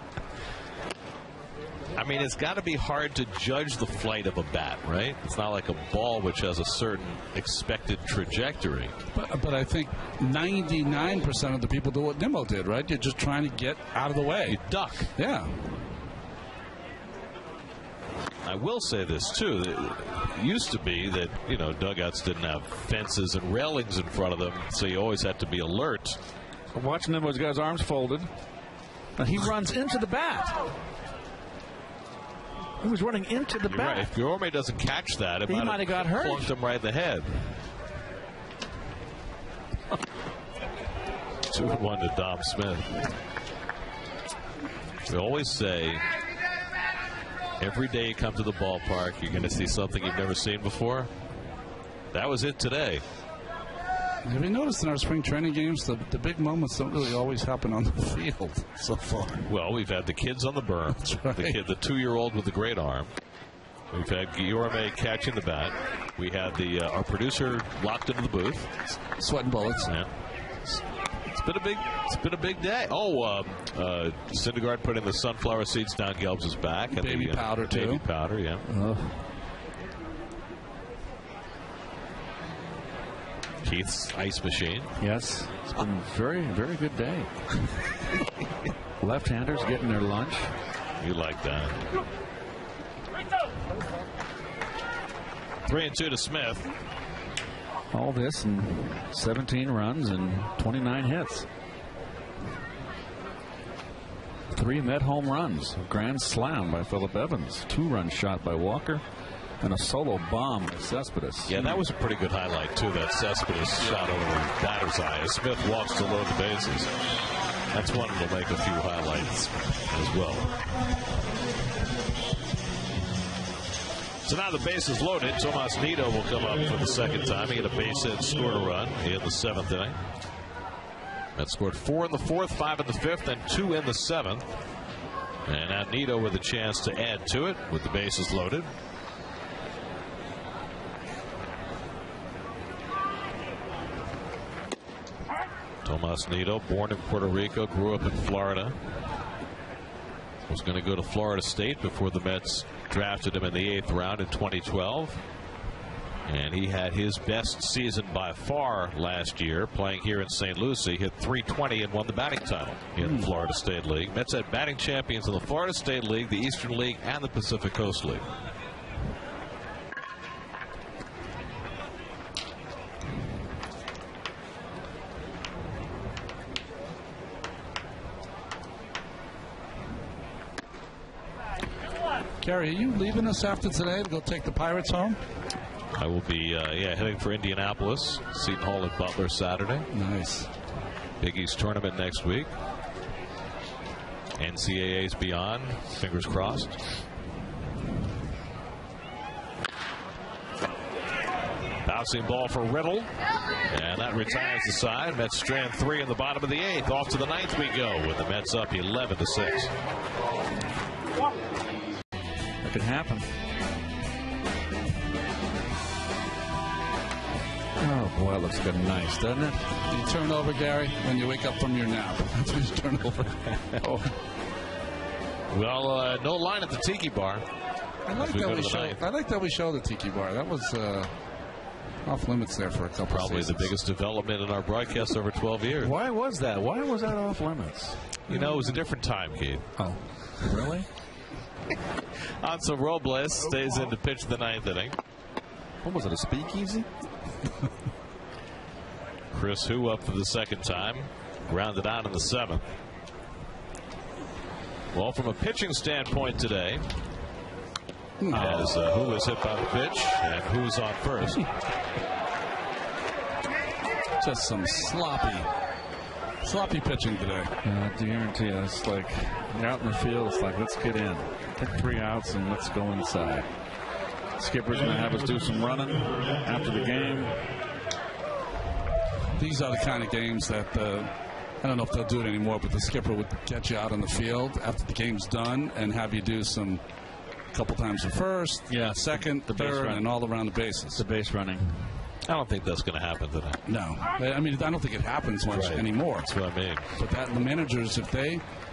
I mean, it's got to be hard to judge the flight of a bat, right? It's not like a ball which has a certain expected trajectory. But I think 99% of the people do what Nimmo did, right? You're just trying to get out of the way. You duck. Yeah. I will say this, too. It used to be that, you know, dugouts didn't have fences and railings in front of them, so you always had to be alert. Watch Nimmo's got his arms folded. And he runs into the bat. He was running into the bat. Right. If Guillorme doesn't catch that, he might have got hurt. Plunked him right in the head. 2-1 to Dom Smith. We always say every day you come to the ballpark, you're going to see something you've never seen before. That was it today. Have you noticed in our spring training games, the big moments don't really always happen on the field so far? Well, we've had the kids on the berm. That's right. The 2-year-old with the great arm. We've had Guillorme catching the bat. We had our producer locked into the booth. Sweating bullets. Yeah. It's been a big day. Oh, Syndergaard putting the sunflower seeds down Gelbs' back. And baby powder, too. Baby powder, yeah. Keith's ice machine. Yes, it's been a very, very good day. Left-handers getting their lunch. You like that. 3-2 to Smith. All this and 17 runs and 29 hits. 3 Met home runs. A grand slam by Phillip Evans. 2-run shot by Walker. And a solo bomb by Cespedes. Yeah, that was a pretty good highlight, too, that Cespedes shot over the batter's eye as Smith walks to load the bases. That's one that'll make a few highlights as well. So now the base is loaded. Tomas Nido will come up for the second time. He had a base hit and scored a run in the 7th inning. That scored 4 in the 4th, 5 in the 5th, and 2 in the 7th. And now Nido with a chance to add to it with the bases loaded. Tomas Nido, born in Puerto Rico, grew up in Florida. Was going to go to Florida State before the Mets drafted him in the 8th round in 2012. And he had his best season by far last year playing here in St. Lucie. Hit .320 and won the batting title in the Florida State League. Mets had batting champions in the Florida State League, the Eastern League, and the Pacific Coast League. Gary, are you leaving us after today to go take the Pirates home? I will be, heading for Indianapolis. Seton Hall at Butler Saturday. Nice. Big East tournament next week. NCAA's beyond. Fingers crossed. Bouncing ball for Riddle. And that retires the side. Mets strand 3 in the bottom of the 8th. Off to the 9th we go with the Mets up 11-6. That could happen. Oh, boy, it looks good and nice, doesn't it? You turn over, Gary, when you wake up from your nap. That's when you turn over. Oh. Well, no line at the Tiki Bar. I like that we show the Tiki Bar. That was off limits there for a couple Probably seasons. the biggest development in our broadcast over 12 years. Why was that? Why was that off limits? You know, it was a different time, Keith. Oh, really? Anso Robles stays in to pitch the 9th inning. What was it, a speakeasy? Chris Hu up for the second time. Grounded out in the 7th. Well, from a pitching standpoint today, as Hu was hit by the pitch, and Hu's on first. Just some sloppy pitching today. I guarantee you, it's like you're out in the field. It's like, let's get in, take 3 outs, and let's go inside. Skipper's going to have us do some running after the game. These are the kind of games that I don't know if they'll do it anymore, but the skipper would get you out on the field after the game's done and have you do some couple times the first, second, the third, and all around the bases. The base running. I don't think that's going to happen today. No. I mean, I don't think it happens much anymore. That's what I mean. But the managers,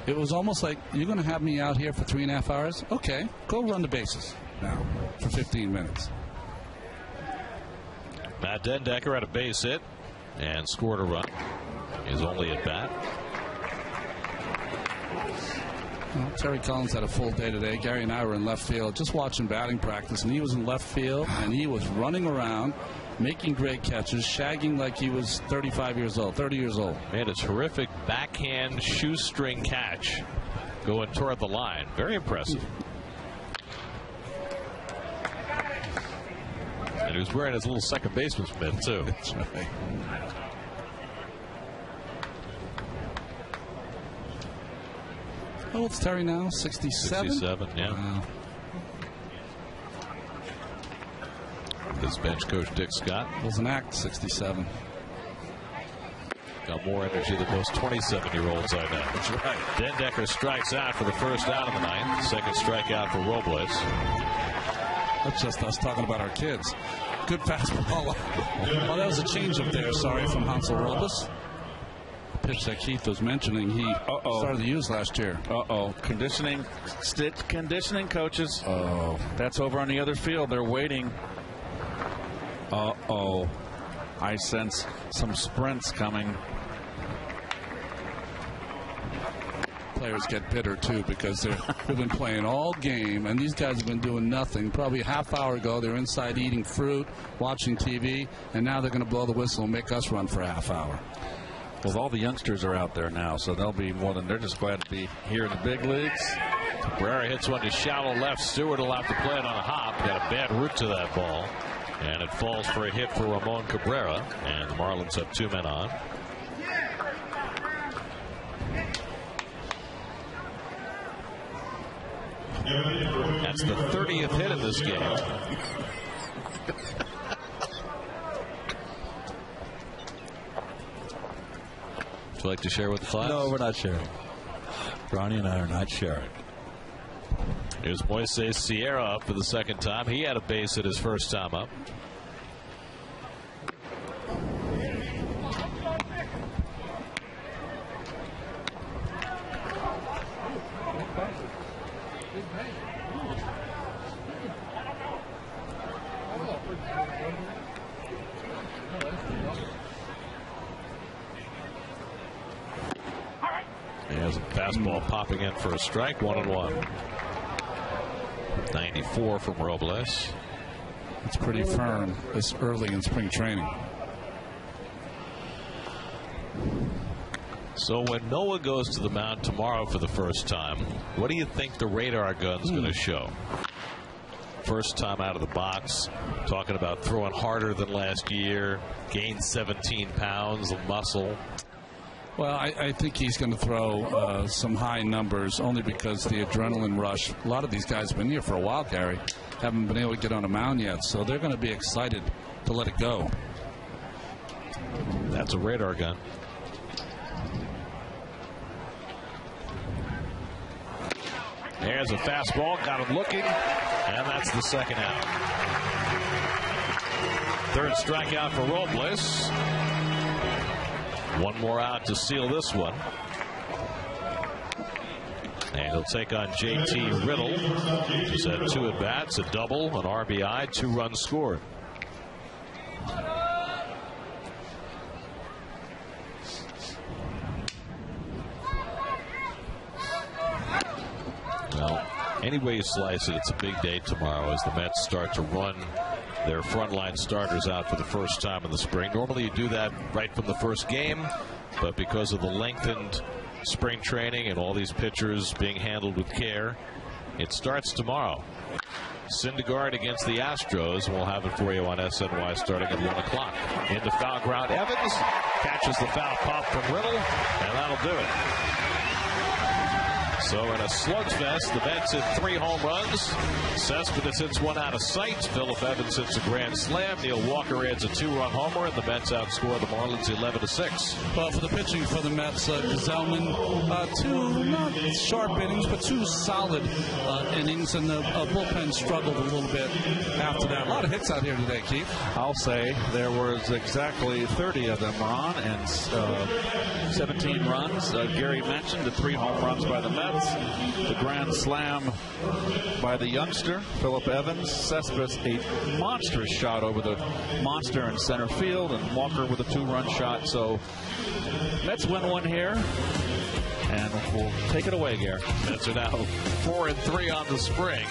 it was almost like, you're going to have me out here for 3.5 hours? Okay, go run the bases now for 15 minutes. Matt Dendecker had a base hit and scored a run. His only at bat. Well, Terry Collins had a full day today. Gary and I were in left field just watching batting practice, and he was in left field, and he was running around, making great catches, shagging like he was 30 years old. Made a terrific backhand shoestring catch going toward the line. Very impressive. And he was wearing his little second baseman's mitt, too. That's right. How old's Terry now? 67? 67, yeah. Wow. This bench coach, Dick Scott. Was an act, 67. Got more energy than most 27-year-olds I know. That's right. Dendecker strikes out for the first out of the ninth. Second strikeout for Robles. That's just us talking about our kids. Good fastball. Well, that was a changeup there, sorry, from Hansel Robles. Pitch that Keith was mentioning he started to use last year. Conditioning coaches. That's over on the other field. They're waiting. I sense some sprints coming. Players get bitter too because they've been playing all game, and these guys have been doing nothing. Probably a half hour ago, they're inside eating fruit, watching TV, and now they're going to blow the whistle and make us run for a half hour. Well, all the youngsters are out there now, so they'll be they're just glad to be here in the big leagues. Cabrera hits one to shallow left. Stewart will have to play it on a hop. Got a bad route to that ball. And it falls for a hit for Ramon Cabrera. And the Marlins have 2 men on. That's the 30th hit in this game. Would you like to share with the class? No, we're not sharing. Ronnie and I are not sharing. Here's Moises Sierra up for the second time. He had a base hit his first time up. There's a fastball popping in for a strike, 1-1. 94 from Robles. It's pretty firm this early in spring training. So when Noah goes to the mound tomorrow for the first time, what do you think the radar gun's going to show? First time out of the box, talking about throwing harder than last year, gained 17 pounds of muscle. Well, I think he's going to throw some high numbers only because the adrenaline rush. A lot of these guys have been here for a while, Gary. Haven't been able to get on a mound yet, so they're going to be excited to let it go. That's a radar gun. There's a fastball, got him looking, and that's the second out. Third strikeout for Robles. One more out to seal this one. And he'll take on JT Riddle. He's had 2 at-bats, a double, an RBI, 2 runs scored. Well, any way you slice it, it's a big day tomorrow as the Mets start to run their frontline starters out for the first time in the spring. Normally you do that right from the first game, but because of the lengthened spring training and all these pitchers being handled with care, it starts tomorrow. Syndergaard against the Astros, and we'll have it for you on SNY starting at 1 o'clock. Into foul ground, Evans catches the foul pop from Riddle, and that'll do it. So in a slugfest, the Mets hit 3 home runs. Cespedes hits 1 out of sight. Phillip Evans hits a grand slam. Neil Walker adds a 2-run homer, and the Mets outscore the Marlins 11-6. Well, for the pitching for the Mets, Gazelman, 2 not sharp innings, but 2 solid innings, and the bullpen struggled a little bit after that. A lot of hits out here today, Keith. I'll say there was exactly 30 of them, Ron, and 17 runs. Gary mentioned the 3 home runs by the Mets. The grand slam by the youngster, Phillip Evans. Cespedes, a monstrous shot over the monster in center field, and Walker with a 2-run shot. So Mets win 1 here, and we'll take it away, Gary. Mets are now 4-3 on the spring.